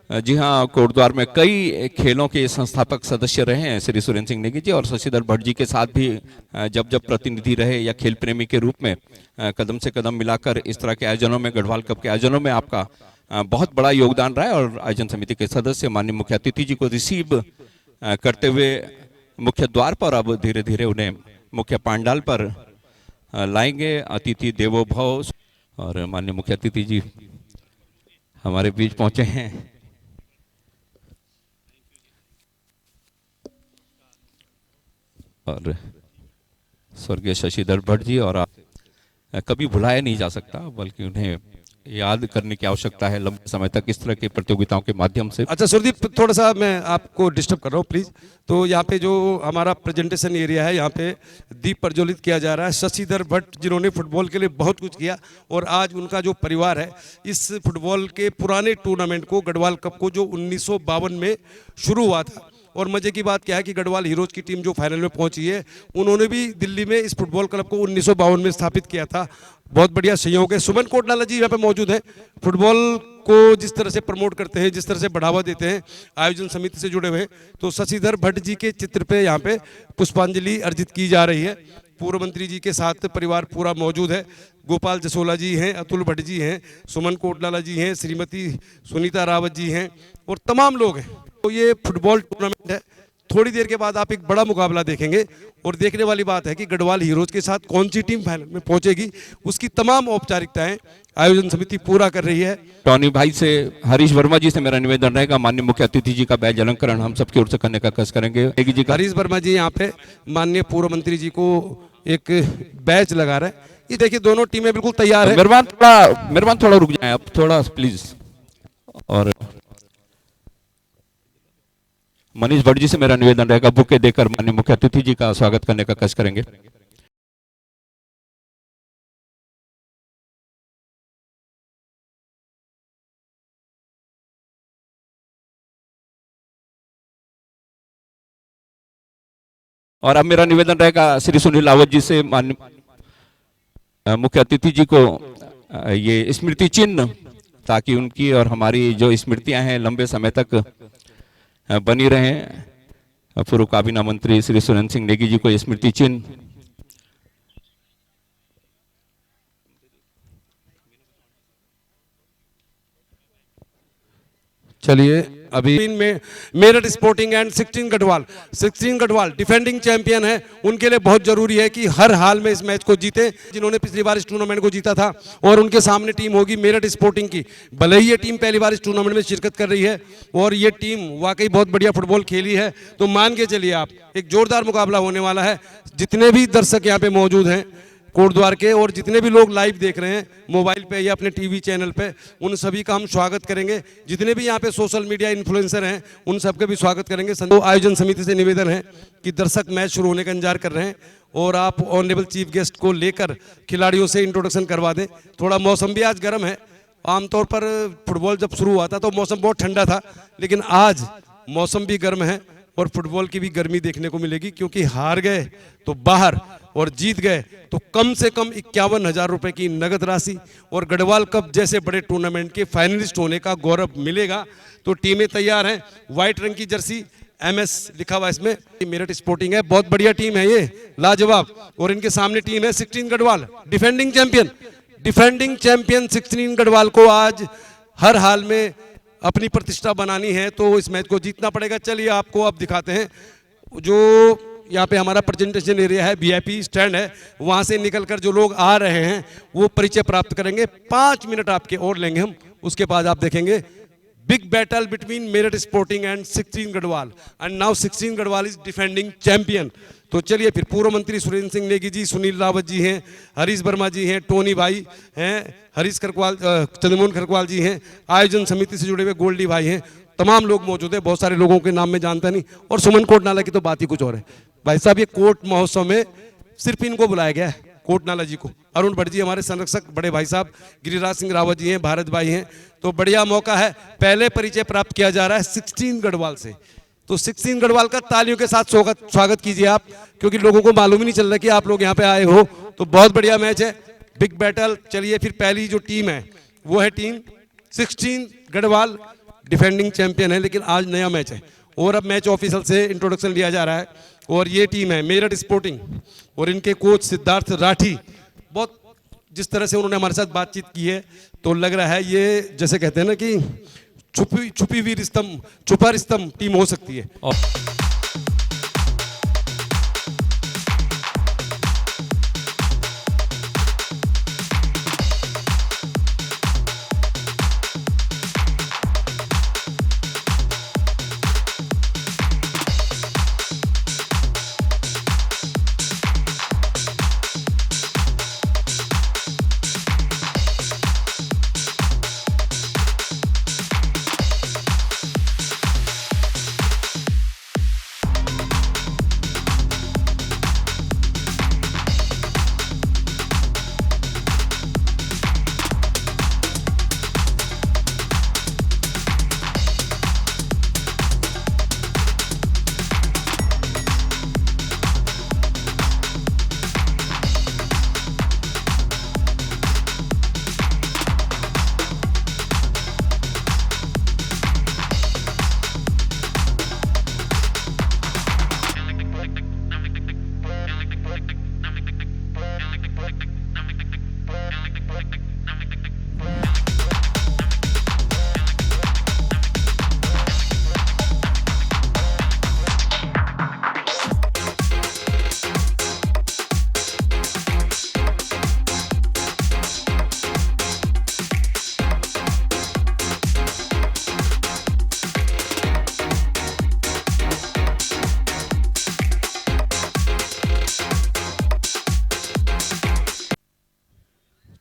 जी हाँ, कोटद्वार में कई खेलों के संस्थापक सदस्य रहे हैं श्री सुरेंद्र सिंह नेगी जी, और शशिधर भट्ट जी के साथ भी जब जब प्रतिनिधि रहे या खेल प्रेमी के रूप में कदम से कदम मिलाकर इस तरह के आयोजनों में, गढ़वाल कप के आयोजनों में आपका बहुत बड़ा योगदान रहा है। और आयोजन समिति के सदस्य माननीय मुख्य अतिथि जी को रिसीव करते हुए मुख्य द्वार पर अब धीरे धीरे उन्हें मुख्य पांडाल पर लाएंगे। अतिथि देवो भव। और माननीय मुख्य अतिथि जी हमारे बीच पहुंचे हैं। और स्वर्गीय शशिधर भट्ट जी, और कभी भुलाया नहीं जा सकता, बल्कि उन्हें याद करने की आवश्यकता है लंबे समय तक इस तरह की प्रतियोगिताओं के माध्यम से। अच्छा सुरदीप, थोड़ा सा मैं आपको डिस्टर्ब कर रहा हूँ प्लीज। तो यहाँ पे जो हमारा प्रेजेंटेशन एरिया है, यहाँ पे दीप प्रज्वलित किया जा रहा है। शशिधर भट्ट जिन्होंने फुटबॉल के लिए बहुत कुछ किया, और आज उनका जो परिवार है इस फुटबॉल के पुराने टूर्नामेंट को, गढ़वाल कप को, जो 1952 में शुरू हुआ था, और मजे की बात क्या है कि गढ़वाल हीरोज की टीम जो फाइनल में पहुंची है, उन्होंने भी दिल्ली में इस फुटबॉल क्लब को 1952 में स्थापित किया था। बहुत बढ़िया सहयोग है। सुमन कोटलाला जी यहाँ पे मौजूद है। फुटबॉल को जिस तरह से प्रमोट करते हैं, जिस तरह से बढ़ावा देते हैं, आयोजन समिति से जुड़े हुए हैं। तो शशिधर भट्ट जी के चित्र पे यहाँ पे पुष्पांजलि अर्जित की जा रही है। पूर्व मंत्री जी के साथ परिवार पूरा मौजूद है। गोपाल जसोला जी हैं, अतुल भट्ट जी हैं, सुमन कोटलाला जी हैं, श्रीमती सुनीता रावत जी हैं, और तमाम लोग हैं। तो ये फुटबॉल टूर्नामेंट है। थोड़ी देर के बाद आप एक बड़ा मुकाबला देखेंगे, और देखने वाली बात है कि गढ़वाल हीरोज के साथ कौन सी टीम फाइनल में पहुंचेगी, उसकी तमाम औपचारिकताएं आयोजन समिति पूरा कर रही है। टॉनी भाई से, हरीश वर्मा जी से मेरा निवेदन रहेगा, माननीय मुख्य अतिथि जी का बैज अलंकरण हम सबकी ओर से करने का कष्ट करेंगे। हरीश वर्मा जी यहाँ पे माननीय पूर्व मंत्री जी को एक बैच लगा रहे हैं। ये देखिए दोनों टीमें बिल्कुल तैयार है। मेहरबान थोड़ा रुक जाए आप, थोड़ा प्लीज। और मनीष भट्ट जी से मेरा निवेदन रहेगा, बुके देकर माननीय मुख्य अतिथि जी का स्वागत करने का कष्ट करेंगे। और अब मेरा निवेदन रहेगा श्री सुनील रावत जी से, माननीय मुख्य अतिथि जी को ये स्मृति चिन्ह, ताकि उनकी और हमारी जो स्मृतियां हैं लंबे समय तक बनी रहें। पूर्व काबीना मंत्री श्री सुरेंद्र सिंह नेगी जी को स्मृति चिन्ह। चलिए, अभी में Meerut sporting and 16 Garhwal defending champion है। उनके लिए बहुत जरूरी है कि हर हाल में इस मैच को जीते, जिन्होंने पिछली बार इस टूर्नामेंट को जीता था। और उनके सामने टीम होगी मेरठ स्पोर्टिंग की। भले ही ये टीम पहली बार इस टूर्नामेंट में शिरकत कर रही है, और ये टीम वाकई बहुत बढ़िया फुटबॉल खेली है, तो मान के चलिए आप एक जोरदार मुकाबला होने वाला है। जितने भी दर्शक यहाँ पे मौजूद हैं कोटद्वार के, और जितने भी लोग लाइव देख रहे हैं मोबाइल पे या अपने टीवी चैनल पे, उन सभी का हम स्वागत करेंगे। जितने भी यहाँ पे सोशल मीडिया इन्फ्लुएंसर हैं, उन सबका भी स्वागत करेंगे। तो आयोजन समिति से निवेदन है कि दर्शक मैच शुरू होने का इंतजार कर रहे हैं, और आप ऑनरेबल चीफ गेस्ट को लेकर खिलाड़ियों से इंट्रोडक्शन करवा दें। थोड़ा मौसम भी आज गर्म है। आमतौर पर फुटबॉल जब शुरू हुआ था तो मौसम बहुत ठंडा था, लेकिन आज मौसम भी गर्म है, और फुटबॉल की भी गर्मी देखने को मिलेगी, क्योंकि हार गए तो बाहर और जीत गए तो कम से कम 51,000 रुपए की नगद राशि और गढ़वाल कप जैसे बड़े टूर्नामेंट के फाइनलिस्ट होने का गौरव मिलेगा। तो टीमें तैयार हैं। व्हाइट रंग की जर्सी MS लिखा हुआ इसमें, मेरठ स्पोर्टिंग है। बहुत बढ़िया टीम है ये, लाजवाब। और इनके सामने टीम है 16 गढ़वाल डिफेंडिंग चैंपियन 16 गढ़वाल को आज हर हाल में अपनी प्रतिष्ठा बनानी है, तो इस मैच को जीतना पड़ेगा। चलिए आपको अब दिखाते हैं जो यहाँ पे हमारा प्रेजेंटेशन एरिया है, VIP स्टैंड है, वहाँ से निकलकर जो लोग आ रहे हैं वो परिचय प्राप्त करेंगे। 5 मिनट आपके और लेंगे हम, उसके बाद आप देखेंगे big battle between Meerut sporting and 16 Garhwal, and now 16 Garhwal is defending champion. तो चलिए फिर पूर्व मंत्री सुरेंद्र सिंह नेगी जी, सुनील रावत जी हैं, हरीश वर्मा जी हैं, टोनी भाई हैं, हरीश खरकवाल, चंद्रमोहन खरकवाल जी हैं, आयोजन समिति से जुड़े हुए गोल्डी भाई हैं, तमाम लोग मौजूद है। बहुत सारे लोगों के नाम में जानता नहीं, और सुमन कोटनाला की तो बात ही कुछ और है। भाई साहब, ये कोट महोत्सव में सिर्फ इनको बुलाया गया है, कोटनाला जी को। अरुण भट्ट जी हमारे संरक्षक बड़े भाई साहब, गिरिराज सिंह रावत जी हैं, भारत भाई हैं। तो बढ़िया मौका है, पहले परिचय प्राप्त किया जा रहा है 16 गढ़वाल से। तो 16 गढ़वाल का तालियों के साथ स्वागत कीजिए आप, क्योंकि लोगों को मालूम ही नहीं चल रहा कि आप लोग यहाँ पे आए हो। तो बहुत बढ़िया मैच है, बिग बैटल। चलिए फिर पहली जो टीम है वो है टीम 16 गढ़वाल, डिफेंडिंग चैंपियन है, लेकिन आज नया मैच है और अब मैच ऑफिशियल से इंट्रोडक्शन लिया जा रहा है। और ये टीम है मेरठ स्पोर्टिंग और इनके कोच सिद्धार्थ राठी। बहुत जिस तरह से उन्होंने हमारे साथ बातचीत की है तो लग रहा है ये जैसे कहते हैं ना कि छुपी हुई रिस्तम, छुपा रिस्तम टीम हो सकती है।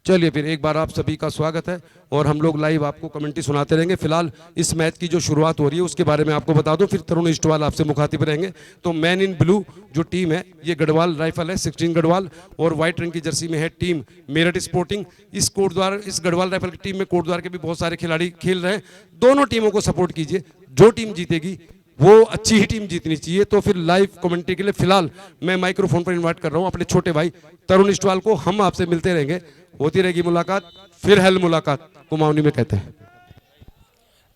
चलिए फिर एक बार आप सभी का स्वागत है और हम लोग लाइव आपको कमेंट्री सुनाते रहेंगे। फिलहाल इस मैच की जो शुरुआत हो रही है उसके बारे में आपको बता दूं, फिर तरुण इस्टवाल आपसे मुखातिब रहेंगे। तो मैन इन ब्लू जो टीम है ये गढ़वाल राइफल है, 16 गढ़वाल, और व्हाइट रंग की जर्सी में है टीम मेरठ स्पोर्टिंग। इस कोटद्वार, इस गढ़वाल राइफल की टीम में कोटद्वार के भी बहुत सारे खिलाड़ी खेल रहे हैं। दोनों टीमों को सपोर्ट कीजिए, जो टीम जीतेगी वो अच्छी ही टीम जीतनी चाहिए। तो फिर लाइव कमेंट्री के लिए फिलहाल मैं माइक्रोफोन पर इन्वाइट कर रहा हूँ अपने छोटे भाई तरुण इस्टवाल को। हम आपसे मिलते रहेंगे, होती रहेगी मुलाकात, फिर हेल मुलाकात कुमाऊनी में कहते हैं।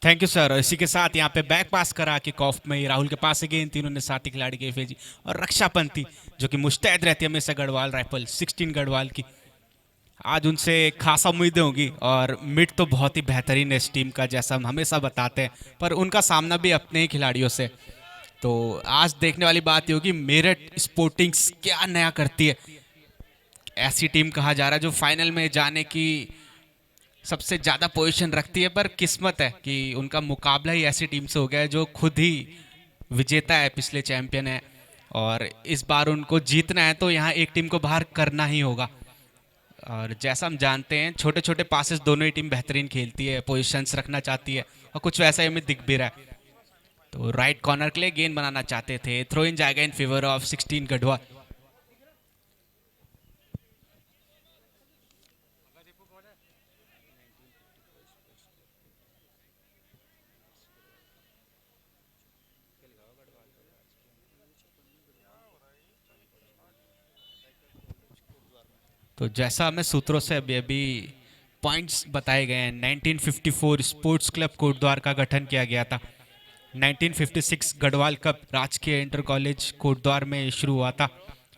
Thank you sir. इसी के साथ यहाँ पे बैक पास करा कि कॉफ में राहुल के पास से गेंद, तीनों ने साथी खिलाड़ी के फेजी, और रक्षा पंथी जो कि मुस्तैद रहती है हमेशा गढ़वाल राइफल 16 गढ़वाल की। आज उनसे खासा उम्मीदें होंगी और मिड तो बहुत ही बेहतरीन है इस टीम का, जैसा हम हमेशा बताते हैं, पर उनका सामना भी अपने ही खिलाड़ियों से। तो आज देखने वाली बात ये होगी मेरठ स्पोर्टिंग्स क्या नया करती है। ऐसी टीम कहा जा रहा है जो फाइनल में जाने की सबसे ज़्यादा पोजीशन रखती है, पर किस्मत है कि उनका मुकाबला ही ऐसी टीम से हो गया है जो खुद ही विजेता है, पिछले चैंपियन है, और इस बार उनको जीतना है तो यहाँ एक टीम को बाहर करना ही होगा। और जैसा हम जानते हैं छोटे छोटे पासेस दोनों ही टीम बेहतरीन खेलती है, पोजीशंस रखना चाहती है, और कुछ वैसा ही हमें दिख भी रहा है। तो राइट कॉर्नर के लिए गेंद बनाना चाहते थे, थ्रो इन जाएगा इन फेवर ऑफ 16 गढ़वाल। तो जैसा हमें सूत्रों से अभी पॉइंट्स बताए गए हैं, 1954 स्पोर्ट्स क्लब कोटद्वार का गठन किया गया था। 1956 गढ़वाल कप राजकीय इंटर कॉलेज कोटद्वार में शुरू हुआ था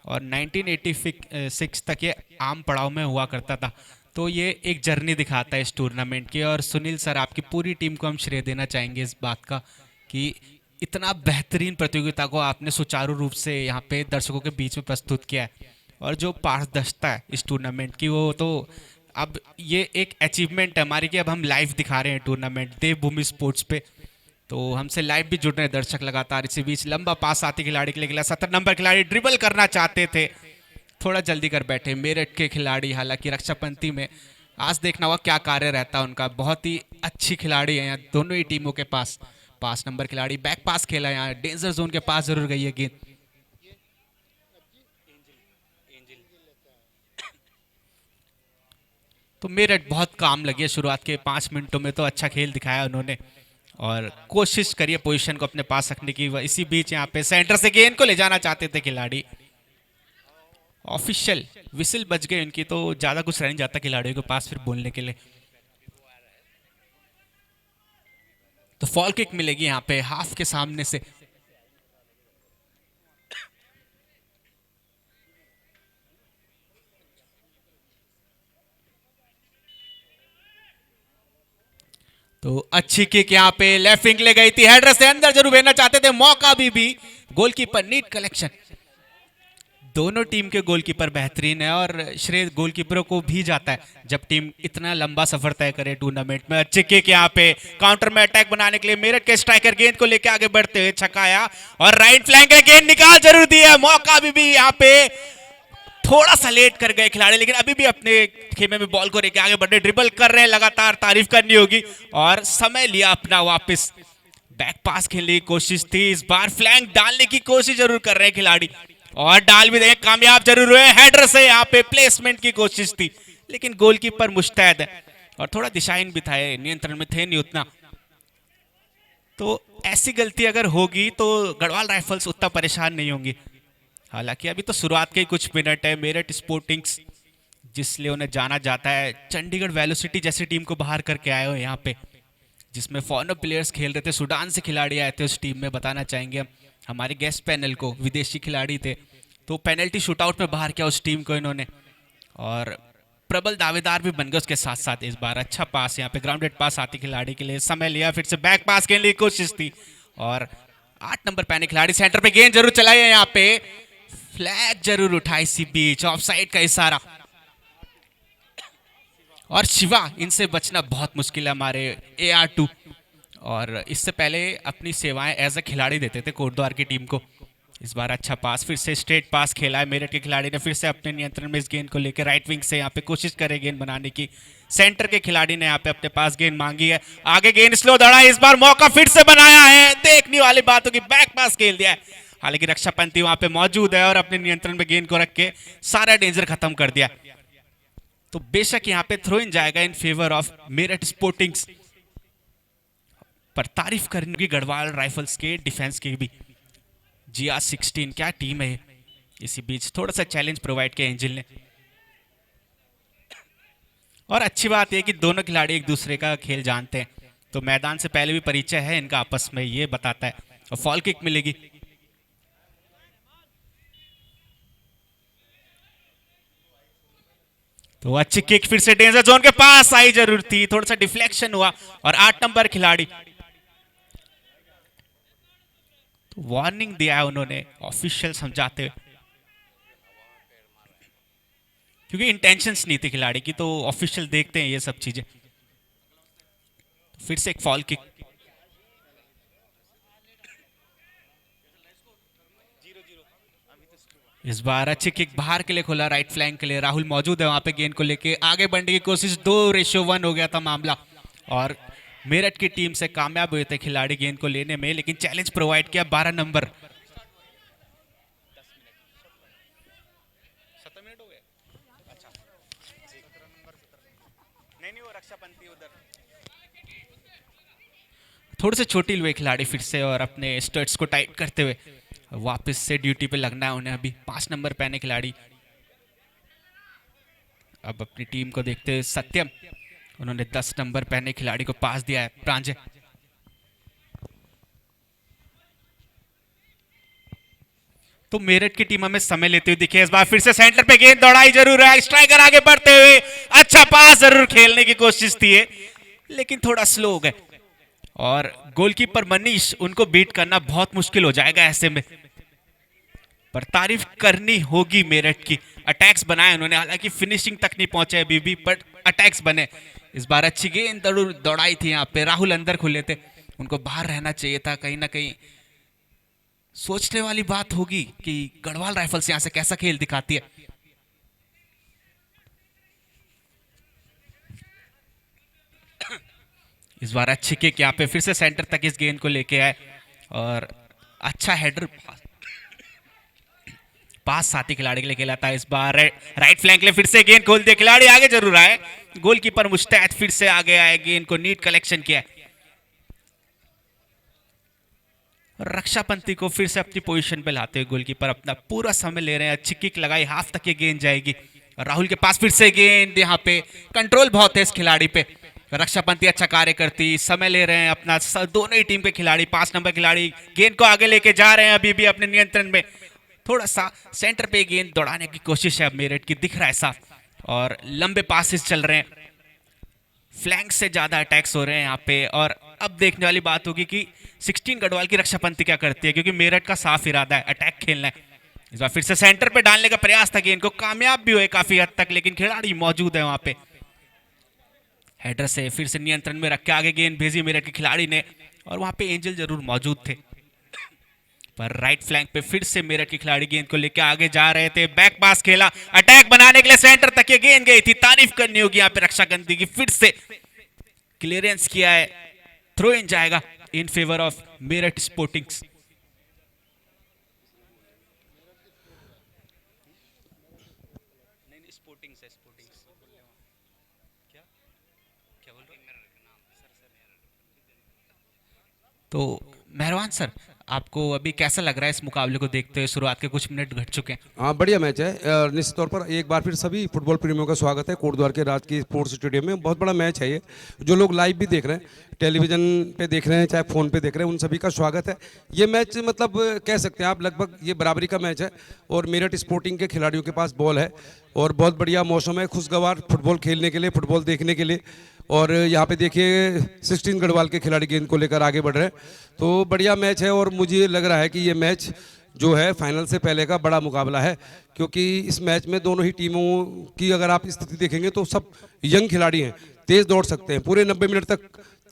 और 1986 तक ये आम पड़ाव में हुआ करता था। तो ये एक जर्नी दिखाता है इस टूर्नामेंट की, और सुनील सर आपकी पूरी टीम को हम श्रेय देना चाहेंगे इस बात का कि इतना बेहतरीन प्रतियोगिता को आपने सुचारू रूप से यहाँ पे दर्शकों के बीच में प्रस्तुत किया है। और जो पारदर्शिता है इस टूर्नामेंट की, वो तो अब ये एक अचीवमेंट है हमारी कि अब हम लाइव दिखा रहे हैं टूर्नामेंट देवभूमि स्पोर्ट्स पे। तो हमसे लाइव भी जुड़ रहे हैं दर्शक लगातार। इसी बीच लंबा पास आती खिलाड़ी के लिए गिला, 17 नंबर खिलाड़ी ड्रिबल करना चाहते थे, थोड़ा जल्दी कर बैठे मेरठ के खिलाड़ी। हालांकि रक्षापंथी में आज देखना होगा क्या कार्य रहता है उनका। बहुत ही अच्छी खिलाड़ी है यहाँ दोनों ही टीमों के पास। 5 नंबर खिलाड़ी बैक पास खेला, यहाँ डेंजर जोन के पास जरूर गई है गेंद। तो मेरठ बहुत काम लगी है शुरुआत के 5 मिनटों में, तो अच्छा खेल दिखाया उन्होंने और कोशिश करिए पोजीशन को अपने पास रखने की। इसी बीच यहाँ पे सेंटर से गेंद को ले जाना चाहते थे खिलाड़ी। ऑफिशियल विसिल बज गई उनकी, तो ज्यादा कुछ रह नहीं जाता खिलाड़ियों के पास फिर बोलने के लिए। तो फॉल किक मिलेगी यहाँ पे हाफ के सामने से। तो अच्छी किक यहाँ पे लेफ्ट विंग ले गई थी, हेडर से अंदर जरूर भेजना चाहते थे, मौका भी गोलकीपर नीट कलेक्शन। दोनों टीम के गोलकीपर बेहतरीन है और श्रेय गोलकीपरों को भी जाता है जब टीम इतना लंबा सफर तय करे टूर्नामेंट में। अच्छी किक यहाँ पे काउंटर में अटैक बनाने के लिए मेरठ के स्ट्राइकर गेंद को लेकर आगे बढ़ते हुए छकाया और राइट फ्लैंक का गेंद निकाल जरूर दिया। मौका भी यहाँ पे थोड़ा सा लेट कर गए खिलाड़ी, लेकिन अभी भी अपने खेमे में बॉल को लेकर आगे बढ़े, ड्रिबल कर रहे हैं लगातार, तारीफ करनी होगी। और समय लिया अपना वापस, बैक पास खेलने की कोशिश थी, इस बार फ्लैंक डालने की कोशिश जरूर कर रहे हैं खिलाड़ी और डाल भी देंगे, कामयाब जरूर हुए। हेडर से यहाँ पे प्लेसमेंट की कोशिश थी लेकिन गोलकीपर मुस्तैद है और थोड़ा दिशाहीन भी था, नियंत्रण में थे नहीं उतना। तो ऐसी गलती अगर होगी तो गढ़वाल राइफल्स उतना परेशान नहीं होंगी। हालांकि अभी तो शुरुआत के ही कुछ मिनट है। मेरठ स्पोर्टिंग्स जिसलिए उन्हें जाना जाता है, चंडीगढ़ वेलोसिटी जैसी टीम को बाहर करके आए हो यहाँ पे, जिसमें फॉरेनर प्लेयर्स खेल रहे थे, सूडान से खिलाड़ी आए थे उस टीम में। बताना चाहेंगे हम हमारे गेस्ट पैनल को, विदेशी खिलाड़ी थे, तो पेनल्टी शूटआउट में बाहर किया उस टीम को इन्होंने और प्रबल दावेदार भी बन गए उसके साथ साथ। इस बार अच्छा पास यहाँ पे ग्राउंडेड पास आती खिलाड़ी के लिए, समय लिया, फिर से बैक पास के लिए कोशिश थी और 8 नंबर पहने खिलाड़ी सेंटर पे गेंद जरूर चलाई है, यहाँ पे फ्लैग जरूर उठाई इसी बीच, ऑफसाइड का इशारा। और शिवा, इनसे बचना बहुत मुश्किल है हमारे AR2, और इससे पहले अपनी सेवाएं एज ए खिलाड़ी देते थे कोटद्वार की टीम को। इस बार अच्छा पास, फिर से स्ट्रेट पास खेला है मेरठ के खिलाड़ी ने, फिर से अपने नियंत्रण में इस गेंद को लेकर राइट विंग से यहाँ पे कोशिश करे गेंद बनाने की। सेंटर के खिलाड़ी ने यहाँ पे अपने पास गेंद मांगी है, आगे गेंद स्लो दौड़ा, इस बार मौका फिर से बनाया है, देखने वाली बातों की बैक पास खेल दिया है। हालांकि रक्षापंथी वहां पे मौजूद है और अपने नियंत्रण में गेंद को रख के सारा डेंजर खत्म कर दिया। तो बेशक यहाँ पे थ्रो इन जाएगा इन फेवर ऑफ मेरठ स्पोर्टिंग्स, पर तारीफ करने की गढ़वाल राइफल्स के डिफेंस की भी। GR16 क्या टीम है। इसी बीच थोड़ा सा चैलेंज प्रोवाइड किया एंजल ने, और अच्छी बात यह कि दोनों खिलाड़ी एक दूसरे का खेल जानते हैं, तो मैदान से पहले भी परिचय है इनका आपस में, ये बताता है। और फॉल किक मिलेगी। तो अच्छी किक फिर से डेंजर जोन के पास आई जरूर थी, थोड़ा सा डिफ्लेक्शन हुआ और 8 नंबर खिलाड़ी, तो वार्निंग दिया है उन्होंने ऑफिशियल समझाते हुए, क्योंकि इंटेंशंस नहीं थी खिलाड़ी की, तो ऑफिशियल देखते हैं ये सब चीजें। फिर से एक फॉल किक, इस बार अच्छी किक बाहर के लिए खोला, राइट फ्लैंक के लिए राहुल मौजूद है वहां पे, गेंद को लेके आगे बढ़ने की कोशिश, 2:1 हो गया था मामला और मेरठ की टीम से कामयाब हुए थे खिलाड़ी गेंद को लेने में, लेकिन चैलेंज प्रोवाइड किया 12 नंबर। थोड़े से छोटी हुए खिलाड़ी फिर से और अपने स्टड्स को टाइट करते हुए वापस से ड्यूटी पे लगना है उन्हें। अभी 5 नंबर पहने खिलाड़ी अब अपनी टीम को देखते हुए सत्यम, उन्होंने 10 नंबर पहने खिलाड़ी को पास दिया है प्रांजय। तो मेरठ की टीम हमें समय लेते हुए दिखे, इस बार फिर से सेंटर पे गेंद दौड़ाई जरूर है, स्ट्राइकर आगे बढ़ते हुए अच्छा पास जरूर खेलने की कोशिश थी लेकिन थोड़ा स्लो हो गए और गोलकीपर मनीष, उनको बीट करना बहुत मुश्किल हो जाएगा ऐसे में। पर तारीफ करनी होगी मेरठ की, अटैक्स बनाए उन्होंने, हालांकि फिनिशिंग तक नहीं पहुंचे अभी भी, बट अटैक्स बने। इस बार अच्छी गेंद दौड़ाई थी यहाँ पे, राहुल अंदर खुले थे, उनको बाहर रहना चाहिए था। कहीं ना कहीं सोचने वाली बात होगी कि गढ़वाल राइफल्स यहां से कैसा खेल दिखाती है। इस बार अच्छी किक यहाँ पे फिर से सेंटर तक इस गेंद को लेके आए और अच्छा हेडर पास साथी खिलाड़ी के लिए खेला था। इस बार राइट फ्लैंक ले फिर से गेंद खोल दिया, खिलाड़ी आगे जरूर आए, गोलकीपर मुस्तैद फिर से आगे आए, गेंद को नीट कलेक्शन किया। रक्षापंथी को फिर से अपनी पोजीशन पे लाते हुए गोलकीपर अपना पूरा समय ले रहे हैं। अच्छी किक लगाई, हाफ तक ये गेंद जाएगी। राहुल के पास फिर से गेंद, यहाँ पे कंट्रोल बहुत है इस खिलाड़ी पे रक्षापंती अच्छा कार्य करती, समय ले रहे हैं अपना, दोनों ही टीम के खिलाड़ी, 5 नंबर खिलाड़ी गेंद को आगे लेके जा रहे हैं अभी भी अपने नियंत्रण में। थोड़ा सा सेंटर पे गेंद दौड़ाने की कोशिश है अब मेरठ की, दिख रहा है साफ, और लंबे पासेस चल रहे हैं, फ्लैंक से ज्यादा अटैक्स हो रहे हैं यहाँ पे। और अब देखने वाली बात होगी कि 16 गढ़वाल की रक्षापंती क्या करती है, क्योंकि मेरठ का साफ इरादा है अटैक खेलना है। इस बार फिर से सेंटर पे डालने का प्रयास था, गेंद को कामयाब भी हुए काफी हद तक, लेकिन खिलाड़ी मौजूद है वहां पे। हेडर से फिर से नियंत्रण में रख के आगे गेंद भेजी मेरठ के खिलाड़ी ने, और वहां पे एंजल जरूर मौजूद थे, पर राइट फ्लैंक पे फिर से मेरठ के खिलाड़ी गेंद को लेकर आगे जा रहे थे। बैक पास खेला, अटैक बनाने के लिए सेंटर तक ये गेंद गई थी, तारीफ करनी होगी यहाँ पे रक्षागंधी की। फिर से क्लियरेंस किया है, थ्रो इन जाएगा इन फेवर ऑफ मेरठ स्पोर्टिंग्स। तो मेहरबान सर, आपको अभी कैसा लग रहा है इस मुकाबले को देखते हुए? शुरुआत के कुछ मिनट घट चुके हैं। हाँ, बढ़िया मैच है। निश्चित तौर पर एक बार फिर सभी फुटबॉल प्रेमियों का स्वागत है कोटद्वार के राजकीय स्पोर्ट्स स्टेडियम में। बहुत बड़ा मैच है ये, जो लोग लाइव भी देख रहे हैं, टेलीविजन पे देख रहे हैं, चाहे फ़ोन पे देख रहे हैं, उन सभी का स्वागत है। ये मैच मतलब कह सकते हैं आप लगभग ये बराबरी का मैच है, और मेरठ स्पोर्टिंग के खिलाड़ियों के पास बॉल है, और बहुत बढ़िया मौसम है, खुशगवार फुटबॉल खेलने के लिए, फुटबॉल देखने के लिए। और यहाँ पे देखिए 16 गढ़वाल के खिलाड़ी गेंद को लेकर आगे बढ़ रहे हैं, तो बढ़िया मैच है। और मुझे लग रहा है कि ये मैच जो है फाइनल से पहले का बड़ा मुकाबला है, क्योंकि इस मैच में दोनों ही टीमों की अगर आप स्थिति देखेंगे तो सब यंग खिलाड़ी हैं, तेज़ दौड़ सकते हैं, पूरे 90 मिनट तक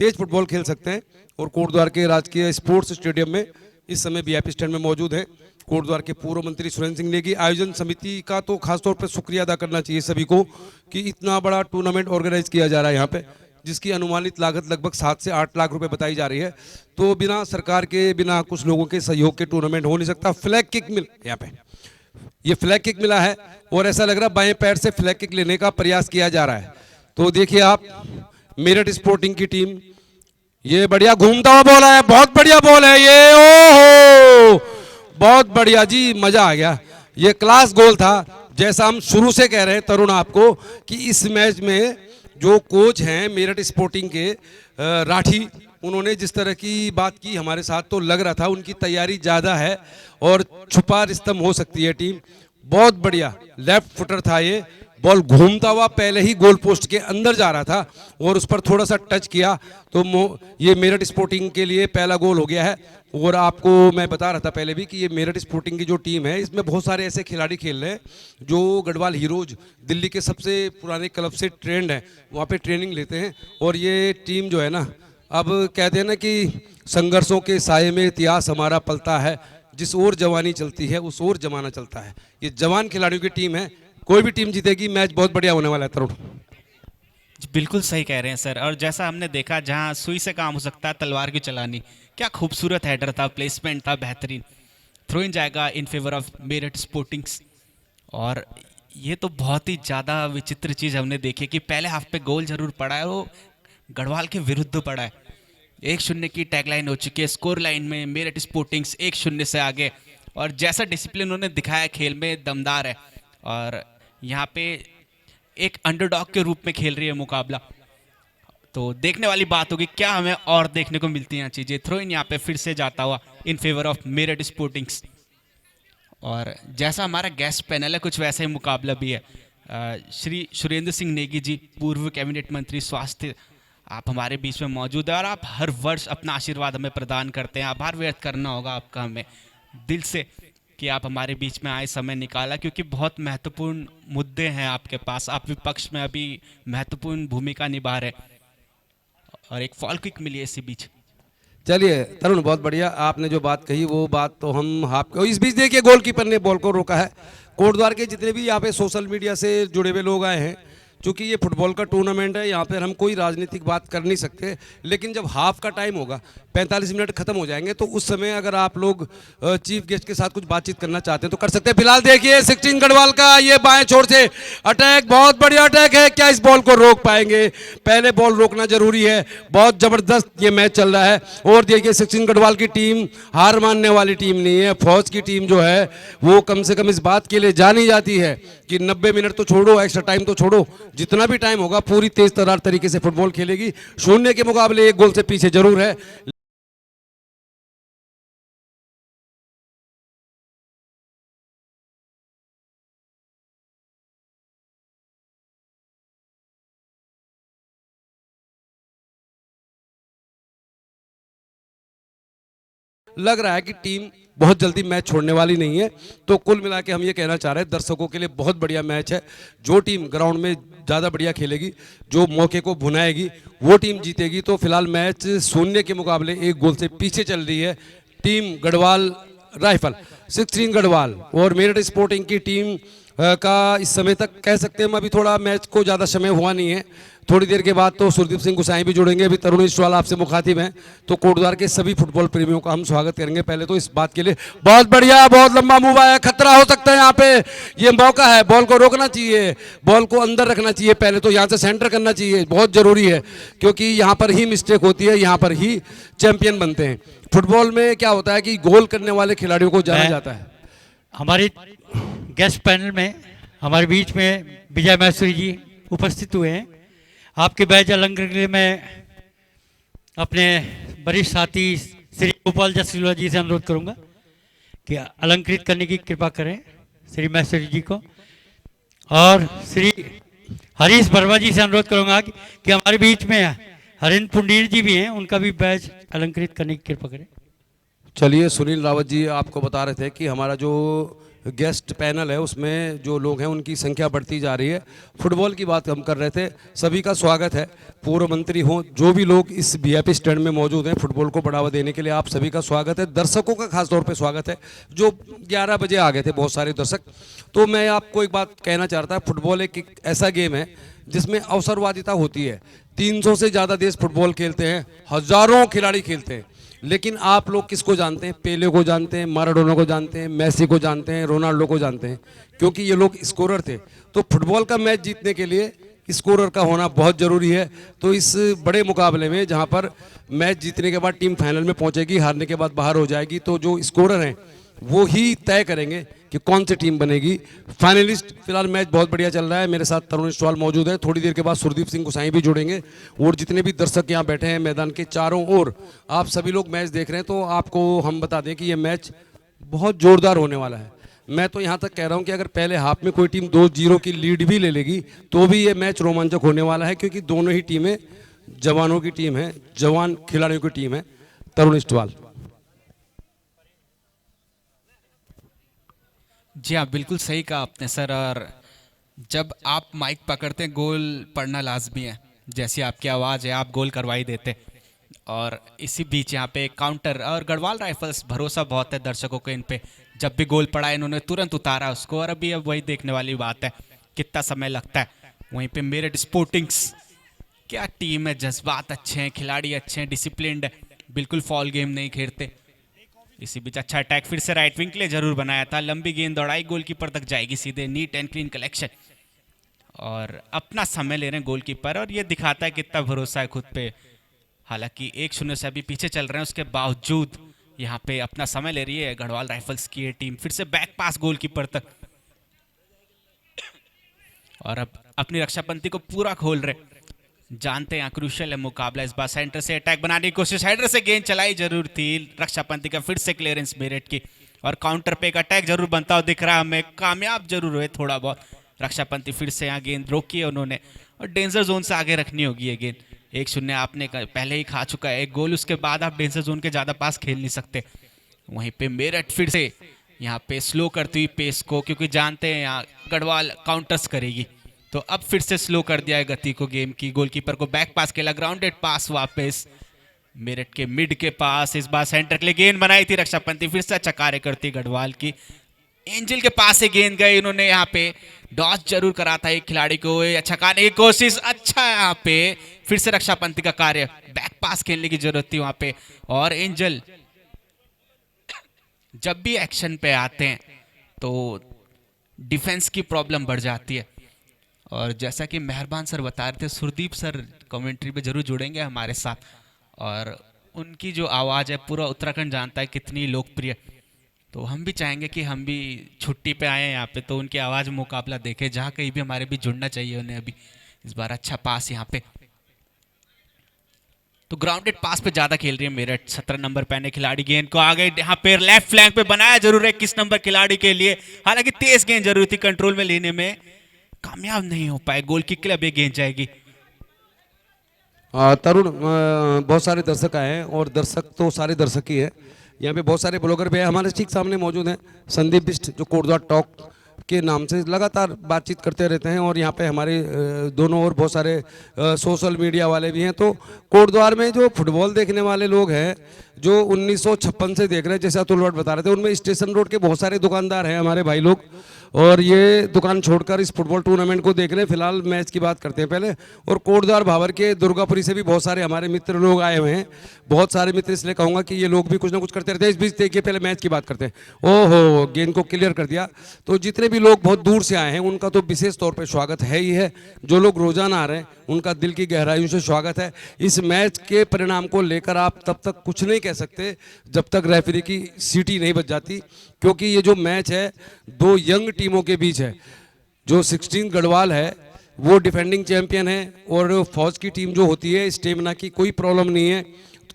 तेज़ फुटबॉल खेल सकते हैं। और कोटद्वार के राजकीय स्पोर्ट्स स्टेडियम में इस समय वीआईपी स्टैंड में मौजूद है कोटद्वार के पूर्व मंत्री सुरेंद्र सिंह नेगी। आयोजन समिति का तो खासतौर पर शुक्रिया अदा करना चाहिए सभी को कि इतना बड़ा टूर्नामेंट ऑर्गेनाइज किया जा रहा है यहाँ पे, जिसकी अनुमानित लागत लगभग 7 से 8 लाख रुपए बताई जा रही है। तो बिना सरकार के, बिना कुछ लोगों के सहयोग के टूर्नामेंट हो नहीं सकता। फ्लैग किक मिल यहाँ पे, ये फ्लैग किक मिला है, और ऐसा लग रहा है बाएं पैर से फ्लैग किक लेने का प्रयास किया जा रहा है। तो देखिए आप मेरठ स्पोर्टिंग की टीम, ये बढ़िया घूमता हुआ बॉल है, बहुत बढ़िया बॉल है ये, ओहो बहुत बढ़िया जी, मजा आ गया। ये क्लास गोल था, जैसा हम शुरू से कह रहे हैं तरुण आपको कि इस मैच में जो कोच हैं मेरठ स्पोर्टिंग के राठी, उन्होंने जिस तरह की बात की हमारे साथ, तो लग रहा था उनकी तैयारी ज़्यादा है और छुपा रिस्तम हो सकती है टीम। बहुत बढ़िया लेफ्ट फुटर था ये, बॉल घूमता हुआ पहले ही गोल पोस्ट के अंदर जा रहा था, और उस पर थोड़ा सा टच किया तो ये मेरठ स्पोर्टिंग के लिए पहला गोल हो गया है। और आपको मैं बता रहा था पहले भी कि ये मेरठ स्पोर्टिंग की जो टीम है, इसमें बहुत सारे ऐसे खिलाड़ी खेल रहे हैं जो गढ़वाल हीरोज, दिल्ली के सबसे पुराने क्लब से ट्रेंड हैं, वहाँ पे ट्रेनिंग लेते हैं। और ये टीम जो है ना, अब कहते हैं ना कि संघर्षों के साये में इतिहास हमारा पलता है, जिस ओर जवानी चलती है उस ओर जमाना चलता है। ये जवान खिलाड़ियों की टीम है, कोई भी टीम जीतेगी, मैच बहुत बढ़िया होने वाला है तरुण। बिल्कुल सही कह रहे हैं सर, और जैसा हमने देखा जहां सुई से काम हो सकता है तलवार की चलानी, क्या खूबसूरत हेडर था, प्लेसमेंट था बेहतरीन। थ्रो इन जाएगा इन फेवर ऑफ मेरठ स्पोर्टिंग्स। और ये तो बहुत ही ज़्यादा विचित्र चीज़ हमने देखी कि पहले हाफ पे गोल जरूर पड़ा है, वो गढ़वाल के विरुद्ध पड़ा है। 1-0 की टैगलाइन हो चुकी है, स्कोर लाइन में मेरठ स्पोर्टिंग्स 1-0 से आगे, और जैसा डिसिप्लिन उन्होंने दिखाया खेल में दमदार है, और यहाँ पे एक अंडरडॉग के रूप में खेल रही है मुकाबला। तो देखने वाली बात होगी क्या हमें और देखने को मिलती हैं चीज़ें। थ्रो इन यहाँ पे फिर से जाता हुआ इन फेवर ऑफ मेरठ स्पोर्टिंग्स। और जैसा हमारा गेस्ट पैनल है, कुछ वैसा ही मुकाबला भी है। श्री सुरेंद्र सिंह नेगी जी, पूर्व कैबिनेट मंत्री स्वास्थ्य, आप हमारे बीच में मौजूद है, और आप हर वर्ष अपना आशीर्वाद हमें प्रदान करते हैं। आभार व्यक्त करना होगा आपका हमें दिल से कि आप हमारे बीच में आए, समय निकाला, क्योंकि बहुत महत्वपूर्ण मुद्दे हैं आपके पास। आप विपक्ष में अभी महत्वपूर्ण भूमिका निभा रहे, और एक फॉल किक मिली है इसी बीच। चलिए तरुण, बहुत बढ़िया आपने जो बात कही वो बात तो हम आपको, इस बीच देखिए गोलकीपर ने बॉल को रोका है। कोटद्वार के जितने भी यहाँ पे सोशल मीडिया से जुड़े हुए लोग आए हैं, क्योंकि ये फुटबॉल का टूर्नामेंट है, यहाँ पर हम कोई राजनीतिक बात कर नहीं सकते, लेकिन जब हाफ का टाइम होगा, 45 मिनट खत्म हो जाएंगे, तो उस समय अगर आप लोग चीफ गेस्ट के साथ कुछ बातचीत करना चाहते हैं तो कर सकते हैं। फिलहाल देखिए 16 गढ़वाल का ये बाएं छोर से अटैक, बहुत बढ़िया अटैक है, क्या इस बॉल को रोक पाएंगे? पहले बॉल रोकना जरूरी है, बहुत जबरदस्त ये मैच चल रहा है। और देखिए 16 गढ़वाल की टीम हार मानने वाली टीम नहीं है। फौज की टीम जो है वो कम से कम इस बात के लिए जानी जाती है कि 90 मिनट तो छोड़ो, एक्स्ट्रा टाइम तो छोड़ो, जितना भी टाइम होगा पूरी तेज तर्रार तरीके से फुटबॉल खेलेगी। शून्य के मुकाबले 1 गोल से पीछे जरूर है। लग रहा है कि टीम बहुत जल्दी मैच छोड़ने वाली नहीं है। तो कुल मिला के हम ये कहना चाह रहे हैं दर्शकों के लिए बहुत बढ़िया मैच है। जो टीम ग्राउंड में ज़्यादा बढ़िया खेलेगी, जो मौके को भुनाएगी, वो टीम जीतेगी। तो फिलहाल मैच शून्य के मुकाबले 1 गोल से पीछे चल रही है टीम गढ़वाल राइफल 16 गढ़वाल। और मेरठ स्पोर्टिंग की टीम का इस समय तक कह सकते हैं हम, अभी थोड़ा मैच को ज़्यादा समय हुआ नहीं है। थोड़ी देर के बाद तो सुरदीप सिंह गुसाई भी जुड़ेंगे। अभी तरुण ईश्वाल आपसे मुखातिब हैं, तो कोटद्वार के सभी फुटबॉल प्रेमियों का हम स्वागत करेंगे। पहले तो इस बात के लिए बहुत बढ़िया, बहुत लंबा मूव आया, खतरा हो सकता है यहाँ पे। ये मौका है, बॉल को रोकना चाहिए, बॉल को अंदर रखना चाहिए, पहले तो यहाँ से सेंटर करना चाहिए, बहुत जरूरी है, क्योंकि यहाँ पर ही मिस्टेक होती है, यहाँ पर ही चैंपियन बनते हैं। फुटबॉल में क्या होता है कि गोल करने वाले खिलाड़ियों को जाना जाता है। हमारे गेस्ट पैनल में हमारे बीच में विजय मैसूरी जी उपस्थित हुए हैं। आपके बैज अलंकृत के लिए मैं अपने वरिष्ठ साथी श्री गोपाल जसलीला जी से अनुरोध करूंगा कि अलंकृत करने की कृपा करें श्री मैसूरी जी को। और श्री हरीश वर्मा जी से अनुरोध करूंगा कि हमारे बीच में हरिंद्र पुंडीर जी भी हैं, उनका भी बैज अलंकृत करने की कृपा करें। चलिए, सुनील रावत जी आपको बता रहे थे कि हमारा जो गेस्ट पैनल है उसमें जो लोग हैं उनकी संख्या बढ़ती जा रही है। फुटबॉल की बात हम कर रहे थे, सभी का स्वागत है। पूर्व मंत्री हों, जो भी लोग इस वीआईपी स्टैंड में मौजूद हैं, फुटबॉल को बढ़ावा देने के लिए आप सभी का स्वागत है। दर्शकों का खास तौर पे स्वागत है, जो 11 बजे आ गए थे बहुत सारे दर्शक। तो मैं आपको एक बात कहना चाहता हूँ, फुटबॉल एक ऐसा गेम है जिसमें अवसरवादिता होती है। 300 से ज़्यादा देश फुटबॉल खेलते हैं, हज़ारों खिलाड़ी खेलते हैं, लेकिन आप लोग किसको जानते हैं? पेले को जानते हैं, माराडोना को जानते हैं, मेसी को जानते हैं, रोनाल्डो को जानते हैं, क्योंकि ये लोग स्कोरर थे। तो फुटबॉल का मैच जीतने के लिए स्कोरर का होना बहुत ज़रूरी है। तो इस बड़े मुकाबले में जहां पर मैच जीतने के बाद टीम फाइनल में पहुंचेगी, हारने के बाद बाहर हो जाएगी, तो जो स्कोरर हैं वो ही तय करेंगे कि कौन सी टीम बनेगी फाइनलिस्ट। फिलहाल मैच बहुत बढ़िया चल रहा है। मेरे साथ तरुण ईश्वाल मौजूद है, थोड़ी देर के बाद सुरदीप सिंह गुसाई भी जुड़ेंगे। और जितने भी दर्शक यहाँ बैठे हैं मैदान के चारों ओर, आप सभी लोग मैच देख रहे हैं, तो आपको हम बता दें कि ये मैच बहुत जोरदार होने वाला है। मैं तो यहाँ तक कह रहा हूँ कि अगर पहले हाफ में कोई टीम 2-0 की लीड भी ले लेगी तो भी ये मैच रोमांचक होने वाला है, क्योंकि दोनों ही टीमें जवानों की टीम है, जवान खिलाड़ियों की टीम है। तरुण ईश्वाल। जी हाँ, बिल्कुल सही कहा आपने सर। और जब आप माइक पकड़ते हैं, गोल पड़ना लाजमी है। जैसी आपकी आवाज़ है, आप गोल करवा ही देते। और इसी बीच यहाँ पे काउंटर, और गढ़वाल राइफल्स भरोसा बहुत है दर्शकों को इन पे। जब भी गोल पड़ा इन्होंने तुरंत उतारा उसको। और अभी अब वही देखने वाली बात है कितना समय लगता है। वहीं पे मेरठ स्पोर्टिंग्स, क्या टीम है, जज्बात अच्छे हैं, खिलाड़ी अच्छे हैं, डिसिप्लिन्ड है, बिल्कुल फॉल गेम नहीं खेलते। इसी बीच अच्छा अटैक फिर से राइट विंग के लिए जरूर बनाया था, लंबी गेंद दौड़ाई, गोलकीपर तक जाएगी सीधे, नीट एंड क्लीन कलेक्शन। और अपना समय ले रहे हैं गोलकीपर, और ये दिखाता है कितना भरोसा है खुद पे। हालांकि 1-0 से अभी पीछे चल रहे हैं, उसके बावजूद यहाँ पे अपना समय ले रही है गढ़वाल राइफल्स की ये टीम। फिर से बैक पास गोलकीपर तक, और अब अपनी रक्षापंथी को पूरा खोल रहे। जानते हैं क्रूशियल है मुकाबला। इस बार सेंटर से अटैक बनाने की कोशिश, हेडर से गेंद चलाई जरूर थी रक्षापंथी का, फिर से क्लियरेंस मेरठ की, और काउंटर पे एक अटैक जरूर बनता हुआ दिख रहा है हमें, कामयाब जरूर हुए थोड़ा बहुत। रक्षापंथी फिर से यहाँ गेंद रोकी है उन्होंने, और डेंजर जोन से आगे रखनी होगी ये गेंद। 1-0 आपने पहले ही खा चुका है एक गोल, उसके बाद आप डेंजर जोन के ज़्यादा पास खेल नहीं सकते। वहीं पे मेरठ फिर से यहाँ पे स्लो करती हुई पेस को, क्योंकि जानते हैं यहाँ गढ़वाल काउंटर्स करेगी, तो अब फिर से स्लो कर दिया है गति को गेम की। गोलकीपर को बैक पास खेला, ग्राउंडेड पास वापस मेरठ के मिड के पास। इस बार सेंटर के लिए गेंद बनाई थी रक्षापंथी, फिर से अच्छा कार्य करती गढ़वाल की। एंजल के पास से गेंद गई, इन्होंने यहाँ पे डॉच जरूर करा था एक खिलाड़ी को, अच्छा करने की कोशिश, अच्छा यहाँ पे फिर से रक्षापंथी का कार्य, बैक पास खेलने की जरूरत थी वहां पे। और एंजल जब भी एक्शन पे आते हैं तो डिफेंस की प्रॉब्लम बढ़ जाती है। और जैसा कि मेहरबान सर बता रहे थे, सुरदीप सर कमेंट्री पे जरूर जुड़ेंगे हमारे साथ, और उनकी जो आवाज़ है पूरा उत्तराखंड जानता है कितनी लोकप्रिय। तो हम भी चाहेंगे कि हम भी छुट्टी पे आए हैं यहाँ पे, तो उनकी आवाज़ में मुकाबला देखें, जहाँ कहीं भी हमारे भी जुड़ना चाहिए उन्हें अभी, इस बार अच्छा पास यहाँ पे, तो ग्राउंडेड पास पे ज्यादा खेल रही है मेरठ। 17 नंबर पहने खिलाड़ी गेंद को आगे यहाँ पे लेफ्ट फ्लैंक पे बनाया जरूर है 21 नंबर खिलाड़ी के लिए, हालांकि तेज गेंद जरूरी थी, कंट्रोल में लेने में कामयाब नहीं हो पाए। गोल किक के लिए अब ये गेंद जाएगी। तरुण, बहुत सारे दर्शक आए हैं और दर्शक तो सारे दर्शक ही है, यहाँ पे बहुत सारे ब्लॉगर भी हैं। हमारे ठीक सामने मौजूद हैं संदीप बिष्ट, जो कोटद्वार टॉक के नाम से लगातार बातचीत करते रहते हैं, और यहाँ पे हमारे दोनों और बहुत सारे सोशल मीडिया वाले भी हैं। तो कोटद्वार में जो फुटबॉल देखने वाले लोग हैं, जो 1956 से देख रहे हैं, जैसे अतुल भट्ट बता रहे थे, उनमें स्टेशन रोड के बहुत सारे दुकानदार हैं हमारे भाई लोग, और ये दुकान छोड़कर इस फुटबॉल टूर्नामेंट को देख रहे हैं। फिलहाल मैच की बात करते हैं पहले। और कोटद्वार भावर के दुर्गापुरी से भी बहुत सारे हमारे मित्र लोग आए हुए हैं, बहुत सारे मित्र, इसलिए कहूँगा कि ये लोग भी कुछ ना कुछ करते रहते हैं। इस बीच देखिए, पहले मैच की बात करते हैं। ओहो, गेंद को क्लियर कर दिया। तो जितने भी लोग बहुत दूर से आए हैं उनका तो विशेष तौर पर स्वागत है ही है, जो लोग रोजाना आ रहे हैं उनका दिल की गहराइयों से स्वागत है। इस मैच के परिणाम को लेकर आप तब तक कुछ नहीं कह सकते जब तक रेफरी की सीटी नहीं बज जाती, क्योंकि ये जो मैच है दो यंग टीमों के बीच है। जो 16 गढ़वाल है वो डिफेंडिंग चैंपियन है, और फौज की टीम जो होती है, स्टेमिना की कोई प्रॉब्लम नहीं है।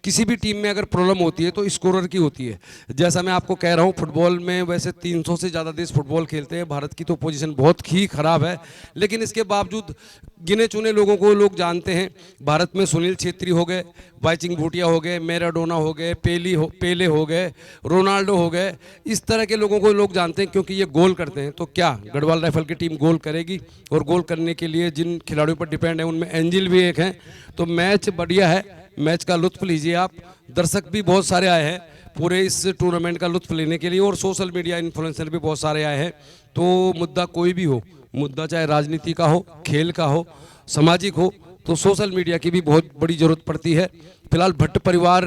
किसी भी टीम में अगर प्रॉब्लम होती है तो स्कोरर की होती है। जैसा मैं आपको कह रहा हूँ, फुटबॉल में वैसे 300 से ज़्यादा देश फुटबॉल खेलते हैं, भारत की तो पोजीशन बहुत ही खराब है, लेकिन इसके बावजूद गिने चुने लोगों को लोग जानते हैं। भारत में सुनील छेत्री हो गए, बाइचिंग भूटिया हो गए, मैराडोना हो गए, पेले हो गए, रोनाल्डो हो गए, इस तरह के लोगों को लोग जानते हैं क्योंकि ये गोल करते हैं। तो क्या गढ़वाल राइफल की टीम गोल करेगी? और गोल करने के लिए जिन खिलाड़ियों पर डिपेंड है उनमें एंजिल भी एक हैं। तो मैच बढ़िया है, मैच का लुत्फ लीजिए आप। दर्शक भी बहुत सारे आए हैं पूरे इस टूर्नामेंट का लुत्फ लेने के लिए, और सोशल मीडिया इन्फ्लुएंसर भी बहुत सारे आए हैं। तो मुद्दा कोई भी हो, मुद्दा चाहे राजनीति का हो, खेल का हो, सामाजिक हो, तो सोशल मीडिया की भी बहुत बड़ी ज़रूरत पड़ती है। फिलहाल भट्ट परिवार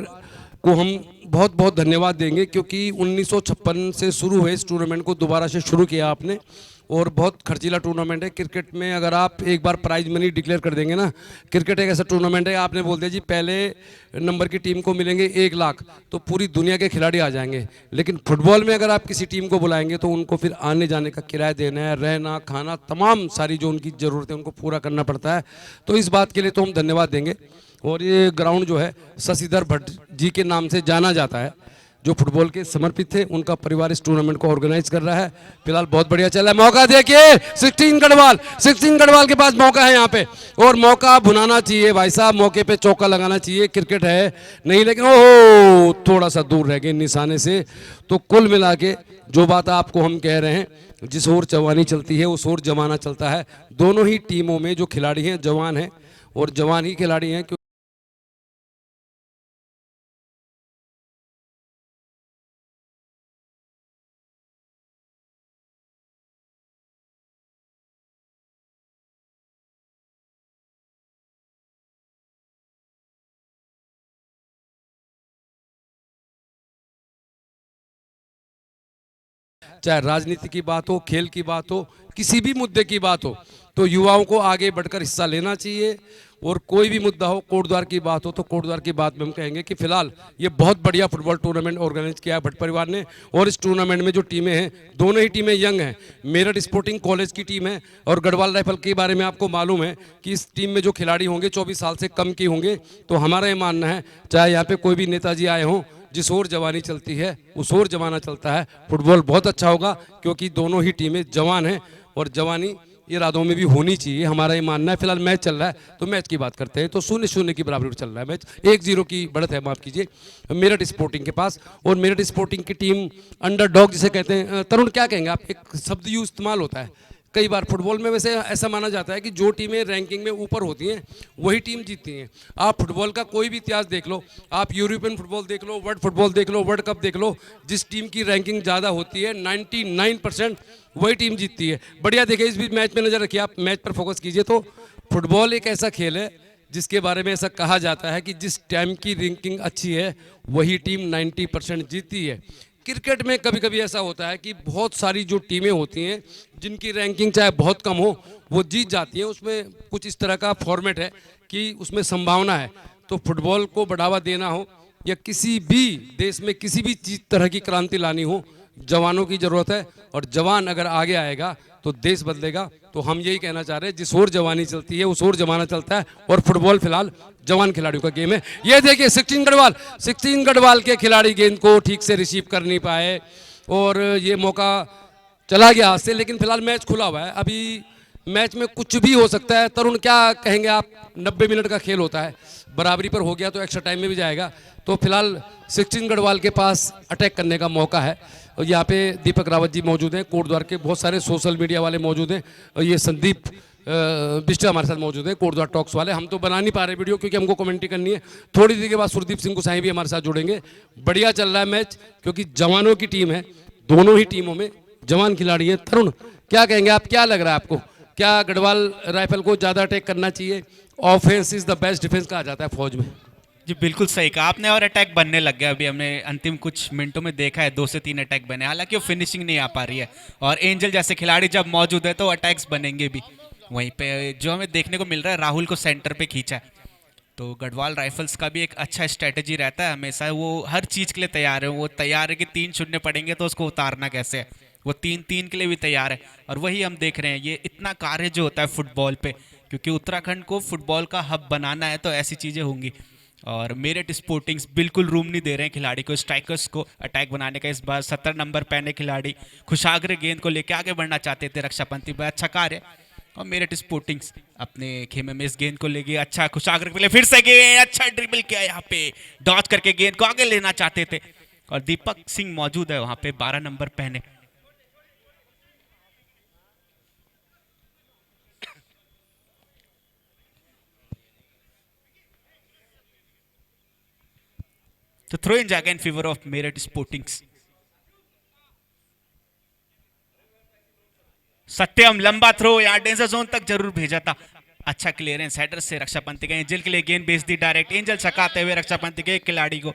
को हम बहुत बहुत धन्यवाद देंगे, क्योंकि 1956 से शुरू हुए इस टूर्नामेंट को दोबारा से शुरू किया आपने, और बहुत खर्चीला टूर्नामेंट है। क्रिकेट में अगर आप एक बार प्राइज मनी डिक्लेयर कर देंगे ना, क्रिकेट एक ऐसा टूर्नामेंट है, आपने बोल दिया जी पहले नंबर की टीम को मिलेंगे 1 लाख, तो पूरी दुनिया के खिलाड़ी आ जाएंगे। लेकिन फुटबॉल में अगर आप किसी टीम को बुलाएंगे तो उनको फिर आने जाने का किराया देना है, रहना खाना, तमाम सारी जो उनकी ज़रूरत है उनको पूरा करना पड़ता है। तो इस बात के लिए तो हम धन्यवाद देंगे। और ये ग्राउंड जो है शशिधर भट्ट जी के नाम से जाना जाता है, जो फुटबॉल के समर्पित थे। उनका परिवार इस टूर्नामेंट को ऑर्गेनाइज कर रहा है। फिलहाल बहुत बढ़िया चल रहा है। मौका देखिए 16 गढ़वाल के पास मौका है यहाँ पे, और मौका भुनाना चाहिए भाई साहब, मौके पे चौका लगाना चाहिए। क्रिकेट है नहीं, लेकिन ओहो थोड़ा सा दूर रह गए निशाने से। तो कुल मिला के जो बात आपको हम कह रहे हैं, जिस ओर जवानी चलती है उस ओर जमाना चलता है। दोनों ही टीमों में जो खिलाड़ी हैं जवान हैं, और जवान ही खिलाड़ी हैं। चाहे राजनीति की बात हो, खेल की बात हो, किसी भी मुद्दे की बात हो, तो युवाओं को आगे बढ़कर हिस्सा लेना चाहिए। और कोई भी मुद्दा हो, कोटद्वार की बात हो, तो कोटद्वार की बात में हम कहेंगे कि फिलहाल ये बहुत बढ़िया फुटबॉल टूर्नामेंट ऑर्गेनाइज किया है भट्ट परिवार ने। और इस टूर्नामेंट में जो टीमें हैं, दोनों ही टीमें यंग हैं। मेरठ स्पोर्टिंग कॉलेज की टीम है, और गढ़वाल राइफल के बारे में आपको मालूम है कि इस टीम में जो खिलाड़ी होंगे 24 साल से कम के होंगे। तो हमारा ये मानना है, चाहे यहाँ पे कोई भी नेताजी आए हों, जिस ओर जवानी चलती है उस ओर जमाना चलता है। फुटबॉल बहुत अच्छा होगा, क्योंकि दोनों ही टीमें जवान हैं, और जवानी इरादों में भी होनी चाहिए, हमारा ये मानना है। फिलहाल मैच चल रहा है, तो मैच की बात करते हैं। तो 0-0 की बराबरी चल रहा है मैच, 1-0 की बढ़त है, माफ कीजिए, मेरठ स्पोर्टिंग के पास। और मेरठ स्पोर्टिंग की टीम अंडरडॉग जिसे कहते हैं, तरुण क्या कहेंगे आप? एक शब्द यूज इस्तेमाल होता है कई बार फुटबॉल में, वैसे ऐसा माना जाता है कि जो टीमें रैंकिंग में ऊपर होती हैं वही टीम जीतती हैं। आप फुटबॉल का कोई भी इतिहास देख लो, आप यूरोपियन फुटबॉल देख लो, वर्ल्ड फुटबॉल देख लो, वर्ल्ड कप देख लो, जिस टीम की रैंकिंग ज़्यादा होती है 99% वही टीम जीतती है। बढ़िया देखिए, इस बीच मैच में नज़र रखिए, आप मैच पर फोकस कीजिए। तो फुटबॉल एक ऐसा खेल है जिसके बारे में ऐसा कहा जाता है कि जिस टाइम की रैंकिंग अच्छी है वही टीम 90% जीतती है। क्रिकेट में कभी कभी ऐसा होता है कि बहुत सारी जो टीमें होती हैं जिनकी रैंकिंग चाहे बहुत कम हो वो जीत जाती हैं। उसमें कुछ इस तरह का फॉर्मेट है कि उसमें संभावना है। तो फुटबॉल को बढ़ावा देना हो या किसी भी देश में किसी भी चीज तरह की क्रांति लानी हो, जवानों की ज़रूरत है, और जवान अगर आगे आएगा तो देश बदलेगा। तो हम यही कहना चाह रहे हैं, जिस ओर जवानी चलती है उस ओर जमाना चलता है, और फुटबॉल फिलहाल जवान खिलाड़ियों का गेम है। ये देखिए 16 गढ़वाल के खिलाड़ी गेंद को ठीक से रिसीव कर नहीं पाए और ये मौका चला गया हाथ से, लेकिन फिलहाल मैच खुला हुआ है। अभी मैच में कुछ भी हो सकता है। तरुण, क्या कहेंगे आप? 90 मिनट का खेल होता है, बराबरी पर हो गया तो एक्स्ट्रा टाइम में भी जाएगा। तो फिलहाल 16 गढ़वाल के पास अटैक करने का मौका है। और यहाँ पे दीपक रावत जी मौजूद हैं, कोटद्वार के बहुत सारे सोशल मीडिया वाले मौजूद हैं, और ये संदीप बिष्ट हमारे साथ मौजूद हैं, कोटद्वार टॉक्स वाले। हम तो बना नहीं पा रहे वीडियो क्योंकि हमको कमेंट्री करनी है। थोड़ी देर के बाद सुरदीप सिंह गुसाई भी हमारे साथ जुड़ेंगे। बढ़िया चल रहा है मैच, क्योंकि जवानों की टीम है, दोनों ही टीमों में जवान खिलाड़ी हैं। तरुण, क्या कहेंगे आप? क्या लग रहा है आपको? क्या गढ़वाल राइफल को ज़्यादा अटैक करना चाहिए? Offence is the best defence कहा जाता है फौज में। जी बिल्कुल सही कहा आपने, और अटैक बनने लग गया। अभी हमने अंतिम कुछ मिनटों में देखा है 2 से 3 अटैक बने, हालांकि वो फिनिशिंग नहीं आ पा रही है। और एंजल जैसे खिलाड़ी जब मौजूद है तो अटैक्स बनेंगे भी। वहीं पे जो हमें देखने को मिल रहा है, राहुल को सेंटर पे खींचा है, तो गढ़वाल राइफल्स का भी एक अच्छा स्ट्रेटजी रहता है हमेशा। वो हर चीज़ के लिए तैयार है। वो तैयार है कि 3 शून्य पड़ेंगे तो उसको उतारना कैसे है। वो 3-3 के लिए भी तैयार है। और वही हम देख रहे हैं, ये इतना कार्य जो होता है फुटबॉल पे, क्योंकि उत्तराखंड को फुटबॉल का हब बनाना है तो ऐसी चीज़ें होंगी। और मेरठ स्पोर्टिंग्स बिल्कुल रूम नहीं दे रहे हैं खिलाड़ी को, स्ट्राइकर्स को अटैक बनाने का। इस बार 70 नंबर पहने खिलाड़ी खुशाग्र गेंद को लेकर आगे बढ़ना चाहते थे, रक्षापंथी पर अच्छा कार्य। और मेरठ स्पोर्टिंग्स अपने खेमे में इस गेंद को लेके अच्छा खुशाग्र के लिए फिर से गेंद, अच्छा ड्रिबल किया यहाँ पे, डॉच करके गेंद को आगे लेना चाहते थे। और दीपक सिंह मौजूद है वहां पे 12 नंबर पहने। तो थ्रो इन जाएगा इन फेवर ऑफ मेरठ स्पोर्टिंग्स। सत्यम लंबा थ्रो, यहाँ डेंजर जोन तक जरूर भेजा था। अच्छा क्लियरेंस हेडर से रक्षापंथी का। एंजल के लिए गेंद भेज दी डायरेक्ट, एंजल सकाते हुए रक्षापंथी के एक खिलाड़ी को।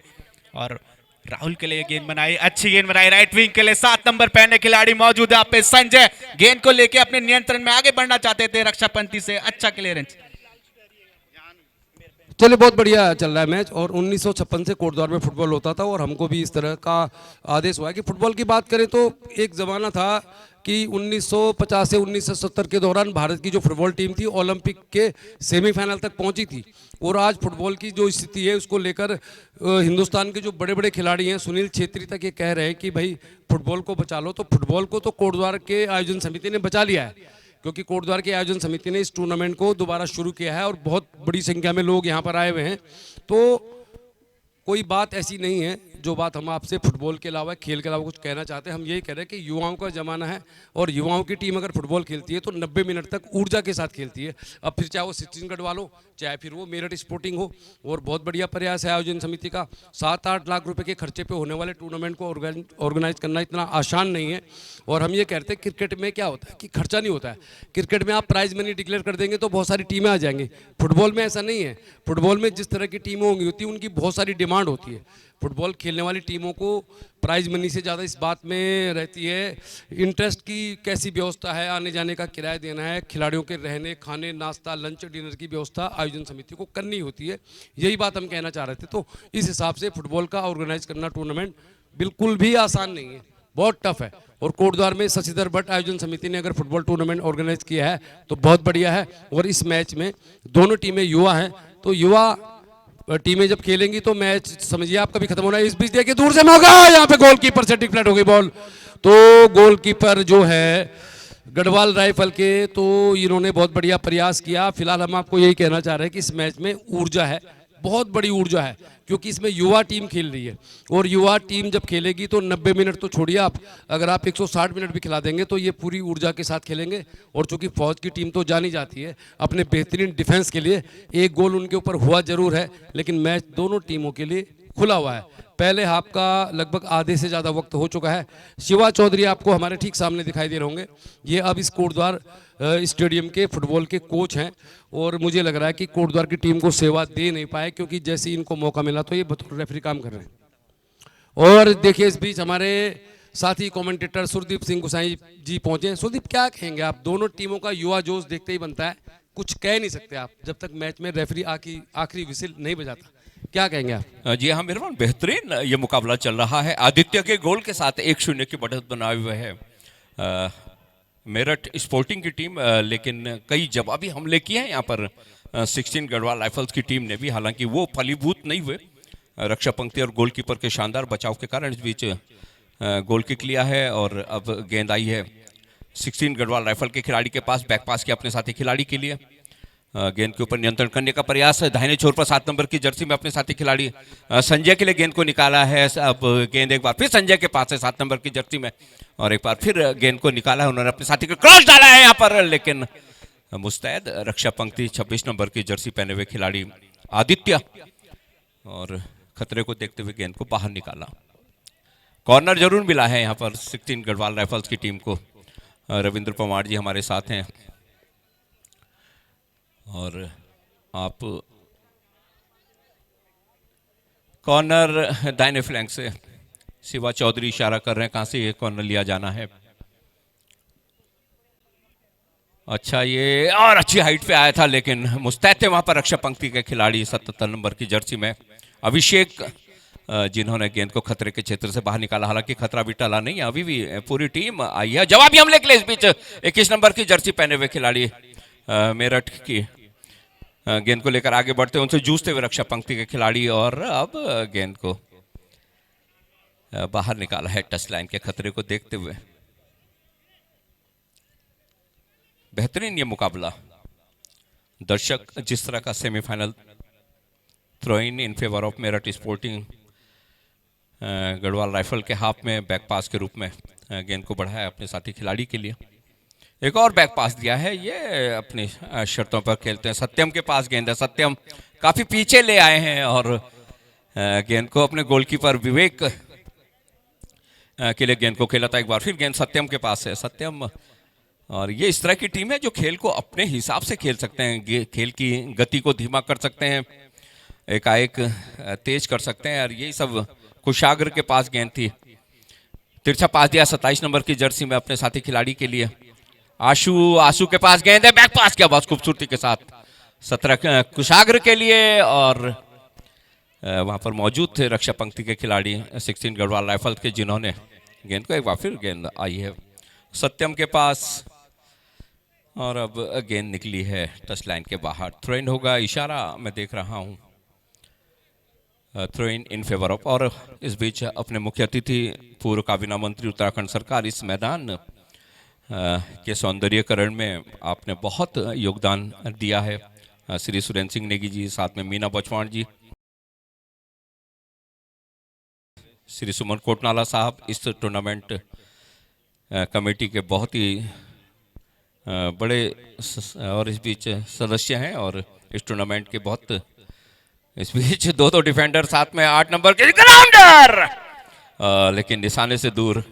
और राहुल के लिए गेंद बनाई, अच्छी गेंद बनाई राइट विंग के लिए। 7 नंबर पहने खिलाड़ी मौजूद है आप पे, संजय गेंद को लेके अपने नियंत्रण में आगे बढ़ना चाहते थे रक्षापंथी से। अच्छा क्लियरेंस। चलिए, बहुत बढ़िया चल रहा है मैच। और 1956 से कोटद्वार में फुटबॉल होता था, और हमको भी इस तरह का आदेश हुआ है कि फुटबॉल की बात करें तो एक ज़माना था कि 1950 से 1970 के दौरान भारत की जो फुटबॉल टीम थी ओलंपिक के सेमीफाइनल तक पहुंची थी। और आज फुटबॉल की जो स्थिति है उसको लेकर हिंदुस्तान के जो बड़े बड़े खिलाड़ी हैं, सुनील छेत्री तक ये कह रहे हैं कि भाई फुटबॉल को बचा लो। तो फुटबॉल को तो कोटद्वार के आयोजन समिति ने बचा लिया है, क्योंकि कोटद्वार के आयोजन समिति ने इस टूर्नामेंट को दोबारा शुरू किया है और बहुत बड़ी संख्या में लोग यहाँ पर आए हुए हैं। तो कोई बात ऐसी नहीं है जो बात हम आपसे फुटबॉल के अलावा, खेल के अलावा कुछ कहना चाहते हैं। हम यही कह रहे हैं कि युवाओं का ज़माना है, और युवाओं की टीम अगर फुटबॉल खेलती है तो 90 मिनट तक ऊर्जा के साथ खेलती है। अब फिर चाहे वो 16 गढ़वाल हो, चाहे फिर वो मेरठ स्पोर्टिंग हो। और बहुत बढ़िया प्रयास है आयोजन समिति का। 7-8 लाख रुपए के खर्चे पे होने वाले टूर्नामेंट को ऑर्गेनाइज करना इतना आसान नहीं है। और हम ये कहते हैं क्रिकेट में क्या होता है कि खर्चा नहीं होता है। क्रिकेट में आप प्राइज मनी डिक्लेयर कर देंगे तो बहुत सारी टीमें आ जाएंगी। फुटबॉल में ऐसा नहीं है। फुटबॉल में जिस तरह की टीमें होती हैं उनकी बहुत सारी डिमांड होती है। फुटबॉल खेलने वाली टीमों को प्राइज मनी से ज़्यादा इस बात में रहती है इंटरेस्ट की कैसी व्यवस्था है, आने जाने का किराया देना है, खिलाड़ियों के रहने खाने नाश्ता लंच डिनर की व्यवस्था आयोजन समिति को करनी होती है। यही बात हम कहना चाह रहे थे। तो इस हिसाब से फुटबॉल का ऑर्गेनाइज करना टूर्नामेंट बिल्कुल भी आसान नहीं है, बहुत टफ है। और कोटद्वार में शशिधर भट्ट आयोजन समिति ने अगर फुटबॉल टूर्नामेंट ऑर्गेनाइज किया है तो बहुत बढ़िया है। और इस मैच में दोनों टीमें युवा हैं, तो युवा टीमें जब खेलेंगी तो मैच समझिए आपका भी खत्म होना है। इस बीच देखिए दूर से मौका, यहाँ पे गोलकीपर से डिफ्लेक्ट हो गई बॉल। तो गोलकीपर जो है गढ़वाल राइफल के, तो इन्होंने बहुत बढ़िया प्रयास किया। फिलहाल हम आपको यही कहना चाह रहे हैं कि इस मैच में ऊर्जा है, बहुत बड़ी ऊर्जा है, क्योंकि इसमें युवा टीम खेल रही है। और युवा टीम जब खेलेगी तो 90 मिनट तो छोड़िए आप, अगर आप 160 मिनट भी खिला देंगे तो ये पूरी ऊर्जा के साथ खेलेंगे। और चूंकि फौज की टीम तो जानी जाती है अपने बेहतरीन डिफेंस के लिए, एक गोल उनके ऊपर हुआ जरूर है, लेकिन मैच दोनों टीमों के लिए खुला हुआ है। पहले हाफ का लगभग आधे से ज़्यादा वक्त हो चुका है। शिवा चौधरी आपको हमारे ठीक सामने दिखाई दे रहे होंगे, ये अब इस कोटद्वार स्टेडियम के फुटबॉल के कोच हैं। और मुझे लग रहा है कि कोटद्वार की टीम को सेवा दे नहीं पाए, क्योंकि जैसे ही इनको मौका मिला तो ये बतौर रेफरी काम कर रहे हैं। और देखिए इस बीच हमारे साथी कमेंटेटर सुरदीप सिंह गुसाई जी पहुंचे। सुरदीप, क्या कहेंगे आप? दोनों टीमों का युवा जोश देखते ही बनता है, कुछ कह नहीं सकते आप जब तक मैच में रेफरी आखिरी विसिल नहीं बजाता। क्या कहेंगे आप? जी हाँ मेहरबान, बेहतरीन ये मुकाबला चल रहा है। आदित्य के गोल के साथ 1-0 की बढ़त बनाए हुए है मेरठ स्पोर्टिंग की टीम, लेकिन कई जवाबी हमले किए हैं यहाँ पर 16 गढ़वाल राइफल्स की टीम ने भी, हालांकि वो फलीभूत नहीं हुए रक्षा पंक्ति और गोलकीपर के शानदार बचाव के कारण। इस बीच गोल किक लिया है और अब गेंद आई है 16 गढ़वाल राइफल के खिलाड़ी के पास, बैक पास के अपने साथी खिलाड़ी के लिए। गेंद के ऊपर नियंत्रण करने का प्रयास है, दाहिने छोर पर 7 नंबर की जर्सी में अपने साथी खिलाड़ी संजय के लिए गेंद को निकाला है। अब गेंद एक बार फिर संजय के पास है 7 नंबर की जर्सी में, और एक बार फिर गेंद को निकाला है उन्होंने अपने साथी को, क्रॉस डाला है यहाँ पर, लेकिन मुस्तैद रक्षा पंक्ति 26 नंबर की जर्सी पहने हुए खिलाड़ी आदित्य, और खतरे को देखते हुए गेंद को बाहर निकाला। कॉर्नर जरूर मिला है यहाँ पर 16 गढ़वाल राइफल्स की टीम को। रविंद्र पवार जी हमारे साथ हैं, और आप कॉर्नर दाहिने फ्लैंक से शिवा चौधरी इशारा कर रहे हैं कहां से ये कॉर्नर लिया जाना है। अच्छा, ये और अच्छी हाइट पे आया था, लेकिन मुस्तैद थे वहां पर रक्षा पंक्ति के खिलाड़ी 77 नंबर की जर्सी में अभिषेक, जिन्होंने गेंद को खतरे के क्षेत्र से बाहर निकाला। हालांकि खतरा भी टला नहीं, अभी भी पूरी टीम आई है जवाबी हमले के लिए। इस बीच 21 नंबर की जर्सी पहने हुए खिलाड़ी मेरठ की गेंद को लेकर आगे बढ़ते हैं, उनसे जूझते हुए रक्षा पंक्ति के खिलाड़ी, और अब गेंद को बाहर निकाला है टच लाइन के खतरे को देखते हुए। बेहतरीन ये मुकाबला। दर्शक जिस तरह का semifinal throw in favour of Meerut Sporting Garhwal Rifle के हाफ में बैक पास के रूप में गेंद को बढ़ाया अपने साथी खिलाड़ी के लिए। एक और बैक पास दिया है, ये अपनी शर्तों पर खेलते हैं। सत्यम के पास गेंद है, सत्यम काफी पीछे ले आए हैं और गेंद को अपने गोलकीपर विवेक के लिए गेंद को खेला था। एक बार फिर गेंद सत्यम के पास है, सत्यम, और ये इस तरह की टीम है जो खेल को अपने हिसाब से खेल सकते हैं, खेल की गति को धीमा कर सकते हैं, एकाएक तेज कर सकते हैं, और यही सब कुशाग्र के पास गेंद थी। तिरछा पास दिया 27 नंबर की जर्सी में अपने साथी खिलाड़ी के लिए। आशु के पास गेंद है, बैक पास किया बहुत खूबसूरती के साथ 17 कुशाग्र के लिए, और वहां पर मौजूद थे रक्षा पंक्ति के खिलाड़ी 16 गढ़वाल राइफल के, जिन्होंने गेंद को एक बार फिर गेंद आई है सत्यम के पास, और अब गेंद निकली है टच लाइन के बाहर। थ्रो इन होगा, इशारा मैं देख रहा हूं, थ्रो इन फेवर ऑफ। और इस बीच अपने मुख्य अतिथि पूर्व काबीना मंत्री उत्तराखंड सरकार, इस मैदान के सौंदर्यकरण में आपने बहुत योगदान दिया है। श्री सुरेंद्र सिंह नेगी जी, साथ में मीना बचवाण जी, श्री सुमन कोटनाला साहब, इस टूर्नामेंट कमेटी के बहुत ही बड़े और इस बीच सदस्य हैं, और इस टूर्नामेंट के बहुत, इस बीच दो डिफेंडर साथ में 8 नंबर के ग्राउंडर, लेकिन निशाने से दूर,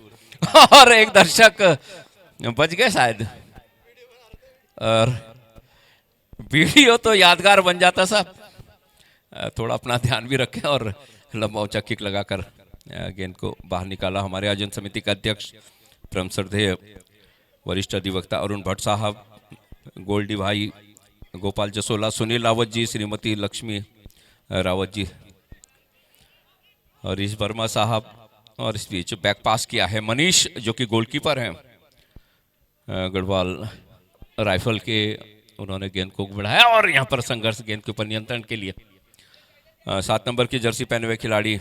और एक दर्शक बच गए शायद, और वीडियो तो यादगार बन जाता साहब। थोड़ा अपना ध्यान भी रखें, और लंबा ऊंचा किक लगाकर गेंद को बाहर निकाला हमारे आयोजन समिति के अध्यक्ष परम श्रद्धेय वरिष्ठ अधिवक्ता अरुण भट्ट साहब, गोल्डी भाई, गोपाल जसोला, सुनील रावत जी, श्रीमती लक्ष्मी रावत जी, और इस वर्मा साहब, और इस बीच बैक पास किया है मनीष, जो कि गोलकीपर हैं गढ़वाल राइफल के, उन्होंने गेंद को बढ़ाया, और यहां पर संघर्ष गेंद के ऊपर नियंत्रण के लिए 7 नंबर की जर्सी पहने हुए खिलाड़ी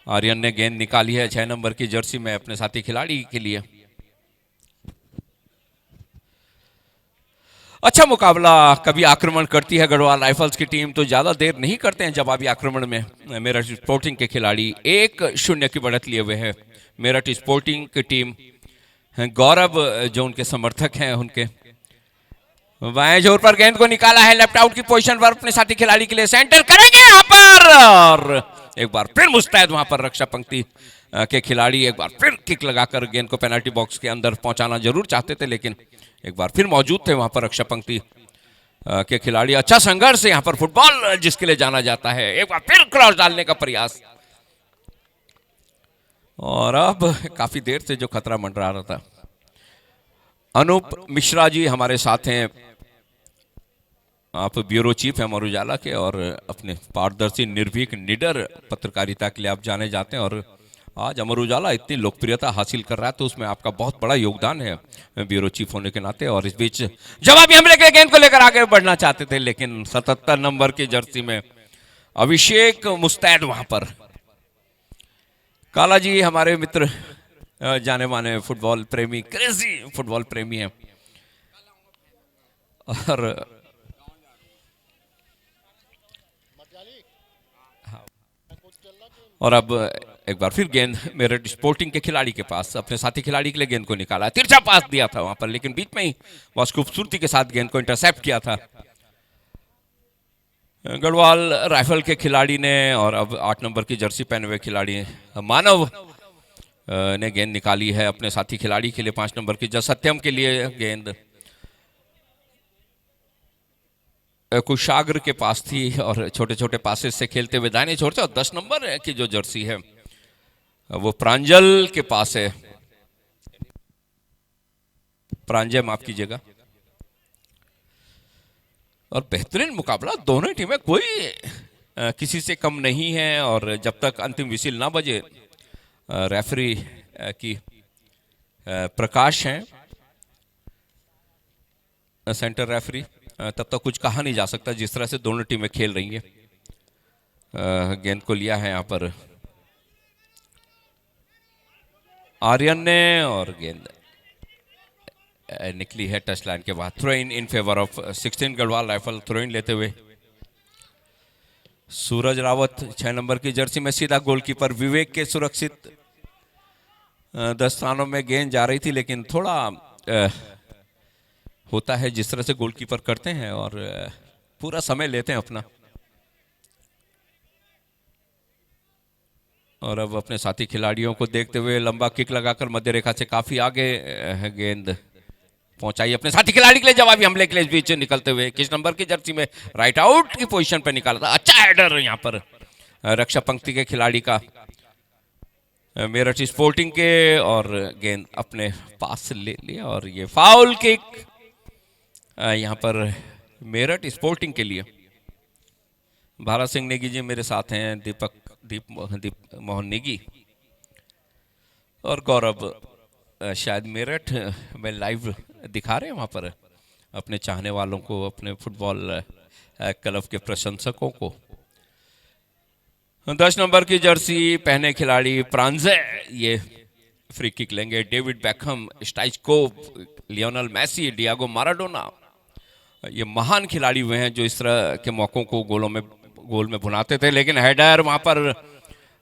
आर्यन ने गेंद निकाली है 6 नंबर की जर्सी में अपने साथी खिलाड़ी के लिए। अच्छा मुकाबला। कभी आक्रमण करती है गढ़वाल राइफल्स की टीम, तो ज्यादा देर नहीं करते हैं जवाबी आक्रमण में मेरठ स्पोर्टिंग के खिलाड़ी 1-0 की बढ़त लिए हुए है। मेरठ स्पोर्टिंग की टीम, गौरव जो उनके समर्थक हैं, उनके बाएं जोर पर गेंद को निकाला है लेफ्ट आउट की पोजीशन पर अपने साथी खिलाड़ी के लिए, सेंटर करेंगे यहाँ पर, और एक बार फिर मुस्तैद वहां पर रक्षा पंक्ति के खिलाड़ी एक बार फिर किक लगाकर गेंद को पेनल्टी बॉक्स के अंदर पहुंचाना जरूर चाहते थे, लेकिन एक बार फिर मौजूद थे वहां पर रक्षा पंक्ति के खिलाड़ी। अच्छा संघर्ष यहाँ पर, फुटबॉल जिसके लिए जाना जाता है, एक बार फिर क्रॉस डालने का प्रयास, और अब काफी देर से जो खतरा मंडरा रहा था। अनूप मिश्रा जी हमारे साथ हैं, आप ब्यूरो चीफ हैं अमर उजाला के और अपने पारदर्शी निर्भीक निडर पत्रकारिता के लिए आप जाने जाते हैं, और आज अमर उजाला इतनी लोकप्रियता हासिल कर रहा है तो उसमें आपका बहुत बड़ा योगदान है ब्यूरो चीफ होने के नाते। और इस बीच जवाबी हमले के गेंद को लेकर आगे बढ़ना चाहते थे, लेकिन 77 नंबर की जर्सी में अभिषेक मुस्तैद वहां पर। काला जी हमारे मित्र, जाने माने फुटबॉल प्रेमी, क्रेजी फुटबॉल प्रेमी हैं, और अब एक बार फिर गेंद मेरठ स्पोर्टिंग के खिलाड़ी के पास, अपने साथी खिलाड़ी के लिए गेंद को निकाला, तिरछा पास दिया था वहां पर, लेकिन बीच में ही बहुत खूबसूरती के साथ गेंद को इंटरसेप्ट किया था गढ़वाल राइफल के खिलाड़ी ने। और अब 8 नंबर की जर्सी पहने हुए खिलाड़ी मानव ने गेंद निकाली है अपने साथी खिलाड़ी के लिए, 5 नंबर की सत्यम के लिए गेंद कुशाग्र के पास थी और छोटे छोटे पासेस से खेलते हुए दाहिने छोर से। और 10 नंबर की जो जर्सी है वो प्रांजल के पास है, प्रांजय माफ कीजिएगा। और बेहतरीन मुकाबला, दोनों टीमें कोई किसी से कम नहीं है, और जब तक अंतिम विसिल ना बजे रेफरी की प्रकाश हैं सेंटर रेफरी, तब तक कुछ कहा नहीं जा सकता जिस तरह से दोनों टीमें खेल रही हैं। गेंद को लिया है यहां पर आर्यन ने और गेंद निकली है टच लाइन के बाद। Throw in favour of 16 Garhwal Rifle, throw in लेते हुए सूरज रावत 6 नंबर की जर्सी में सीधा गोलकीपर विवेक के सुरक्षित 10 स्थानों में गेंद जा रही थी, लेकिन थोड़ा होता है जिस तरह से गोलकीपर करते हैं और पूरा समय लेते हैं अपना। और अब अपने साथी खिलाड़ियों को देखते हुए लंबा किक लगाकर मध्य रेखा से काफी आगे गेंद पहुंचाई अपने साथी खिलाड़ी के लिए, जवाबी हमले के लिए इस बीच निकलते हुए 21 नंबर की जर्सी में राइट आउट की पोजीशन पर निकाला था। अच्छा हेडर यहां पर रक्षा पंक्ति के खिलाड़ी का मेरठ स्पोर्टिंग के, और गेंद अपने पास ले लिया और ये फाउल किक यहां पर मेरठ स्पोर्टिंग के लिए। भारत सिंह नेगी जी मेरे साथ हैं, दीप मोहन नेगी और गौरव शायद मेरठ में लाइव दिखा रहे हैं वहां पर अपने चाहने वालों को, अपने फुटबॉल क्लब के प्रशंसकों को। 10 नंबर की जर्सी पहने खिलाड़ी प्रांजे ये फ्री किक लेंगे। David Beckham, Stoichkov, Lionel Messi, Diego Maradona, ये महान खिलाड़ी हुए हैं जो इस तरह के मौकों को गोल में भुनाते थे। लेकिन हेडर वहां पर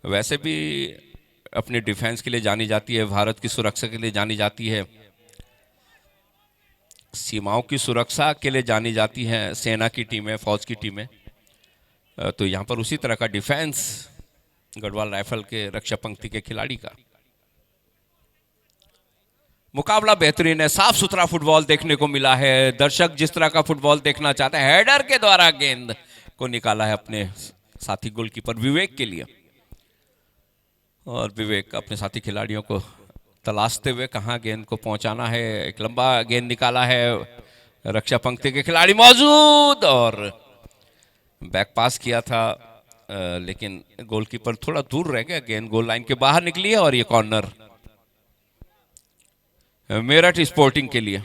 वैसे भी अपनी डिफेंस के लिए जानी जाती है, भारत की सुरक्षा के लिए जानी जाती है, सीमाओं की सुरक्षा के लिए जानी जाती है सेना की टीमें, फौज की टीमें। तो यहां पर उसी तरह का डिफेंस गढ़वाल राइफल के रक्षा पंक्ति के खिलाड़ी का। मुकाबला बेहतरीन है, साफ सुथरा फुटबॉल देखने को मिला है, दर्शक जिस तरह का फुटबॉल देखना चाहते हैं। हेडर के द्वारा गेंद को निकाला है अपने साथी गोलकीपर विवेक के लिए, और विवेक अपने साथी खिलाड़ियों को तलाशते हुए कहां गेंद को पहुंचाना है। एक लंबा गेंद निकाला है, रक्षा पंक्ति के खिलाड़ी मौजूद और बैक पास किया था, लेकिन गोलकीपर थोड़ा दूर रह गया, गेंद गोल लाइन के बाहर निकली है और ये कॉर्नर मेरठ स्पोर्टिंग के लिए।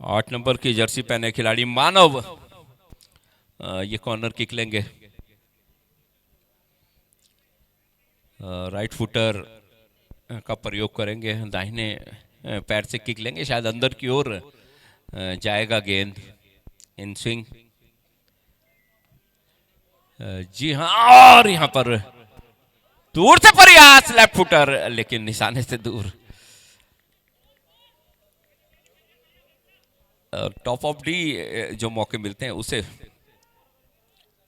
आठ नंबर की जर्सी पहने खिलाड़ी मानव ये कॉर्नर किक लेंगे। राइट फुटर का प्रयोग करेंगे, दाहिने पैर से किक लेंगे, शायद अंदर की ओर जाएगा गेंद इन स्विंग। जी हाँ, और यहां पर दूर से प्रयास लेफ्ट फुटर, लेकिन निशाने से दूर। टॉप ऑफ डी जो मौके मिलते हैं उसे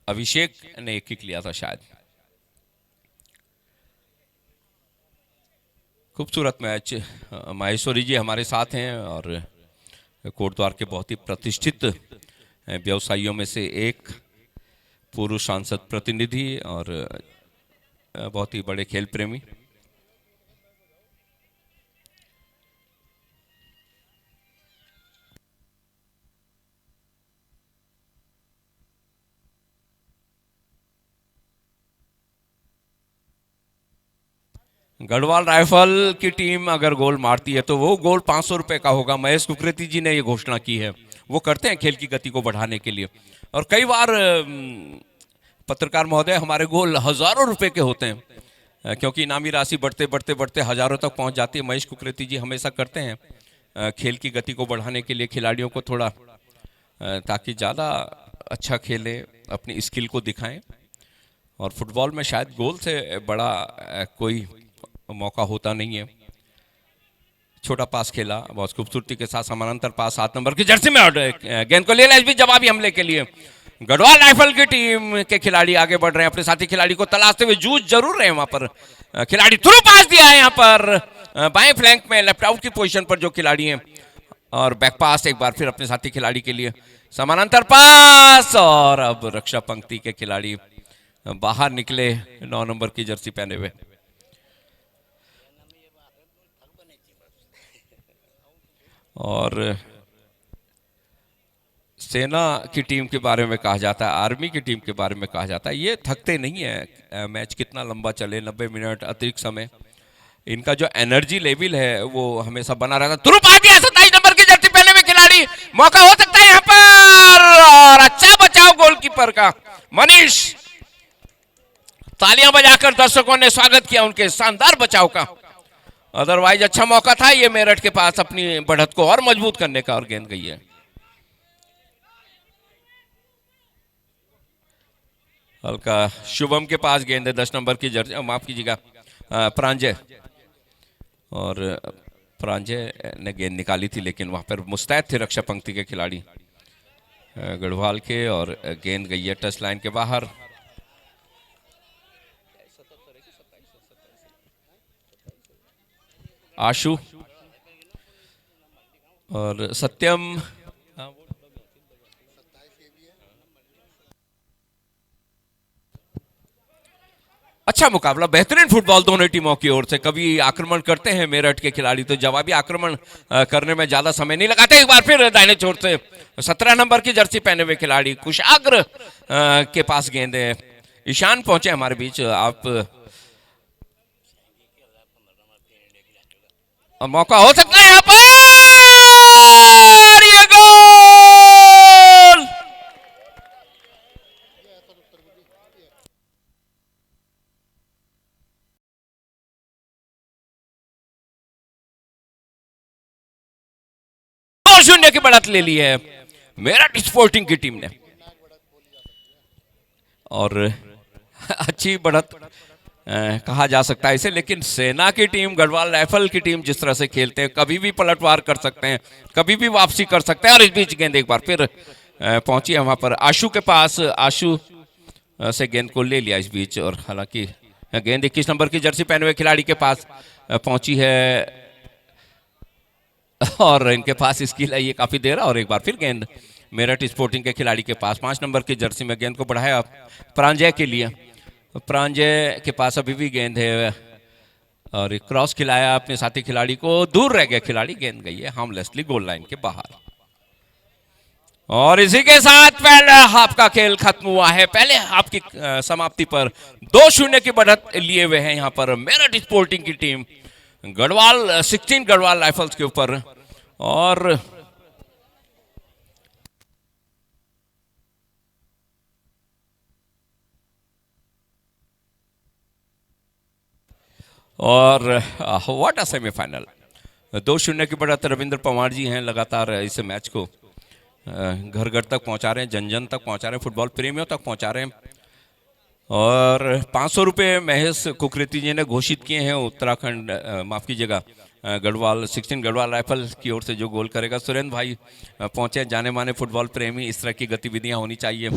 अभिषेक ने एक किक लिया था शायद। खूबसूरत मैच। माहेश्वरी जी हमारे साथ हैं और कोटद्वार के बहुत ही प्रतिष्ठित व्यवसायियों में से एक, पूर्व सांसद प्रतिनिधि और बहुत ही बड़े खेल प्रेमी। गढ़वाल राइफल की टीम अगर गोल मारती है तो वो गोल 500 रुपए का होगा। महेश कुकरेती जी ने ये घोषणा की है। वो करते हैं खेल की गति को बढ़ाने के लिए, और कई बार पत्रकार महोदय हमारे गोल हजारों रुपए के होते हैं, क्योंकि इनामी राशि बढ़ते बढ़ते बढ़ते हजारों तक पहुंच जाती है। महेश कुकरेती जी हमेशा करते हैं खेल की गति को बढ़ाने के लिए खिलाड़ियों को थोड़ा, ताकि ज़्यादा अच्छा खेले, अपनी स्किल को दिखाएं। और फुटबॉल में शायद गोल से बड़ा कोई मौका होता नहीं है। छोटा पास खेला बहुत खूबसूरती के साथ, समानांतर पास 7 नंबर की जर्सी में, गेंद को ले लिया भी जवाबी हमले के लिए। गढ़वाल राइफल की टीम के खिलाड़ी आगे बढ़ रहे हैं, अपने साथी खिलाड़ी को तलाशते हुए जूझ जरूर रहे हैं। वहां पर खिलाड़ी थ्रू पास दिया है यहाँ पर बाएं फ्लैंक में लेफ्ट आउट की पोजीशन पर जो खिलाड़ी हैं, और बैक पास एक बार फिर अपने साथी खिलाड़ी के लिए, समानांतर पास, और अब रक्षा पंक्ति के खिलाड़ी बाहर निकले 9 नंबर की जर्सी पहने हुए। और सेना की टीम के बारे में कहा जाता है, आर्मी की टीम के बारे में कहा जाता है, ये थकते नहीं है। मैच कितना लंबा चले, 90 मिनट अतिरिक्त समय, इनका जो एनर्जी लेवल है वो हमेशा बना रहता है। तुरंत आ गया 27 नंबर की जर्सी पहने हुए खिलाड़ी, मौका हो सकता है यहाँ पर, और अच्छा बचाव गोलकीपर का। मनीष, तालियां बजाकर दर्शकों ने स्वागत किया उनके शानदार बचाव का। अदरवाइज अच्छा मौका था ये मेरठ के पास अपनी बढ़त को और मजबूत करने का, और गेंद गई है। हल्का शुभम के पास गेंद है, 10 नंबर की जर्सी, माफ कीजिएगा प्रांजय, और प्रांजय ने गेंद निकाली थी, लेकिन वहां पर मुस्तैद थे रक्षा पंक्ति के खिलाड़ी गढ़वाल के, और गेंद गई है टच लाइन के बाहर। आशु और सत्यम, अच्छा मुकाबला, बेहतरीन फुटबॉल दोनों टीमों की ओर से। कभी आक्रमण करते हैं मेरठ के खिलाड़ी तो जवाबी आक्रमण करने में ज्यादा समय नहीं लगाते। एक बार फिर दाहिने छोर से 17 नंबर की जर्सी पहने हुए खिलाड़ी कुशाग्र के पास गेंद है। ईशान पहुंचे हमारे बीच, आप मौका हो सकता है यहाँ पर, ये गोल! दो 0 की बढ़त ले ली है मेरठ स्पोर्टिंग की टीम ने, और अच्छी बढ़त कहा जा सकता है इसे। लेकिन सेना की टीम, गढ़वाल राइफल की टीम जिस तरह से खेलते हैं, कभी भी पलटवार कर सकते हैं, कभी भी वापसी कर सकते हैं। और इस बीच गेंद एक बार फिर पहुंची है वहां पर आशु के पास, आशु से गेंद को ले लिया इस बीच, और हालांकि गेंद 21 नंबर की जर्सी पहने हुए खिलाड़ी के पास पहुंची है, और इनके पास स्किल है ये काफी देर, और एक बार फिर गेंद मेरठ स्पोर्टिंग के खिलाड़ी के पास 5 नंबर की जर्सी में गेंद को बढ़ाया प्रांजय के लिए। प्रांजय के पास अभी भी गेंद है, और क्रॉस खिलाया अपने साथी खिलाड़ी को, दूर रह गया खिलाड़ी, गेंद गई है हार्मलेसली गोल लाइन के बाहर। और इसी के साथ पहले हाफ का खेल खत्म हुआ है। पहले हाफ की समाप्ति पर 2-0 की बढ़त लिए हुए हैं यहाँ पर मेरठ स्पोर्टिंग की टीम गढ़वाल 16 गढ़वाल राइफल्स के ऊपर। और व्हाट अ सेमीफाइनल, 2-0 की बढ़त। रविंद्र पवार जी हैं लगातार इस मैच को घर घर तक पहुंचा रहे हैं, जन जन तक पहुंचा रहे हैं, फुटबॉल प्रेमियों तक पहुंचा रहे हैं। और 500 रुपये महेश कुकरेती जी ने घोषित किए हैं उत्तराखंड, माफ कीजिएगा गढ़वाल 16 गढ़वाल राइफल की ओर से जो गोल करेगा। सुरेंद्र भाई पहुंचे, जाने माने फुटबॉल प्रेमी, इस तरह की गतिविधियां होनी चाहिए।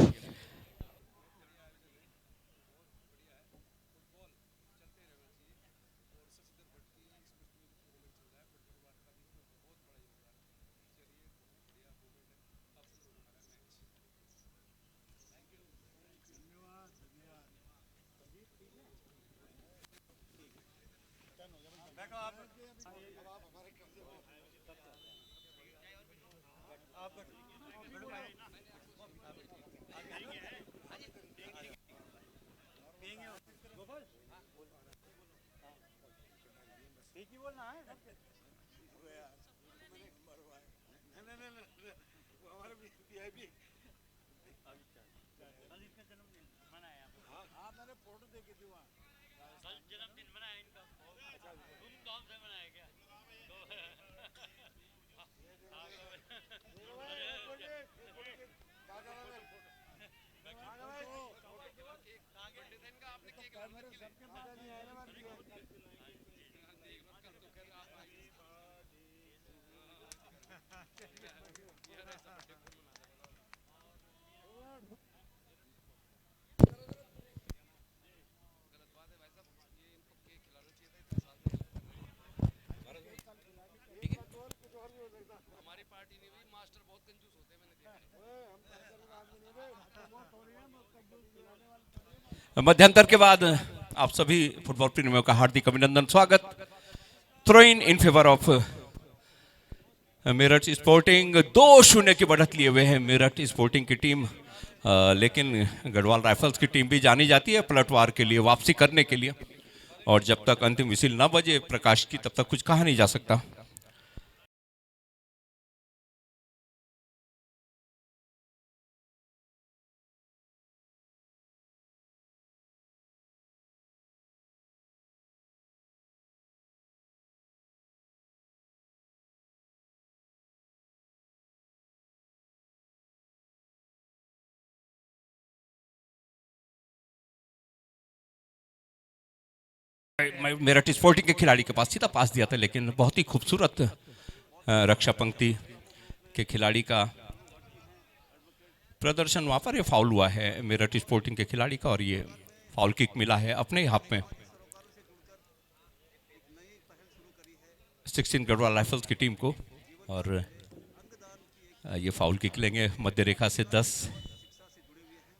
मध्यांतर के बाद आप सभी फुटबॉल प्रेमियों का हार्दिक अभिनंदन, स्वागत। Throw in favour of Meerut Sporting. 2-0 की बढ़त लिए हुए हैं मेरठ स्पोर्टिंग की टीम, लेकिन गढ़वाल राइफल्स की टीम भी जानी जाती है पलटवार के लिए, वापसी करने के लिए। और जब तक अंतिम विसिल न बजे प्रकाश की, तब तक कुछ कहा नहीं जा सकता। मेरठ स्पोर्टिंग के खिलाड़ी के पास सीधा पास दिया था, लेकिन बहुत ही खूबसूरत रक्षा पंक्ति के खिलाड़ी का प्रदर्शन, वहां पर ये फाउल हुआ है मेरठ स्पोर्टिंग के खिलाड़ी का, और ये फाउल किक मिला है अपने ही हाथ में 16 गढ़वाल राइफल्स की टीम को। और ये फाउल किक लेंगे मध्य रेखा से 10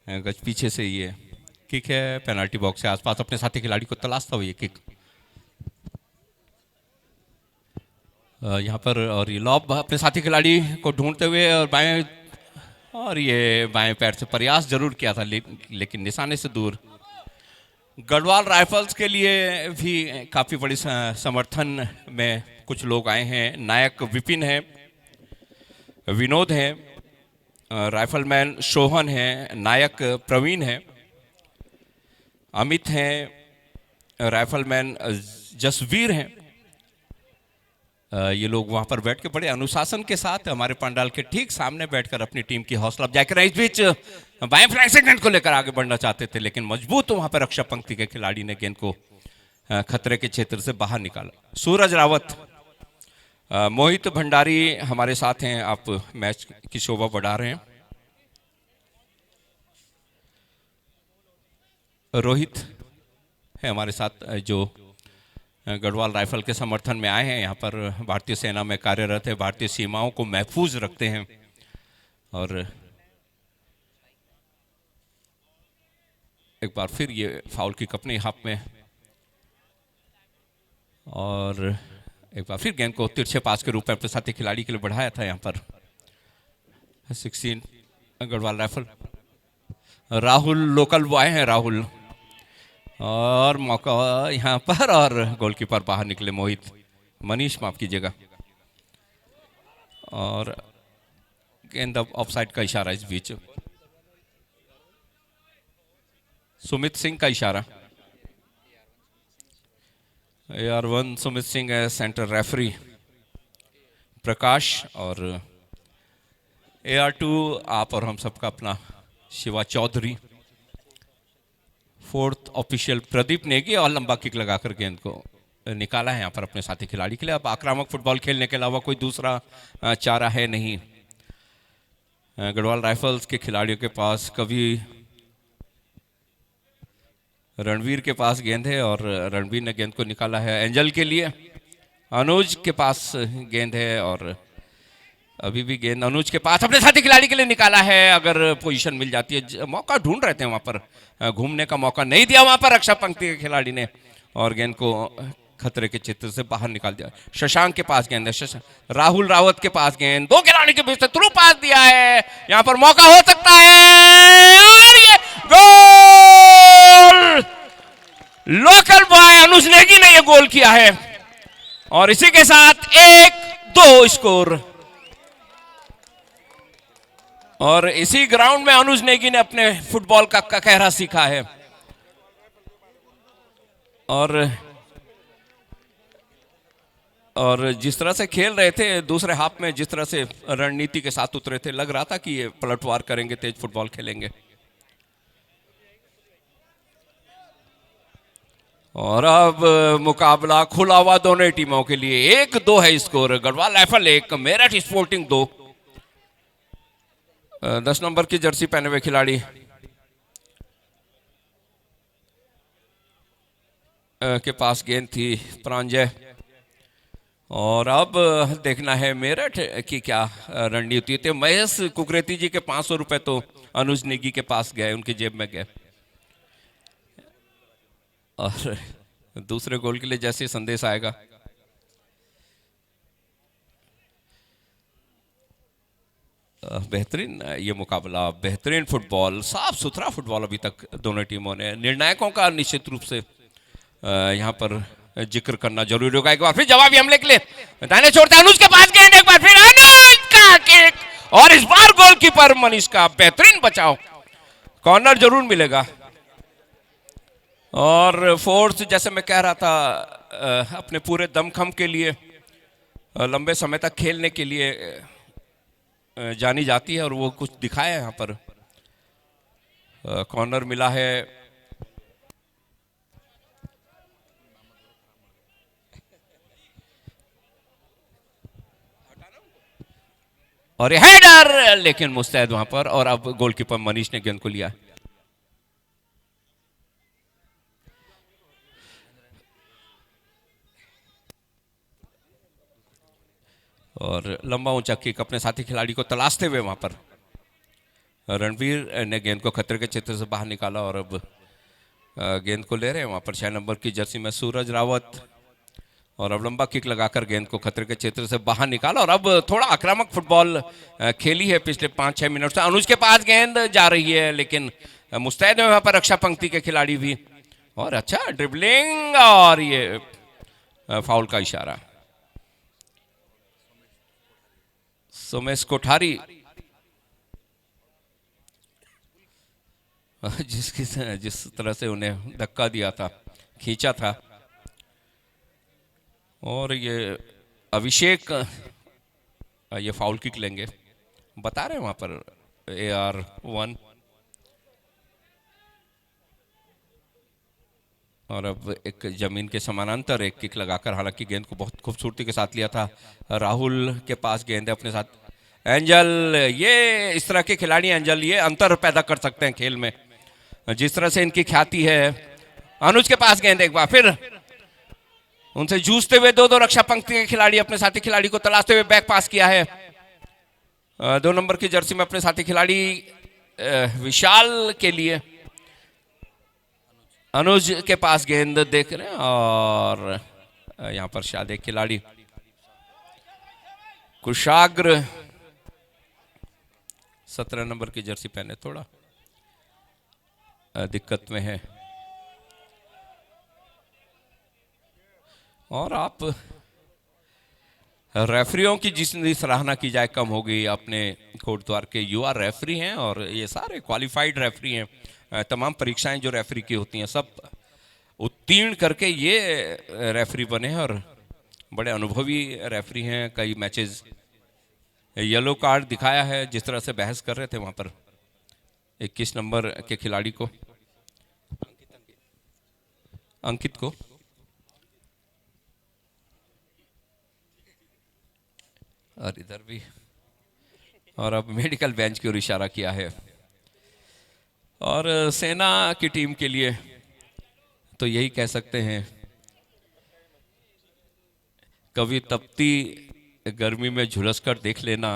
गज पीछे से। ये किक है पेनाल्टी बॉक्स के आसपास, अपने साथी खिलाड़ी को तलाशता हुआ ये किक यहाँ पर। और ये लॉब अपने साथी खिलाड़ी को ढूंढते हुए और ये बाएं पैर से प्रयास जरूर किया था, लेकिन निशाने से दूर। गढ़वाल राइफल्स के लिए भी काफी बड़ी समर्थन में कुछ लोग आए हैं। नायक विपिन है, विनोद है, राइफलमैन शोहन है, नायक प्रवीण है, अमित हैं, राइफलमैन जसवीर हैं। ये लोग वहां पर बैठ के बड़े अनुशासन के साथ हमारे पंडाल के ठीक सामने बैठकर अपनी टीम की हौसला अफजाई कर रहे हैं। इस बीच बाएं फ्लैंक से गेंद को लेकर आगे बढ़ना चाहते थे, लेकिन मजबूत वहां पर रक्षा पंक्ति के खिलाड़ी ने गेंद को खतरे के क्षेत्र से बाहर निकाला। सूरज रावत, मोहित भंडारी हमारे साथ हैं, आप मैच की शोभा बढ़ा रहे हैं। रोहित है हमारे साथ, जो गढ़वाल राइफल के समर्थन में आए हैं, यहाँ पर भारतीय सेना में कार्यरत है, भारतीय सीमाओं को महफूज रखते हैं। और एक बार फिर ये फाउल किक अपने हाथ में, और एक बार फिर गेंद को तिरछे पास के रूप में अपने साथी खिलाड़ी के लिए बढ़ाया था। यहाँ पर 16 Garhwal rifle. Rahul local boy हैं, राहुल, और मौका यहाँ पर, और गोलकीपर बाहर निकले मोहित, मनीष माफ कीजिएगा। और गेंद ऑफसाइड का इशारा इस बीच, सुमित सिंह का इशारा। AR1 सुमित सिंह है सेंटर रेफरी, प्रकाश, और AR2 आप और हम सबका अपना शिवा चौधरी, 4th ऑफिशियल प्रदीप नेगी, और लंबा किक लगाकर गेंद को निकाला है यहाँ पर अपने साथी खिलाड़ी के लिए। अब आक्रामक फुटबॉल खेलने के अलावा कोई दूसरा चारा है नहीं गढ़वाल राइफल्स के खिलाड़ियों के पास। कभी रणवीर के पास गेंद है, और रणवीर ने गेंद को निकाला है एंजल के लिए। अनुज के पास गेंद है, और अभी भी गेंद अनुज के पास, अपने साथी खिलाड़ी के लिए निकाला है। अगर पोजीशन मिल जाती है, मौका ढूंढ रहे थे वहां पर, घूमने का मौका नहीं दिया वहां पर रक्षा पंक्ति के खिलाड़ी ने, और गेंद को खतरे के चित्र से बाहर निकाल दिया। शशांक के पास गेंद है, राहुल रावत के पास गेंद, दो खिलाड़ी के बीच से थ्रू पास दिया है, यहाँ पर मौका हो सकता है, और ये गोल! लोकल बॉय अनुज नेगी ने ये गोल किया है। और इसी के साथ 1-2 स्कोर। और इसी ग्राउंड में अनुज नेगी ने अपने फुटबॉल का कहरा सीखा है। और जिस तरह से खेल रहे थे दूसरे हाफ में, जिस तरह से रणनीति के साथ उतरे थे, लग रहा था कि ये पलटवार करेंगे, तेज फुटबॉल खेलेंगे। और अब मुकाबला खुला हुआ दोनों टीमों के लिए। 1-2 है score. Garhwal rifle 1, Meerut sporting 2। 10 number की जर्सी पहने हुए खिलाड़ी के पास गेंद थी, प्रांजय। और अब देखना है मेरठ की क्या रणनीति थी। महेश कुकरेती जी के 500 रुपए तो अनुज नेगी के पास गए, उनकी जेब में गए। और दूसरे गोल के लिए जैसे संदेश आएगा, बेहतरीन ये मुकाबला, बेहतरीन फुटबॉल, साफ सुथरा फुटबॉल अभी तक दोनों टीमों ने। निर्णायकों का निश्चित रूप से यहाँ पर जिक्र करना जरूरी होगा। एक बार फिर जवाबी हमले के लिए दाहिने छोड़ते अनुज के पास गेंद, एक बार फिर अनुज का किक, और इस बार गोलकीपर मनीष का बेहतरीन बचाव। कॉर्नर जरूर मिलेगा। और फोर्स, जैसे मैं कह रहा था, अपने पूरे दमखम के लिए, लंबे समय तक खेलने के लिए जानी जाती है, और वो कुछ दिखाया है यहाँ पर। कॉर्नर मिला है। और हेडर, लेकिन मुस्तैद वहां पर। और अब गोलकीपर मनीष ने गेंद को लिया। और लंबा ऊंचा किक अपने साथी खिलाड़ी को तलाशते हुए वहां पर रणवीर ने गेंद को खतरे के क्षेत्र से बाहर निकाला। और अब गेंद को ले रहे हैं वहां पर 6 नंबर की जर्सी में सूरज रावत। और अब लंबा किक लगाकर गेंद को खतरे के क्षेत्र से बाहर निकाला। और अब थोड़ा आक्रामक फुटबॉल खेली है पिछले 5-6 मिनट से। अनुज के पास गेंद जा रही है, लेकिन मुस्तैद में वहां पर रक्षा पंक्ति के खिलाड़ी भी। और अच्छा ड्रिबलिंग, और ये फाउल का इशारा। सोमेश कोठारी, जिस तरह से उन्हें धक्का दिया था, खींचा था। और ये अभिषेक ये फाउल किक लेंगे, बता रहे हैं वहां पर AR1। और अब एक जमीन के समानांतर एक किक लगाकर, हालांकि गेंद को बहुत खूबसूरती के साथ लिया था। राहुल के पास गेंद है अपने साथ। एंजल, ये इस तरह के खिलाड़ी एंजल, ये अंतर पैदा कर सकते हैं खेल में, जिस तरह से इनकी ख्याति है। अनुज के पास गेंद, एक बार फिर उनसे जूझते हुए 2 रक्षा पंक्ति के खिलाड़ी अपने साथी खिलाड़ी को तलाशते हुए बैक पास किया है। 2 नंबर की जर्सी में अपने साथी खिलाड़ी विशाल के लिए। अनुज के पास गेंद देख रहे हैं। और यहां पर शायद एक खिलाड़ी कुशाग्र 17 नंबर की जर्सी पहने थोड़ा दिक्कत में है। और आप रेफरियों की जितनी सराहना की जाए कम होगी। अपने कोटद्वार के युवा रेफरी हैं, और ये सारे क्वालिफाइड रेफरी हैं। तमाम परीक्षाएं जो रेफरी की होती हैं सब उत्तीर्ण करके ये रेफरी बने हैं, और बड़े अनुभवी रेफरी हैं। कई मैचेस येलो कार्ड दिखाया है, जिस तरह से बहस कर रहे थे वहां पर 21 नंबर के खिलाड़ी को, अंकित को। और इधर भी। और अब मेडिकल बेंच की ओर इशारा किया है। और सेना की टीम के लिए तो यही कह सकते हैं, कभी तपती गर्मी में झुलस कर देख लेना,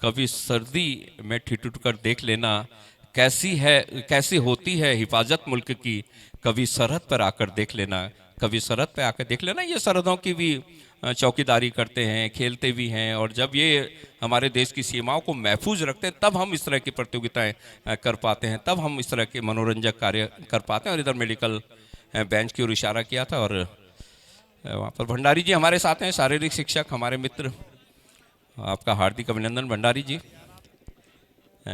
कभी सर्दी में ठिठुर कर देख लेना, कैसी होती है हिफाजत मुल्क की, कभी सरहद पर आकर देख लेना, कभी सरहद पर आकर देख लेना। ये सरहदों की भी चौकीदारी करते हैं, खेलते भी हैं। और जब ये हमारे देश की सीमाओं को महफूज रखते हैं, तब हम इस तरह की प्रतियोगिताएं कर पाते हैं, तब हम इस तरह के मनोरंजक कार्य कर पाते हैं। और इधर मेडिकल बेंच की ओर इशारा किया था। और वहाँ पर भंडारी जी हमारे साथ हैं, शारीरिक शिक्षक, हमारे मित्र। आपका हार्दिक अभिनंदन भंडारी जी।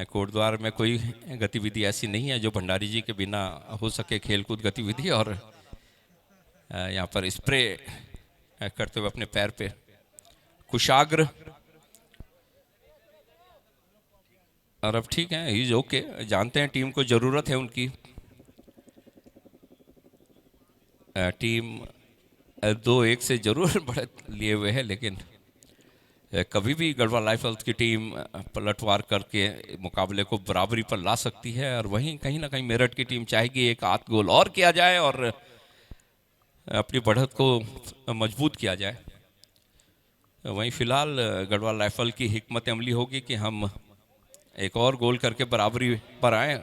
कोटद्वार में कोई गतिविधि ऐसी नहीं है जो भंडारी जी के बिना हो सके, खेलकूद गतिविधि। और यहाँ पर स्प्रे करते हुए अपने पैर पे कुशाग्र। और अब ठीक है, ही ओके, जानते हैं टीम को जरूरत है उनकी। टीम 2-1 से जरूर बढ़त लिए हुए है, लेकिन कभी भी गढ़वाल राइफल्स की टीम पलटवार करके मुकाबले को बराबरी पर ला सकती है। और वहीं कहीं ना कहीं मेरठ की टीम चाहेगी एक आध गोल और किया जाए और अपनी बढ़त को मजबूत किया जाए। वहीं फिलहाल गढ़वाल राइफल की हिकमत अमली होगी कि हम एक और गोल करके बराबरी पर आए।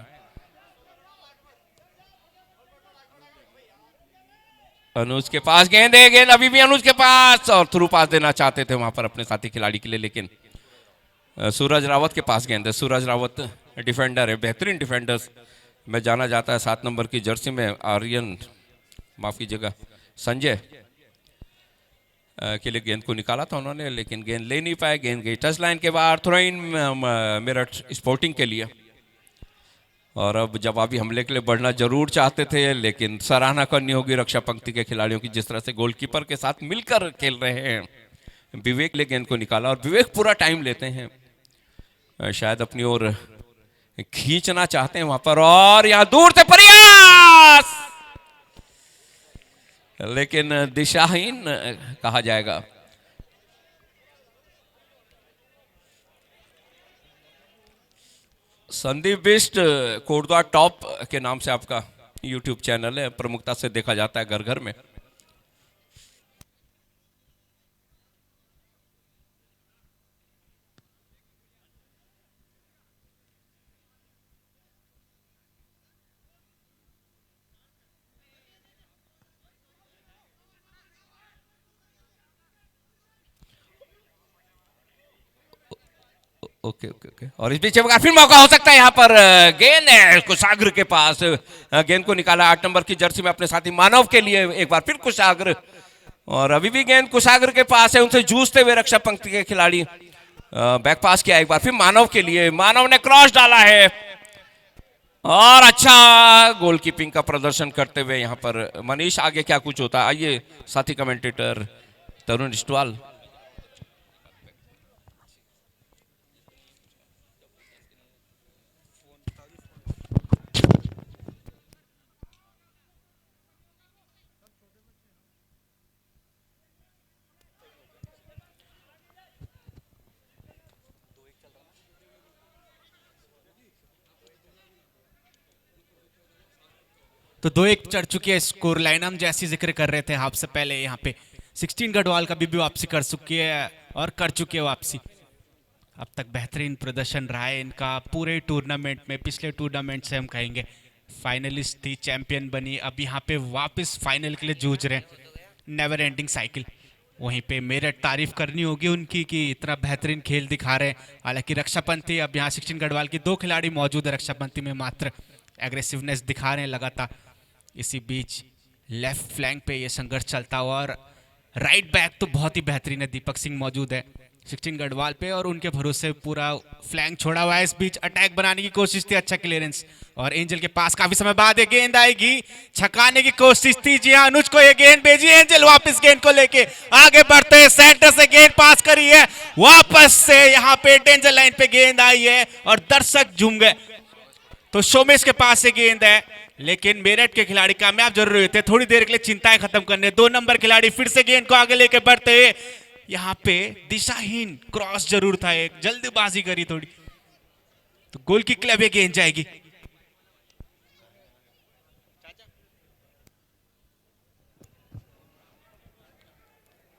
अनुज के पास गेंद है, गेंद अभी भी अनुज के पास, और थ्रू पास देना चाहते थे वहां पर अपने साथी खिलाड़ी के लिए, लेकिन सूरज रावत के पास गेंद है। सूरज रावत डिफेंडर है, बेहतरीन डिफेंडर्स में जाना जाता है। 7 नंबर की जर्सी में आर्यन, माफ कीजिएगा, संजय के लिए गेंद को निकाला था उन्होंने, लेकिन गेंद ले नहीं पाए। गेंद गई टच लाइन के बाहर, थ्रो इन मेरठ स्पोर्टिंग के लिए। और अब जवाबी हमले के लिए बढ़ना जरूर चाहते थे, लेकिन सराहना करनी होगी रक्षा पंक्ति के खिलाड़ियों की, जिस तरह से गोलकीपर के साथ मिलकर खेल रहे हैं। विवेक ले गेंद को निकाला और विवेक पूरा टाइम लेते हैं, शायद अपनी ओर खींचना चाहते हैं वहां पर। और यहां दूर से प्रयास, लेकिन दिशाहीन कहा जाएगा। संदीप बिष्ट कोटद्वार टॉप के नाम से आपका यूट्यूब चैनल है, प्रमुखता से देखा जाता है घर घर में। ओके ओके ओके, और इस बीच में फिर मौका हो सकता है यहाँ पर। गेंद है कुशाग्र के पास, गेंद को निकाला 8 नंबर की जर्सी में अपने साथी मानव के लिए। एक बार फिर कुशाग्र, और अभी भी गेंद कुशाग्र के पास है, उनसे जूझते हुए रक्षा पंक्ति के खिलाड़ी। बैक पास किया एक बार फिर मानव के लिए, मानव ने क्रॉस डाला है और अच्छा गोलकीपिंग का प्रदर्शन करते हुए यहाँ पर मनीष। आगे क्या कुछ होता है, आइए साथी कमेंटेटर तरुण इस्टवाल। तो 2-1 चढ़ चुकी है स्कोर लाइन। हम जैसी जिक्र कर रहे थे आपसे पहले, यहाँ पे 16 गढ़वाल का भी वापसी कर चुकी है और कर चुकी है वापसी। अब तक बेहतरीन प्रदर्शन रहा है इनका पूरे टूर्नामेंट में। पिछले टूर्नामेंट से हम कहेंगे फाइनलिस्ट थी, चैंपियन बनी, अब यहाँ पे वापस फाइनल के लिए जूझ रहे हैं। Never ending cycle. वहीं पे मेरठ तारीफ करनी होगी उनकी कि इतना बेहतरीन खेल दिखा रहे हैं। हालांकि रक्षापंथी, अब यहाँ 16 गढ़वाल की 2 खिलाड़ी मौजूद है रक्षापंथी में, मात्र एग्रेसिवनेस दिखा रहे हैं लगातार। इसी बीच लेफ्ट फ्लैंक पे ये संघर्ष चलता हुआ, और राइट बैक तो बहुत ही बेहतरीन है, दीपक सिंह मौजूद है 16 गढ़वाल पे, और उनके भरोसे पूरा फ्लैंक छोड़ा हुआ है। इस बीच अटैक बनाने की कोशिश थी, अच्छा क्लियरेंस, और एंजल के पास काफी समय बाद ये गेंद आएगी, छकाने की कोशिश थी। जी हाँ, अनुज को ये गेंद भेजी, एंजल वापस गेंद को लेके आगे बढ़ते हैं, सेंटर से गेंद पास करी है, वापस से यहाँ पे डेंजर लाइन पे गेंद आई है और दर्शक झूम गए। तो शोमेश के पास से गेंद है, लेकिन मेरठ के खिलाड़ी कामयाब जरूर हुए थे थोड़ी देर के लिए चिंताएं खत्म करने। 2 नंबर खिलाड़ी फिर से गेंद को आगे लेके बढ़ते हुए, यहाँ पे दिशाहीन क्रॉस जरूर था, एक जल्दबाजी करी थोड़ी, तो गोल की क्लब ये गेंद जाएगी।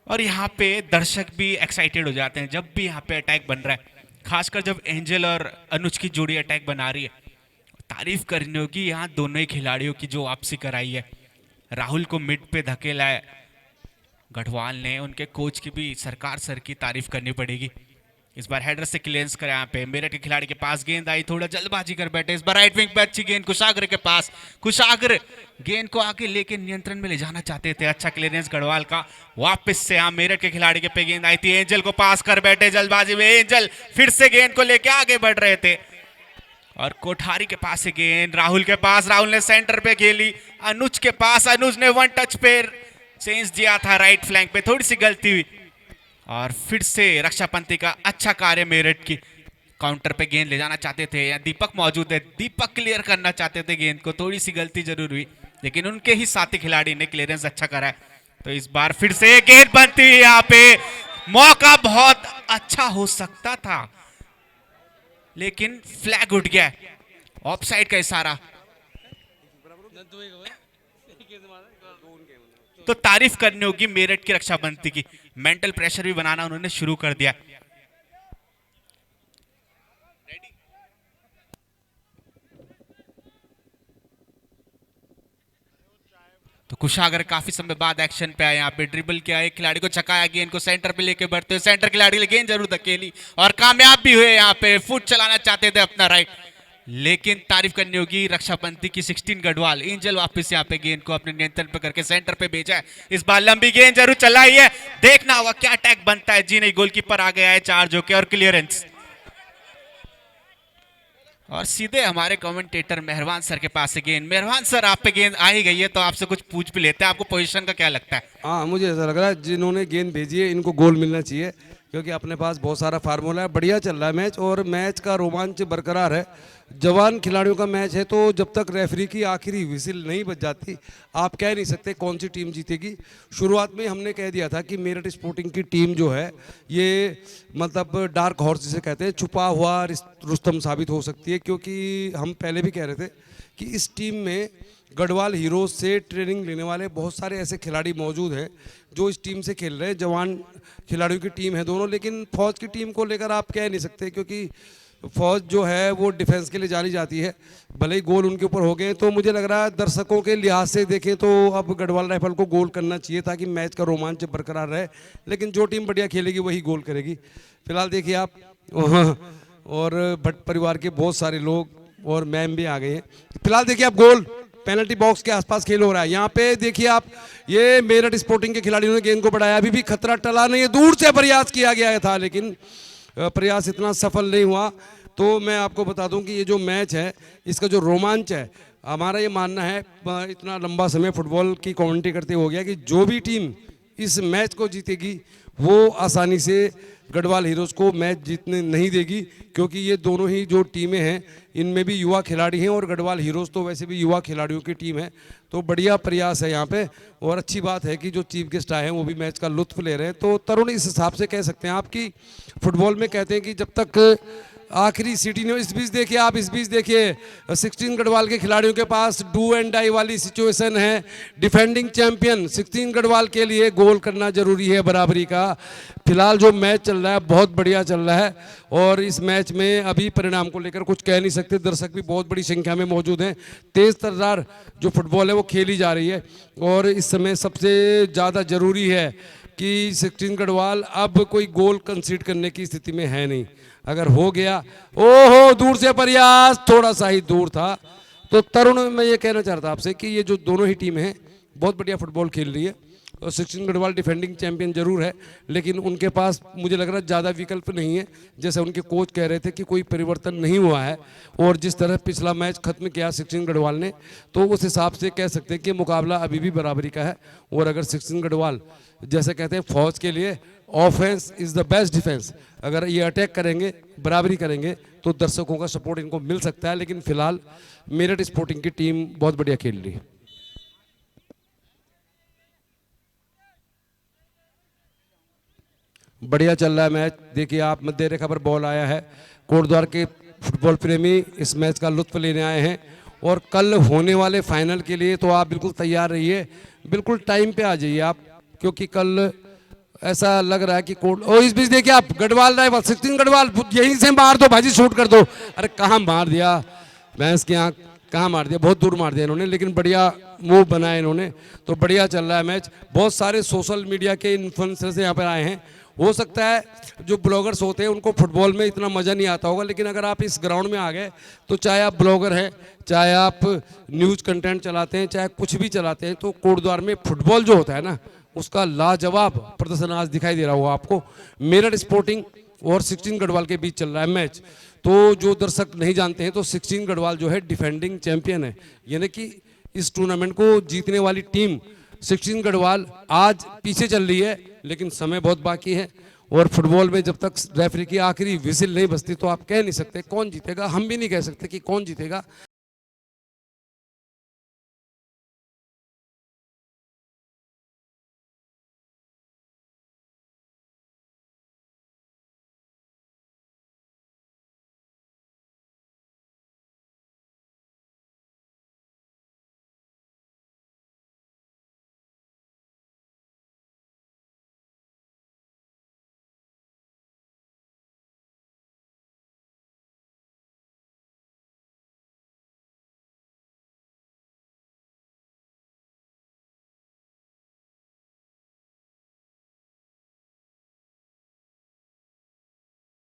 और यहाँ पे दर्शक भी एक्साइटेड हो जाते हैं जब भी यहाँ पे अटैक बन रहा है, खासकर जब एंजल और अनुज की जोड़ी अटैक बना रही है। तारीफ करनी होगी यहाँ दोनों ही खिलाड़ियों की जो वापसी कराई है। राहुल को मिड पे धकेला है गढ़वाल ने, उनके कोच की भी सरकार सर की तारीफ करनी पड़ेगी। इस बार हेडर से क्लियरेंस करा यहाँ पे, मेरठ के खिलाड़ी के पास गेंद आई, थोड़ा जल्दबाजी कर बैठे, इस बार राइट विंग पे अच्छी गेंद कुशाग्र के पास, कुशाग्र गेंद को आगे लेके नियंत्रण में ले जाना चाहते थे, अच्छा क्लियरेंस गढ़वाल का। वापस से यहाँ मेरठ के खिलाड़ी के पे गेंद आई थी, एंजल को पास कर बैठे जल्दबाजी में, एंजल फिर से गेंद को लेके आगे बढ़ रहे थे और कोठारी के पास से गेंद राहुल के पास, राहुल ने सेंटर पे खेली, अनुज के पास, अनुज ने वन टच पे चेंज दिया था राइट फ्लैंक पे, थोड़ी सी गलती हुई और फिर से रक्षापंथी का अच्छा कार्य, मेरठ की काउंटर पे गेंद ले जाना चाहते थे, या दीपक मौजूद है, दीपक क्लियर करना चाहते थे गेंद को, थोड़ी सी गलती जरूर हुई लेकिन उनके ही साथी खिलाड़ी ने क्लियरेंस अच्छा करा है। तो इस बार फिर से गेंद बनती है यहाँ पे, मौका बहुत अच्छा हो सकता था लेकिन फ्लैग उठ गया, ऑफसाइड का इशारा। तो तारीफ करनी होगी मेरठ की रक्षाबंदी की, मेंटल प्रेशर भी बनाना उन्होंने शुरू कर दिया। तो कुशागर काफी समय बाद एक्शन पे आया, यहाँ पे ड्रिबल किया, एक खिलाड़ी को चकाया, गेंद को सेंटर पे लेके बढ़ते हुए, सेंटर खिलाड़ी ने गेंद जरूर धकेली और कामयाब भी हुए, यहाँ पे फुट चलाना चाहते थे अपना राइट, लेकिन तारीफ करनी होगी रक्षापंथी की 16 गढ़वाल। एंजल वापस यहाँ पे गेंद को अपने नियंत्रण पे करके सेंटर पे भेजा है, इस बार लंबी गेंद जरूर चलाई है, देखना होगा क्या अटैक बनता है। जी नहीं, गोलकीपर आ गया है चार्ज होके और क्लियरेंस, और सीधे हमारे कमेंटेटर मेहरबान सर के पास से गेंद। मेहरबान सर, आप पे गेंद आ ही गई है तो आपसे कुछ पूछ भी लेते हैं, आपको पोजीशन का क्या लगता है? हाँ, मुझे ऐसा लग रहा है जिन्होंने गेंद भेजी है इनको गोल मिलना चाहिए, क्योंकि अपने पास बहुत सारा फार्मूला है, बढ़िया चल रहा है मैच और मैच का रोमांच बरकरार है। जवान खिलाड़ियों का मैच है तो जब तक रेफरी की आखिरी विसिल नहीं बज जाती आप कह नहीं सकते कौन सी टीम जीतेगी। शुरुआत में हमने कह दिया था कि मेरठ स्पोर्टिंग की टीम जो है ये मतलब डार्क हॉर्स जिसे कहते हैं, छुपा हुआ रुस्तम साबित हो सकती है, क्योंकि हम पहले भी कह रहे थे कि इस टीम में गढ़वाल हीरोज से ट्रेनिंग लेने वाले बहुत सारे ऐसे खिलाड़ी मौजूद हैं जो इस टीम से खेल रहे हैं। जवान खिलाड़ियों की टीम है दोनों, लेकिन फौज की टीम को लेकर आप कह नहीं सकते, क्योंकि फौज जो है वो डिफेंस के लिए जानी जाती है, भले ही गोल उनके ऊपर हो गए। तो मुझे लग रहा है दर्शकों के लिहाज से देखें तो अब गढ़वाल राइफल को गोल करना चाहिए ताकि मैच का रोमांच बरकरार रहे, लेकिन जो टीम बढ़िया खेलेगी वही गोल करेगी। फिलहाल देखिए आप और भट्ट परिवार के बहुत सारे लोग और मैम भी आ गए हैं। फिलहाल देखिए आप गोल पेनल्टी बॉक्स के आसपास खेल हो रहा है। यहाँ पे देखिए आप, ये मेरठ स्पोर्टिंग के खिलाड़ियों ने गेंद को बढ़ाया, अभी भी खतरा टला नहीं है, दूर से प्रयास किया गया था लेकिन प्रयास इतना सफल नहीं हुआ। तो मैं आपको बता दूं कि ये जो मैच है इसका जो रोमांच है, हमारा ये मानना है इतना लंबा समय फुटबॉल की कमेंट्री करते हो गया कि जो भी टीम इस मैच को जीतेगी वो आसानी से गढ़वाल हीरोज को मैच जीतने नहीं देगी, क्योंकि ये दोनों ही जो टीमें हैं इनमें भी युवा खिलाड़ी हैं और गढ़वाल हीरोज तो वैसे भी युवा खिलाड़ियों की टीम है। तो बढ़िया प्रयास है यहाँ पे और अच्छी बात है कि जो चीफ गेस्ट आए हैं वो भी मैच का लुत्फ ले रहे हैं। तो तरुण, इस हिसाब से कह सकते हैं आपकी फुटबॉल में कहते हैं कि जब तक आखिरी सीटी ने, इस बीच देखिए आप, इस बीच देखिए 16 गढ़वाल के खिलाड़ियों के पास डू एंड डाई वाली सिचुएशन है। डिफेंडिंग चैंपियन 16 गढ़वाल के लिए गोल करना जरूरी है बराबरी का। फिलहाल जो मैच चल रहा है बहुत बढ़िया चल रहा है और इस मैच में अभी परिणाम को लेकर कुछ कह नहीं सकते, दर्शक भी बहुत बड़ी संख्या में मौजूद हैं। तेज तर्रार जो फुटबॉल है वो खेली जा रही है और इस समय सबसे ज़्यादा जरूरी है कि 16 गढ़वाल अब कोई गोल कंसीड करने की स्थिति में है नहीं। अगर हो गया, ओहो दूर से प्रयास, थोड़ा सा ही दूर था। तो तरुण, मैं ये कहना चाहता आपसे कि ये जो दोनों ही टीम हैं बहुत बढ़िया फुटबॉल खेल रही है और 16 गढ़वाल डिफेंडिंग चैंपियन जरूर है, लेकिन उनके पास मुझे लग रहा है ज़्यादा विकल्प नहीं है। जैसे उनके कोच कह रहे थे कि कोई परिवर्तन नहीं हुआ है और जिस तरह पिछला मैच खत्म किया 16 गढ़वाल ने, तो उस हिसाब से कह सकते हैं कि मुकाबला अभी भी बराबरी का है। और अगर 16 गढ़वाल जैसे कहते हैं फौज के लिए offence is the best defence, अगर ये अटैक करेंगे, बराबरी करेंगे तो दर्शकों का सपोर्ट इनको मिल सकता है। लेकिन फिलहाल मेरठ स्पोर्टिंग की टीम बहुत बढ़िया खेल रही है। बढ़िया चल रहा है मैच। देखिए आप, मध्य रेखा पर बॉल आया है, कोटद्वार के फुटबॉल प्रेमी इस मैच का लुत्फ लेने आए हैं और कल होने वाले फाइनल के लिए तो आप बिल्कुल तैयार रहिए, बिल्कुल टाइम पे आ जाइए आप, क्योंकि कल ऐसा लग रहा है कि इस बीच देखिए आप, गढ़वाल राइफल 16 गढ़वाल यहीं से मार दो भाजी, शूट कर दो। अरे कहाँ मार दिया भैंस की आँख, कहाँ मार दिया, बहुत दूर मार दिया इन्होंने, लेकिन बढ़िया मूव बनाया इन्होंने। तो बढ़िया चल रहा है मैच। बहुत सारे सोशल मीडिया के इन्फ्लुएंसर्स यहाँ पर आए हैं हो सकता है जो ब्लॉगर्स होते हैं उनको फुटबॉल में इतना मज़ा नहीं आता होगा, लेकिन अगर आप इस ग्राउंड में आ गए तो चाहे आप ब्लॉगर हैं, चाहे आप न्यूज़ कंटेंट चलाते हैं, चाहे कुछ भी चलाते हैं, तो कोटद्वार में फुटबॉल जो होता है ना, उसका लाजवाब प्रदर्शन आज दिखाई दे रहा होगा आपको। मेरठ स्पोर्टिंग और 16 गढ़वाल के बीच चल रहा है मैच। तो जो दर्शक नहीं जानते हैं तो 16 गढ़वाल जो है डिफेंडिंग चैंपियन है, यानी कि इस टूर्नामेंट को जीतने वाली टीम 16 गढ़वाल आज पीछे चल रही है, लेकिन समय बहुत बाकी है। और फुटबॉल में जब तक रेफरी की आखिरी विसिल नहीं बजती तो आप कह नहीं सकते कौन जीतेगा, हम भी नहीं कह सकते कि कौन जीतेगा।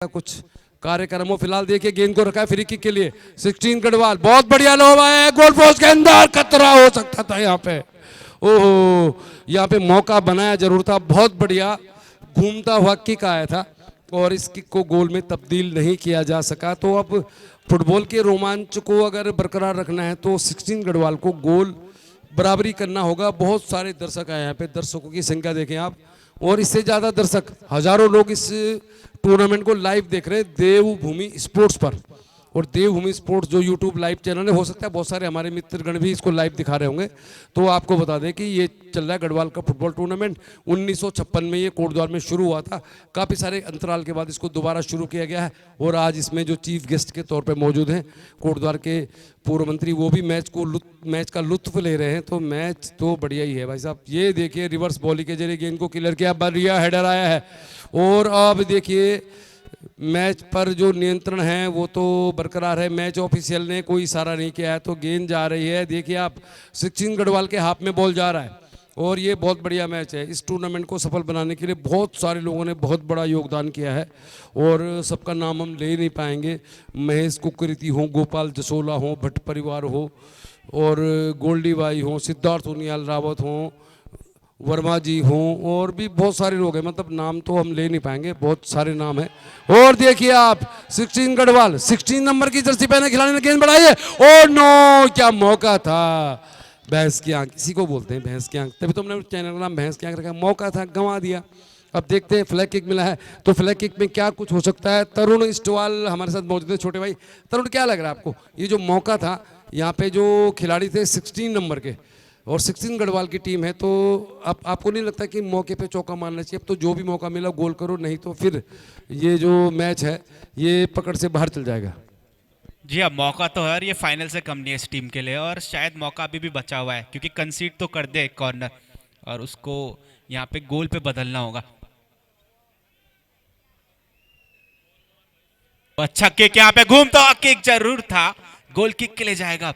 कुछ कार्यक्रमों फिलहाल देखिए गेंद को रखा है फ्री किक के लिए 16 गढ़वाल, बहुत बढ़िया लोबा है, गोल पोस्ट के अंदर, खतरा हो सकता था यहाँ पे। ओहो, यहाँ पे मौका बनाया जरूर था, बहुत बढ़िया घूमता हुआ किक आया था और इस किक को गोल में तब्दील नहीं किया जा सका। तो अब फुटबॉल के रोमांच को अगर बरकरार रखना है तो 16 गढ़वाल को गोल बराबरी करना होगा। बहुत सारे दर्शक आए यहाँ पे, दर्शकों की संख्या देखें आप, और इससे ज़्यादा दर्शक, हजारों लोग इस टूर्नामेंट को लाइव देख रहे हैं देवभूमि स्पोर्ट्स पर। और देवभूमि स्पोर्ट्स जो यूट्यूब लाइव चैनल है, हो सकता है बहुत सारे हमारे मित्रगण भी इसको लाइव दिखा रहे होंगे। तो आपको बता दें कि ये चल रहा है गढ़वाल का फुटबॉल टूर्नामेंट। 1956 में ये कोटद्वार में शुरू हुआ था, काफ़ी सारे अंतराल के बाद इसको दोबारा शुरू किया गया है। और आज इसमें जो चीफ गेस्ट के तौर पर मौजूद हैं कोटद्वार के पूर्व मंत्री, वो भी मैच का लुत्फ ले रहे हैं। तो मैच तो बढ़िया ही है भाई साहब। ये देखिए रिवर्स बॉलिंग के जरिए गेंद को क्लियर किया, बढ़िया हेडर आया है। और अब देखिए मैच पर जो नियंत्रण है वो तो बरकरार है, मैच ऑफिशियल ने कोई इशारा नहीं किया है, तो गेंद जा रही है। देखिए आप 16 गढ़वाल के हाथ में बॉल जा रहा है और ये बहुत बढ़िया मैच है। इस टूर्नामेंट को सफल बनाने के लिए बहुत सारे लोगों ने बहुत बड़ा योगदान किया है और सबका नाम हम ले नहीं पाएंगे। महेश कुकरीती हो, गोपाल जसोला हो, भट्ट परिवार हो, और गोल्डी बाई हो, सिद्धार्थ उनियाल रावत हो, वर्मा जी हों, और भी बहुत सारे लोग हैं, मतलब नाम तो हम ले नहीं पाएंगे, बहुत सारे नाम हैं। और देखिए आप 16 गढ़वाल 16 नंबर की जर्सी पहने खिलाड़ी ने गेंद बढ़ाई है। ओ नो, क्या मौका था, भैंस की आंख इसी को बोलते हैं, भैंस की आंख, तभी तो हमने चैनल का नाम भैंस की आंख रखा। मौका था, गंवा दिया। अब देखते हैं फ्लैग किक मिला है तो फ्लैग किक में क्या कुछ हो सकता है। तरुण इस्टवाल हमारे साथ मौजूद है, छोटे भाई। तरुण, क्या लग रहा है आपको, ये जो मौका था यहाँ पे जो खिलाड़ी थे 16 नंबर के और 16 गढ़वाल की टीम है, तो आपको नहीं लगता कि मौके पे चौका मारना चाहिए? अब तो जो भी मौका मिला गोल करो, नहीं तो फिर ये जो मैच है ये पकड़ से बाहर चल जाएगा। जी हाँ, मौका तो है और ये फाइनल से कम नहीं है इस टीम के लिए, और शायद मौका अभी भी बचा हुआ है क्योंकि कंसीड तो कर दे एक कॉर्नर और उसको यहाँ पे गोल पे बदलना होगा। अच्छा किक, यहाँ पे घूमता हुआ किक जरूर था, गोल किक के लिए जाएगा।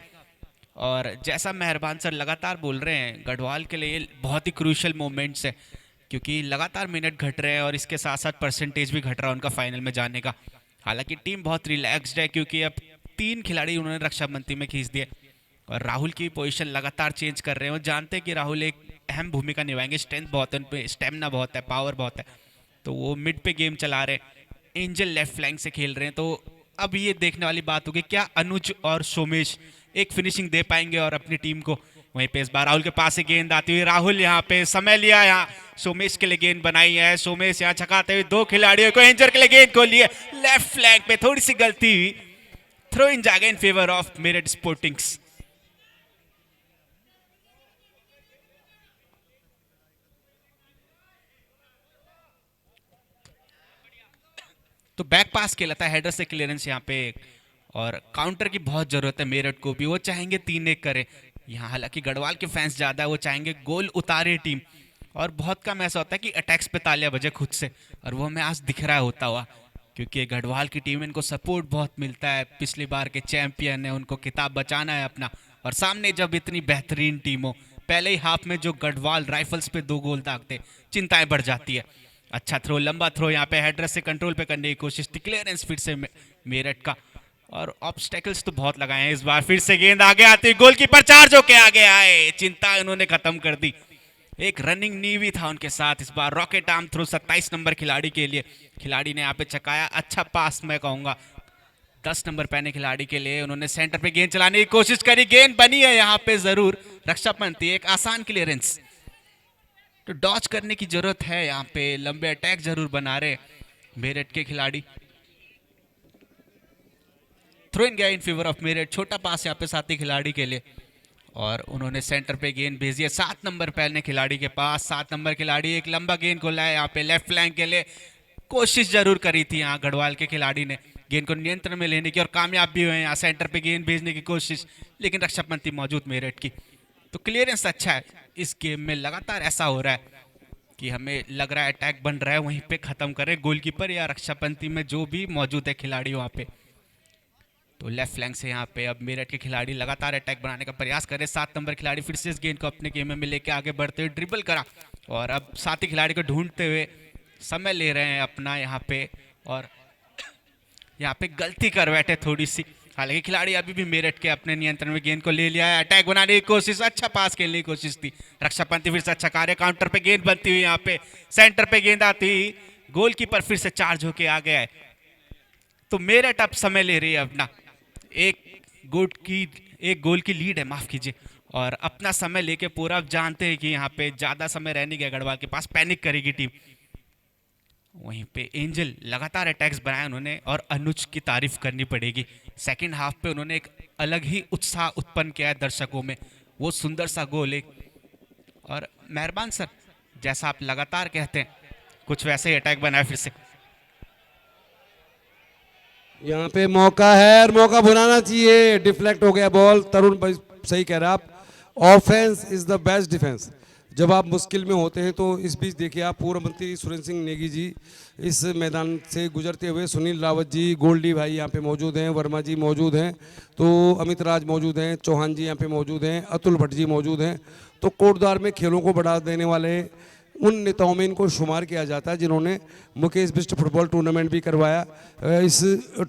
और जैसा मेहरबान सर लगातार बोल रहे हैं, गढ़वाल के लिए बहुत ही क्रूशियल मोमेंट्स है क्योंकि लगातार मिनट घट रहे हैं और इसके साथ साथ परसेंटेज भी घट रहा है उनका फाइनल में जाने का। हालांकि टीम बहुत रिलैक्स्ड है क्योंकि अब 3 खिलाड़ी उन्होंने रक्षाबंदी में खींच दिए और राहुल की पोजीशन लगातार चेंज कर रहे हैं। वो जानते हैं कि राहुल एक अहम भूमिका निभाएंगे, स्ट्रेंथ बहुत है उन पे, स्टेमिना बहुत है, पावर बहुत है, तो वो मिड पे गेम चला रहे हैं। एंजल लेफ्ट फ्लैंक से खेल रहे हैं। तो अब ये देखने वाली बात होगी क्या अनुज और सोमेश एक फिनिशिंग दे पाएंगे और अपनी टीम को। वहीं पे इस बार राहुल के पास से गेंद आती हुई, राहुल यहाँ पे समय लिया, यहाँ सोमेश के लिए गेंद बनाई है, सोमेश यहाँ छकाते हुए 2 खिलाड़ियों को एंजर के लिए गेंद को लिए, लेफ्ट फ्लैंक पे थोड़ी सी गलती हुई, थ्रो इन जाएगा इन फेवर ऑफ मेरठ स्पोर्टिंग्स। तो बैक पास खेला था, हेडर से क्लियरेंस यहाँ पे, और काउंटर की बहुत जरूरत है मेरठ को भी। वो चाहेंगे 3-1 करे यहाँ, हालांकि गढ़वाल के फैंस ज्यादा है, वो चाहेंगे गोल उतारे टीम, और बहुत कम ऐसा होता है कि अटैक्स पे तालियां बजे खुद से, और वो हमें आज दिख रहा है होता हुआ क्योंकि गढ़वाल की टीम, इनको सपोर्ट बहुत मिलता है, पिछली बार के चैंपियन है, उनको किताब बचाना है अपना। और सामने जब इतनी बेहतरीन टीम हो, पहले ही हाफ में जो गढ़वाल राइफल्स पे 2 गोल दागते, चिंताएं बढ़ जाती है। अच्छा थ्रो, लंबा थ्रो यहाँ पे हेडरेस से कंट्रोल पे करने की कोशिश थी, क्लियरेंस फिर से मेरठ का, और ऑब्स्टेकल्स तो बहुत लगाए हैं इस बार। फिर से गेंद आगे आती, गोलकीपर चार्ज होके आगे आए, चिंता उन्होंने खत्म कर दी। एक रनिंग नी भी था उनके साथ इस बार। रॉकेट आर्म थ्रो 27 नंबर खिलाड़ी के लिए, खिलाड़ी ने यहाँ पे चकाया, अच्छा पास मैं कहूंगा 10 नंबर पहने खिलाड़ी के लिए। उन्होंने सेंटर पे गेंद चलाने की कोशिश करी, गेंद बनी है यहाँ पे जरूर रक्षा पंथी, एक आसान क्लियरेंस। तो डॉच करने की जरूरत है यहाँ पे, लंबे अटैक जरूर बना रहे मेरठ के खिलाड़ी। थ्रो इन गया इन फेवर ऑफ मेरठ, छोटा पास यहाँ पे साथी खिलाड़ी के लिए, और उन्होंने सेंटर पे गेंद भेजी है 7 नंबर पहले खिलाड़ी के पास। 7 नंबर खिलाड़ी एक लंबा गेंद को लाया यहाँ पे लेफ्ट फ्लैंक के लिए, कोशिश जरूर करी थी यहाँ गढ़वाल के खिलाड़ी ने गेंद को नियंत्रण में लेने की, और कामयाब भी हुए यहाँ सेंटर पे गेंद भेजने की कोशिश, लेकिन रक्षापंथी मौजूद मेरठ की। तो क्लियरेंस अच्छा है इस गेम में, लगातार ऐसा हो रहा है कि हमें लग रहा है अटैक बन रहा है, वहीं पे खत्म करें गोलकीपर या रक्षापंथी में जो भी मौजूद है खिलाड़ी वहाँ पे। तो लेफ्ट फ्लैंक से यहाँ पे अब मेरठ के खिलाड़ी लगातार अटैक बनाने का प्रयास कर रहे। 7 नंबर खिलाड़ी फिर से इस गेंद को अपने गेम में लेके आगे बढ़ते हुए ड्रिबल करा, और अब साथी खिलाड़ी को ढूंढते हुए समय ले रहे हैं अपना यहाँ पे, और यहाँ पे गलती कर बैठे थोड़ी सी। हालांकि खिलाड़ी अभी भी मेरठ के अपने नियंत्रण में गेंद को ले लिया है, अटैक बनाने की कोशिश, अच्छा पास खेलने की कोशिश थी। रक्षापंथी फिर से अच्छा कार्य, काउंटर पे गेंद बनती हुई यहाँ पे सेंटर पे गेंद आती, गोलकीपर फिर से चार्ज होके आ गया है। तो मेरठ अब समय ले रही है अपना, एक गोल की लीड है, माफ कीजिए, और अपना समय लेके पूरा अब जानते हैं कि यहाँ पे ज्यादा समय रहने गया गढ़वाल के पास, पैनिक करेगी टीम। वहीं पे एंजल लगातार अटैक्स बनाए उन्होंने, और अनुज की तारीफ करनी पड़ेगी। सेकंड हाफ पे उन्होंने एक अलग ही उत्साह उत्पन्न किया है दर्शकों में, वो सुंदर सा गोल एक, और मेहरबान सर जैसा आप लगातार कहते हैं कुछ वैसे ही अटैक बनाए फिर से। यहाँ पे मौका है और मौका बुलाना चाहिए, डिफ्लेक्ट हो गया बॉल। तरुण भाई सही कह रहे हैं आप, offence is the best defence. जब आप मुश्किल में होते हैं तो इस बीच देखिए आप, पूर्व मंत्री सुरेंद्र सिंह नेगी जी इस मैदान से गुजरते हुए, सुनील रावत जी, गोल्डी भाई यहाँ पे मौजूद हैं, वर्मा जी मौजूद हैं, तो अमित राज मौजूद हैं, चौहान जी यहाँ पे मौजूद हैं, अतुल भट्ट जी मौजूद हैं। तो कोटद्वार में खेलों को बढ़ा देने वाले उन नेताओं में इनको शुमार किया जाता है जिन्होंने मुकेश बिष्ट फुटबॉल टूर्नामेंट भी करवाया। इस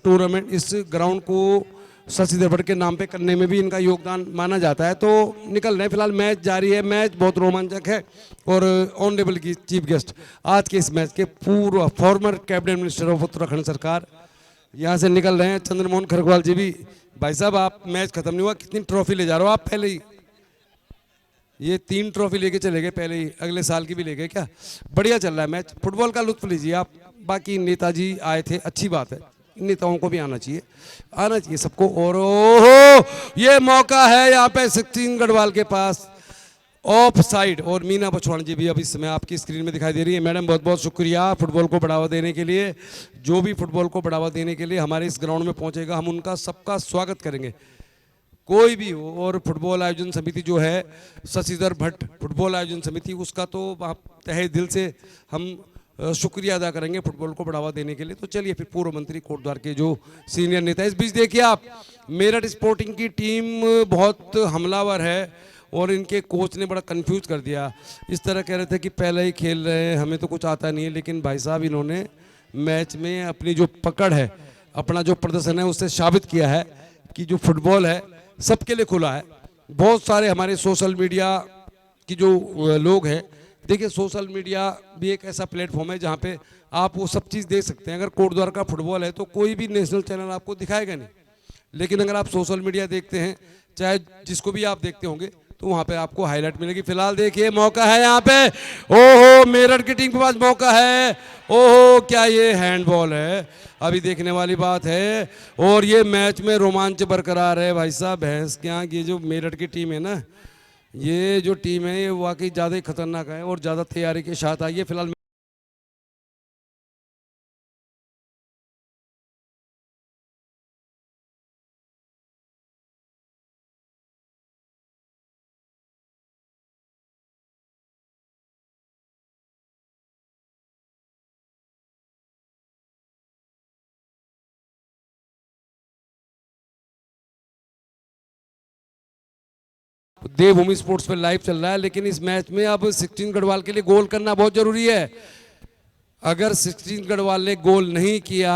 टूर्नामेंट, इस ग्राउंड को शशिधर भट्ट के नाम पे करने में भी इनका योगदान माना जाता है। तो निकल रहे, फिलहाल मैच जारी है, मैच बहुत रोमांचक है। और ऑनरेबल की चीफ गेस्ट आज के इस मैच के पूर्व former cabinet minister of Uttarakhand सरकार यहाँ से निकल रहे हैं, चंद्रमोहन खरगवाल जी भी। भाई साहब आप मैच खत्म नहीं हुआ, कितनी ट्रॉफी ले जा रहे हो आप? पहले ही ये 3 ट्रॉफी लेके चले गए, पहले ही अगले साल की भी ले गए क्या? बढ़िया चल रहा है मैच, फुटबॉल का लुत्फ लीजिए आप। बाकी नेताजी आए थे, अच्छी बात है, नेताओं को भी आना चाहिए सबको। और ओहो ये मौका है यहाँ पे 16 गढ़वाल के पास, ऑफ साइड। और मीना बछवाण जी भी अब इस समय आपकी स्क्रीन में दिखाई दे रही है। मैडम बहुत बहुत शुक्रिया फुटबॉल को बढ़ावा देने के लिए। जो भी फुटबॉल को बढ़ावा देने के लिए हमारे इस ग्राउंड में पहुंचेगा, हम उनका सबका स्वागत करेंगे, कोई भी हो। और फुटबॉल आयोजन समिति जो है, शशिधर भट्ट फुटबॉल आयोजन समिति, उसका तो तहे दिल से हम शुक्रिया अदा करेंगे फुटबॉल को बढ़ावा देने के लिए। तो चलिए फिर पूर्व मंत्री कोटद्वार के जो सीनियर नेता, इस बीच देखिए आप मेरठ स्पोर्टिंग की टीम बहुत हमलावर है, और इनके कोच ने बड़ा कंफ्यूज कर दिया। इस तरह कह रहे थे कि पहले ही खेल रहे हैं, हमें तो कुछ आता नहीं है, लेकिन भाई साहब इन्होंने मैच में अपनी जो पकड़ है, अपना जो प्रदर्शन है, उससे साबित किया है कि जो फुटबॉल है सबके लिए खुला है। बहुत सारे हमारे सोशल मीडिया की जो लोग हैं, देखिए सोशल मीडिया भी एक ऐसा प्लेटफॉर्म है जहाँ पे आप वो सब चीज़ देख सकते हैं। अगर कोटद्वार का फुटबॉल है तो कोई भी नेशनल चैनल आपको दिखाएगा नहीं, लेकिन अगर आप सोशल मीडिया देखते हैं, चाहे जिसको भी आप देखते होंगे, तो वहाँ पे आपको हाईलाइट मिलेगी। फिलहाल देखिए मौका है यहाँ पे, ओहो मेरठ की टीम के पास मौका है, ओहो क्या ये हैंडबॉल है, अभी देखने वाली बात है। और ये मैच में रोमांच बरकरार है भाई साहब। भैंस के यहाँ ये जो मेरठ की टीम है ना, ये जो टीम है ये वाकई ज़्यादा ही खतरनाक है और ज़्यादा तैयारी के साथ आई है। फिलहाल देवभूमि स्पोर्ट्स पे लाइव चल रहा है, लेकिन इस मैच में अब 16 गढ़वाल के लिए गोल करना बहुत जरूरी है। अगर 16 गढ़वाल ने गोल नहीं किया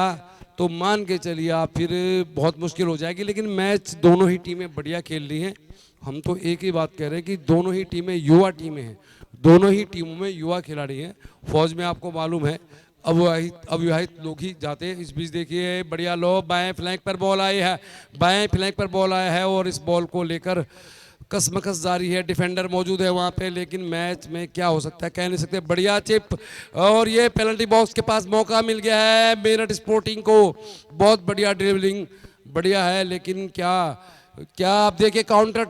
तो मान के चलिए आप फिर बहुत मुश्किल हो जाएगी। लेकिन मैच दोनों ही टीमें बढ़िया खेल रही हैं। हम तो एक ही बात कह रहे हैं कि दोनों ही टीमें युवा टीमें हैं, दोनों ही टीमों में युवा खिलाड़ी हैं। फौज में आपको मालूम है अविवाहित लोग ही जाते हैं। इस बीच देखिए बढ़िया लो, बाएं फ्लैंक पर बॉल आई है, बाएं फ्लैंक पर बॉल आया है और इस बॉल को लेकर कसमकस जारी है। डिफेंडर मौजूद है वहां पे, लेकिन मैच में क्या हो सकता है कह नहीं सकते। बढ़िया चिप और ये पेनल्टी बॉक्स के पास मौका मिल गया है मेरठ स्पोर्टिंग को। बहुत बढ़िया ड्रिबलिंग बढ़िया है, लेकिन क्या आप देखिए काउंटर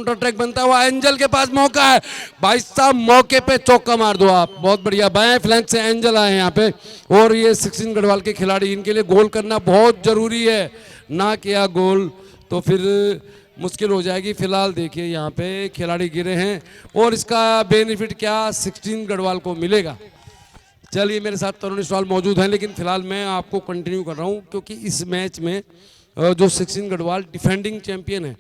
अटैक बनता हुआ एंजल के पास मौका है। भाई साहब मौके पे चौका मार दो आप। बहुत बढ़िया बाएं फ्लैंक से एंजल आए यहाँ पे और ये 16 गढ़वाल के खिलाड़ी, इनके लिए गोल करना बहुत जरूरी है। ना किया गोल तो फिर मुश्किल हो जाएगी। फिलहाल देखिए यहाँ पे खिलाड़ी गिरे हैं और इसका बेनिफिट क्या 16 गढ़वाल को मिलेगा। चलिए मेरे साथ तरुण स्टॉल मौजूद हैं, लेकिन फिलहाल मैं आपको कंटिन्यू कर रहा हूँ क्योंकि इस मैच में जो 16 गढ़वाल डिफेंडिंग चैंपियन है,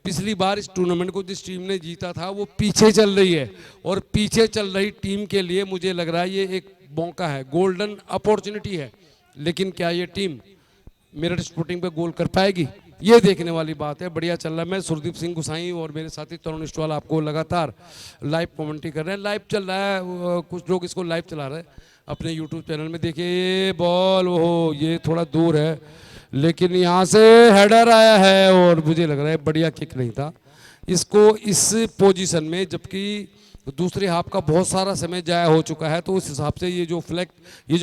पिछली बार इस टूर्नामेंट को जिस टीम ने जीता था वो पीछे चल रही है और पीछे चल रही टीम के लिए मुझे लग रहा है ये एक मौका है, गोल्डन अपॉर्चुनिटी है। लेकिन क्या ये टीम मेरठ स्पोर्टिंग पे गोल कर पाएगी, ये देखने वाली बात है। बढ़िया चल रहा है। मैं सुरदीप सिंह गुसाई और मेरे साथी तरुण स्टॉल आपको लगातार लाइव कमेंट्री कर रहे हैं। लाइव चल रहा है, कुछ लोग इसको लाइव चला रहे हैं अपने यूट्यूब चैनल में। देखिए ये बॉल, ओहो ये थोड़ा दूर है, लेकिन यहाँ से हेडर आया है और मुझे लग रहा है बढ़िया किक नहीं था इसको इस पोजीशन में, जबकि दूसरे हाफ का बहुत सारा समय जाया हो चुका है। तो उस हिसाब से ये जो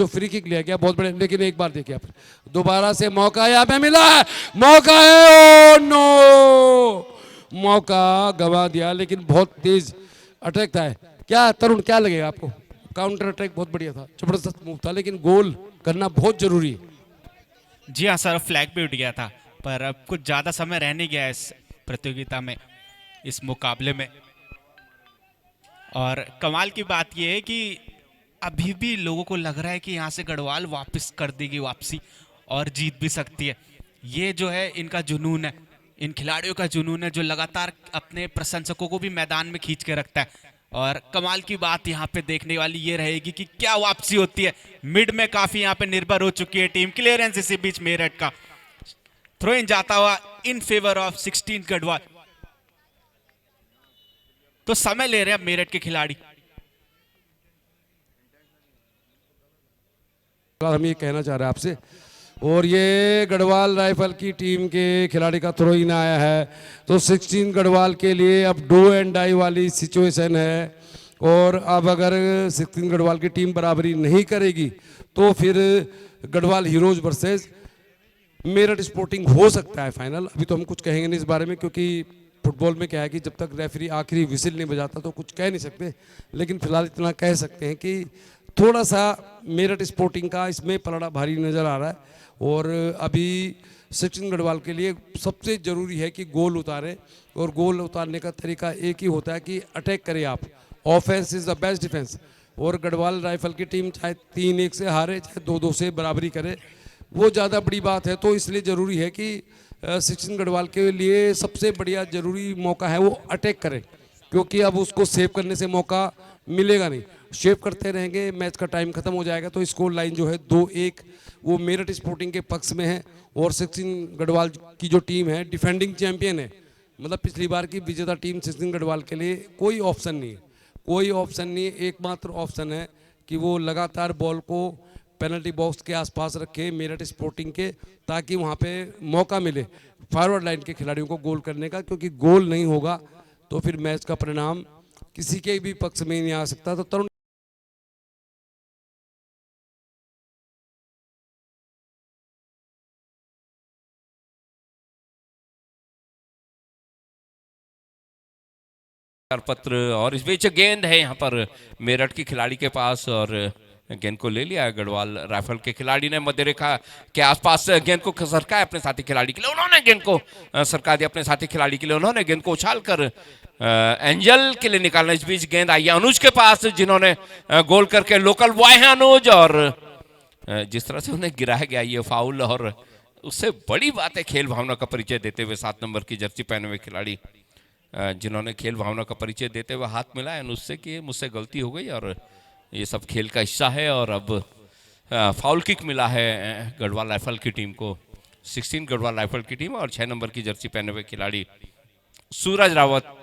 फ्री किक लिया गया बहुत बढ़िया। लेकिन एक बार देखिए आप, दोबारा से मौका यहाँ पे मिला है, मौका है, ओ नो, मौका गंवा दिया। लेकिन बहुत तेज अटैक था। क्या तरुण क्या लगेगा आपको? काउंटर अटैक बहुत बढ़िया था, जबरदस्त मूव था, लेकिन गोल करना बहुत जरूरी है। जी हाँ सर, फ्लैग भी उठ गया था, पर अब कुछ ज़्यादा समय रह नहीं गया इस प्रतियोगिता में, इस मुकाबले में। और कमाल की बात यह है कि अभी भी लोगों को लग रहा है कि यहाँ से गढ़वाल वापस कर देगी वापसी और जीत भी सकती है। ये जो है इनका जुनून है, इन खिलाड़ियों का जुनून है, जो लगातार अपने प्रशंसकों को भी मैदान में खींच के रखता है। और कमाल की बात यहाँ पे देखने वाली ये रहेगी कि क्या वापसी होती है। मिड में काफी यहाँ पे निर्भर हो चुकी है टीम। क्लियरेंस इसी बीच मेरठ का थ्रो इन जाता हुआ इन फेवर ऑफ 16 गढ़वाल। तो समय ले रहे हैं मेरठ के खिलाड़ी। हम ये कहना चाह रहे हैं आपसे, और ये गढ़वाल राइफल की टीम के खिलाड़ी का थ्रो इन आया है। तो 16 गढ़वाल के लिए अब डू एंड डाई वाली सिचुएशन है। और अब अगर 16 गढ़वाल की टीम बराबरी नहीं करेगी तो फिर Garhwal heroes versus Meerut sporting हो सकता है फाइनल। अभी तो हम कुछ कहेंगे नहीं इस बारे में, क्योंकि फुटबॉल में क्या है कि जब तक रेफरी आखिरी विसिल नहीं बजाता तो कुछ कह नहीं सकते। लेकिन फिलहाल इतना कह सकते हैं कि थोड़ा सा मेरठ स्पोर्टिंग का इसमें पलड़ा भारी नज़र आ रहा है। और अभी 16 गढ़वाल के लिए सबसे ज़रूरी है कि गोल उतारें, और गोल उतारने का तरीका एक ही होता है कि अटैक करें आप। Offence is the best defence. और गढ़वाल राइफल की टीम चाहे 3-1 से हारे चाहे 2-2 से बराबरी करे, वो ज़्यादा बड़ी बात है। तो इसलिए ज़रूरी है कि 16 गढ़वाल के लिए सबसे बढ़िया ज़रूरी मौका है वो अटैक करें, क्योंकि अब उसको सेव करने से मौका मिलेगा नहीं। शेव करते रहेंगे मैच का टाइम खत्म हो जाएगा। तो स्कोर लाइन जो है 2-1 वो मेरठ स्पोर्टिंग के पक्ष में है। और 16 गढ़वाल की जो टीम है डिफेंडिंग चैंपियन है, मतलब पिछली बार की विजेता टीम 16 गढ़वाल के लिए कोई ऑप्शन नहीं है, कोई ऑप्शन नहीं है। एकमात्र ऑप्शन है कि वो लगातार बॉल को पेनल्टी बॉक्स के आसपास रखे मेरठ स्पोर्टिंग के, ताकि वहाँ पे मौका मिले फॉरवर्ड लाइन के खिलाड़ियों को गोल करने का। क्योंकि गोल नहीं होगा तो फिर मैच का परिणाम किसी के भी पक्ष में नहीं आ सकता। तो तरुण पत्र और इस बीच गेंद है यहाँ पर मेरठ की खिलाड़ी के पास और गेंद को ले लिया गढ़वाल राइफल के खिलाड़ी ने। मध्य रेखा के आसपास गेंद को सरका है अपने साथी खिलाड़ी के लिए, उन्होंने गेंद को सरका दिया अपने साथी खिलाड़ी के लिए। उन्होंने गेंद को उछाल कर एंजल के लिए निकालना। इस बीच गेंद आई अनुज के पास, जिन्होंने गोल करके लोकल बॉय है अनुज। और जिस तरह से उन्हें गिराया गया ये फाउल, और उससे बड़ी बात है खेल भावना का परिचय देते हुए 7 नंबर की जर्सी पहने हुए खिलाड़ी, जिन्होंने खेल भावना का परिचय देते हुए हाथ मिलाया अनुज से कि मुझसे गलती हो गई और ये सब खेल का हिस्सा है। और अब फाउल किक मिला है गढ़वाल राइफल की टीम को। 16 गढ़वाल राइफल की टीम और 6 नंबर की जर्सी पहने हुए खिलाड़ी सूरज रावत।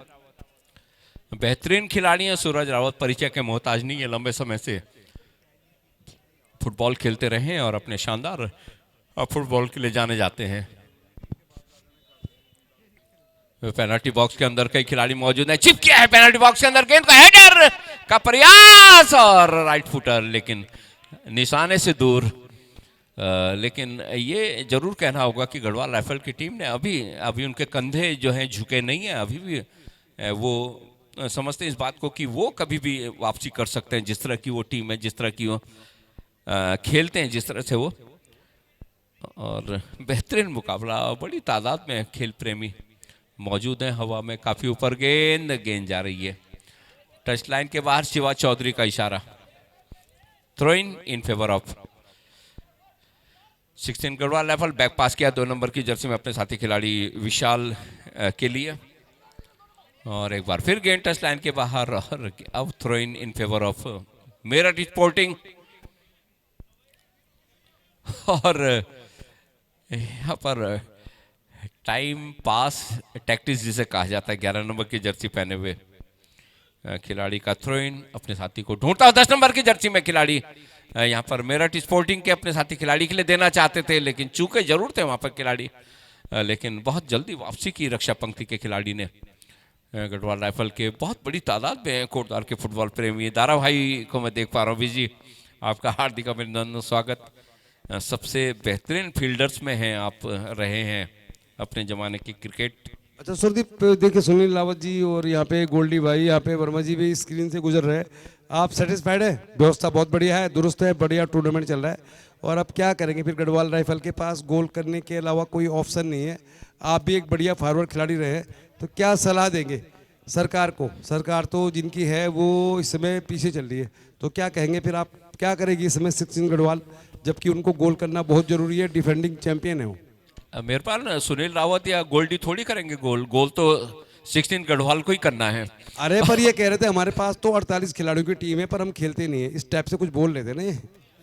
बेहतरीन खिलाड़ी हैं सूरज रावत, परिचय के मोहताज नहीं है, लंबे समय से फुटबॉल खेलते रहे हैं और अपने शानदार फुटबॉल के लिए जाने जाते हैं। पेनल्टी बॉक्स के अंदर कई खिलाड़ी मौजूद हैं, चिप किया है पेनल्टी बॉक्स के अंदर, गेंद का हेडर का प्रयास और राइट फुटर लेकिन निशाने से दूर। लेकिन ये जरूर कहना होगा कि गढ़वाल राइफल की टीम ने अभी उनके कंधे जो हैं झुके नहीं हैं, अभी भी वो समझते हैं इस बात को कि वो कभी भी वापसी कर सकते हैं। जिस तरह की वो टीम है, जिस तरह की वो खेलते हैं, जिस तरह से वो, और बेहतरीन मुकाबला, बड़ी तादाद में खेल प्रेमी मौजूद हैं। हवा में काफी ऊपर गेंद जा रही है, टच लाइन के बाहर शिवा चौधरी का इशारा। Throw in favour of 16 Garhwal Rifle. Back pass किया 2 नंबर की जर्सी में अपने साथी खिलाड़ी विशाल के लिए, और एक बार फिर गेंद टच लाइन के बाहर और अब throw in favour of Meerut Sporting. और यहाँ पर टाइम पास टैक्टिस जिसे कहा जाता है, 11 नंबर की जर्सी पहने हुए खिलाड़ी का थ्रो इन अपने साथी को ढूंढता है। 10 नंबर की जर्सी में खिलाड़ी यहाँ पर मेरठ स्पोर्टिंग के अपने साथी खिलाड़ी के लिए देना चाहते थे, लेकिन चूके जरूर थे वहां पर खिलाड़ी, लेकिन बहुत जल्दी वापसी की रक्षा पंक्ति के खिलाड़ी ने। गढ़वाल राइफल के बहुत बड़ी तादाद में कोटद्वार के फुटबॉल प्रेमी, दारा भाई को मैं देख पा रहा हूँ। जी आपका हार्दिक अभिनंदन, स्वागत। सबसे बेहतरीन फील्डर्स में हैं आप, रहे हैं अपने जमाने की क्रिकेट। अच्छा सुरदीप, देखिए सुनील रावत जी और यहाँ पे गोल्डी भाई, यहाँ पे वर्मा जी भी स्क्रीन से गुजर रहे हैं। आप सेटिस्फाइड है? व्यवस्था बहुत बढ़िया है, दुरुस्त है, बढ़िया टूर्नामेंट चल रहा है। और अब क्या करेंगे फिर? गढ़वाल राइफल के पास गोल करने के अलावा कोई ऑप्शन नहीं है। आप भी एक बढ़िया फॉरवर्ड खिलाड़ी रहे हैं, तो क्या सलाह देंगे सरकार को? सरकार तो जिनकी है वो इस समय पीछे चल रही है, तो क्या कहेंगे फिर? आप क्या करेगी इस समय 16 गढ़वाल, जबकि उनको गोल करना बहुत जरूरी है, डिफेंडिंग चैंपियन है वो। मेरे पास सुनील रावत या गोल्डी थोड़ी करेंगे गोल तो 16 गढ़वाल को ही करना है। अरे पर ये कह रहे थे हमारे पास तो 48 खिलाड़ियों की टीम है पर हम खेलते नहीं है, इस टाइप से कुछ बोल रहे थे ना,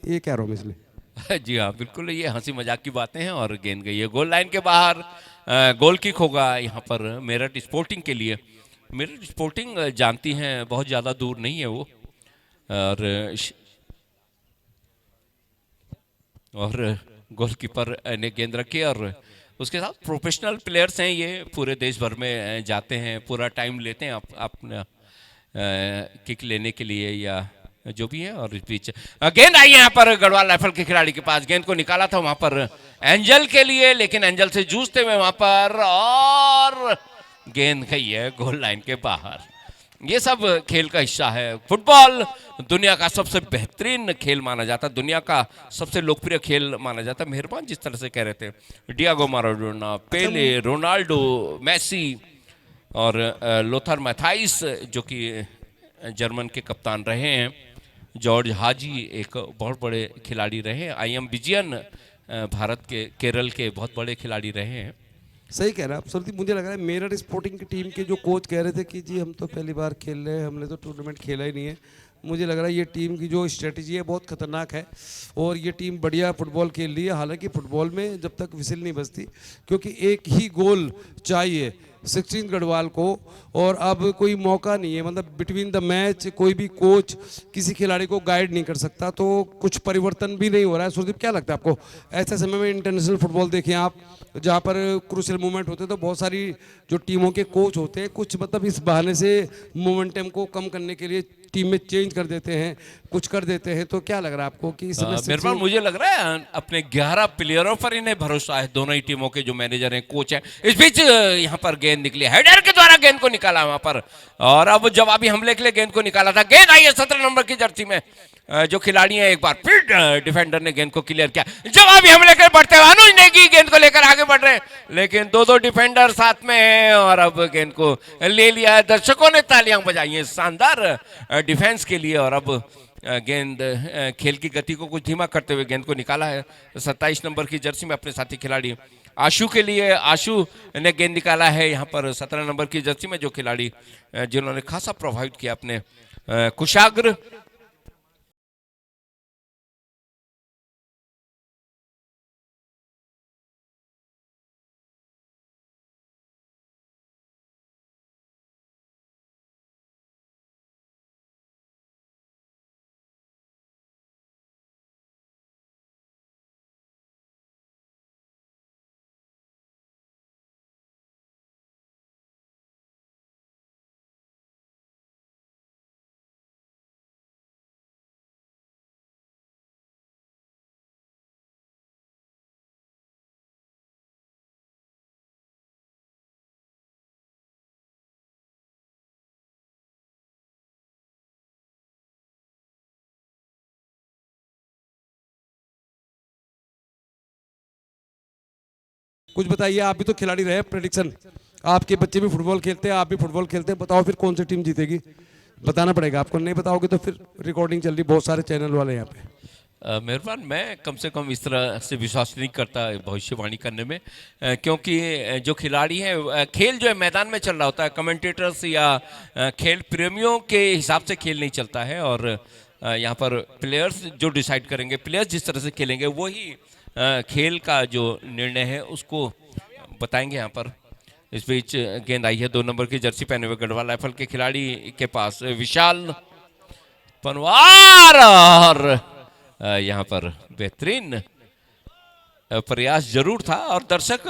ये कह रहा हूँ मैं इसलिए। जी हाँ, बिल्कुल, ये हंसी मजाक की बातें हैं। और गेंद गई है गोल लाइन के बाहर, गोल किक होगा यहाँ पर मेरठ स्पोर्टिंग के लिए। मेरठ स्पोर्टिंग जानती हैं बहुत ज़्यादा दूर नहीं है वो, और गोलकीपर ने गेंद रखी, और उसके साथ प्रोफेशनल प्लेयर्स हैं ये, पूरे देश भर में जाते हैं, पूरा टाइम लेते हैं अपना किक लेने के लिए या जो भी है। और इस बीच गेंद आई यहाँ पर गढ़वाल राइफल के खिलाड़ी के पास, गेंद को निकाला था वहां पर एंजल के लिए, लेकिन एंजल से जूझते हुए वहां पर, और गेंद गई है गोल लाइन के बाहर। ये सब खेल का हिस्सा है। फुटबॉल दुनिया का सबसे बेहतरीन खेल माना जाता है, दुनिया का सबसे लोकप्रिय खेल माना जाता है। मेहरबान जिस तरह से कह रहे थे, डियागो माराडोना, पेले, रोनाल्डो, मेसी और लोथर मैथाइस जो कि जर्मन के कप्तान रहे हैं, जॉर्ज हाजी एक बहुत बड़े खिलाड़ी रहे हैं, IM विजयन भारत के केरल के बहुत बड़े खिलाड़ी रहे हैं। सही कह रहा है आप सरदीप। मुझे लग रहा है मेरठ स्पोर्टिंग की टीम के जो कोच कह रहे थे कि जी हम तो पहली बार खेल रहे हैं, हमने तो टूर्नामेंट खेला ही नहीं है, मुझे लग रहा है ये टीम की जो स्ट्रेटजी है बहुत खतरनाक है, और ये टीम बढ़िया फुटबॉल खेल रही है। हालांकि फुटबॉल में जब तक विसिल नहीं बजती, क्योंकि एक ही गोल चाहिए 16 गढ़वाल को, और अब कोई मौका नहीं है, मतलब बिटवीन द मैच कोई भी कोच किसी खिलाड़ी को गाइड नहीं कर सकता, तो कुछ परिवर्तन भी नहीं हो रहा है। सुरदीप, क्या लगता है आपको? ऐसे समय में इंटरनेशनल फुटबॉल देखें आप, जहाँ पर क्रूशियल मूवमेंट होते हैं, तो बहुत सारी जो टीमों के कोच होते हैं कुछ मतलब इस बहाने से मोमेंटम को कम करने के लिए टीम में चेंज कर देते हैं, कुछ कर देते हैं, तो क्या लग रहा है आपको कि इस समय? मेरे पास मुझे लग रहा है अपने 11 प्लेयरों पर इन्हें भरोसा है, दोनों ही टीमों के जो मैनेजर हैं, कोच हैं। इस बीच यहाँ पर गेंद निकली, हेडर के द्वारा गेंद को निकाला वहां पर, और अब जवाबी हमले के लिए गेंद को निकाला था। गेंद आई है 17 नंबर की जर्सी में जो खिलाड़ी हैं, एक बार फिर डिफेंडर ने गेंद को क्लियर किया, जवाबी हमले कर बढ़ते हुए अनुज नेगी गेंद को लेकर आगे बढ़ रहे हैं, लेकिन दो डिफेंडर साथ में हैं, और अब गेंद को ले लिया है। दर्शकों ने तालियां बजाई हैं शानदार डिफेंस के लिए, और अब गेंद खेल की गति को कुछ धीमा करते हुए गेंद को निकाला है 27 नंबर की जर्सी में अपने साथी खिलाड़ी आशु के लिए। आशु ने गेंद निकाला है यहाँ पर 17 नंबर की जर्सी में जो खिलाड़ी जिन्होंने खासा प्रभावित किया अपने कुशाग्र कुछ बताइए, आप भी तो खिलाड़ी रहे, प्रेडिक्शन, आपके बच्चे भी फुटबॉल खेलते हैं, आप भी फुटबॉल खेलते हैं, बताओ फिर कौन सी टीम जीतेगी? बताना पड़ेगा आपको, नहीं बताओगे तो फिर रिकॉर्डिंग चल रही, बहुत सारे चैनल वाले यहाँ पे। मेहरबान, मैं कम से कम इस तरह से विश्वास नहीं करता भविष्यवाणी करने में, क्योंकि जो खिलाड़ी हैं, खेल जो है मैदान में चल रहा होता है, कमेंटेटर्स या खेल प्रेमियों के हिसाब से खेल नहीं चलता है, और यहाँ पर प्लेयर्स जो डिसाइड करेंगे, प्लेयर्स जिस तरह से खेलेंगे वही खेल का जो निर्णय है उसको बताएंगे यहाँ पर। इस बीच गेंद आई है 2 नंबर की जर्सी पहने हुए गढ़वाल राइफल के खिलाड़ी के पास, विशाल पनवार, और यहाँ पर बेहतरीन प्रयास जरूर था, और दर्शक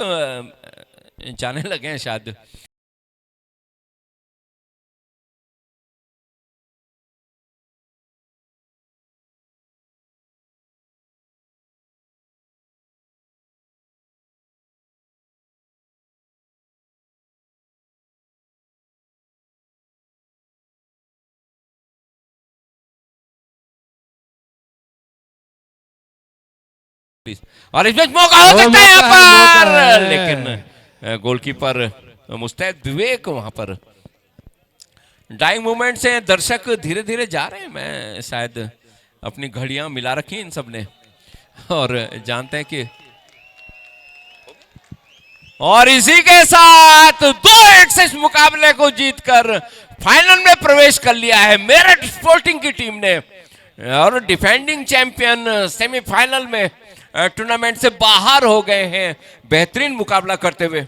जाने लगे हैं शायद। और इसमें मौका हो सकता है यहाँ पर, लेकिन गोलकीपर मुस्तैद विवेक वहां पर डाइंग मूवमेंट से दर्शक धीरे धीरे जा रहे हैं। मैं शायद अपनी घड़ियां मिला रखी इन सब ने, और जानते हैं कि, और इसी के साथ 2-1 से इस मुकाबले को जीतकर फाइनल में प्रवेश कर लिया है मेरठ स्पोर्टिंग की टीम ने, और डिफेंडिंग चैंपियन सेमीफाइनल में टूर्नामेंट से बाहर हो गए हैं बेहतरीन मुकाबला करते हुए।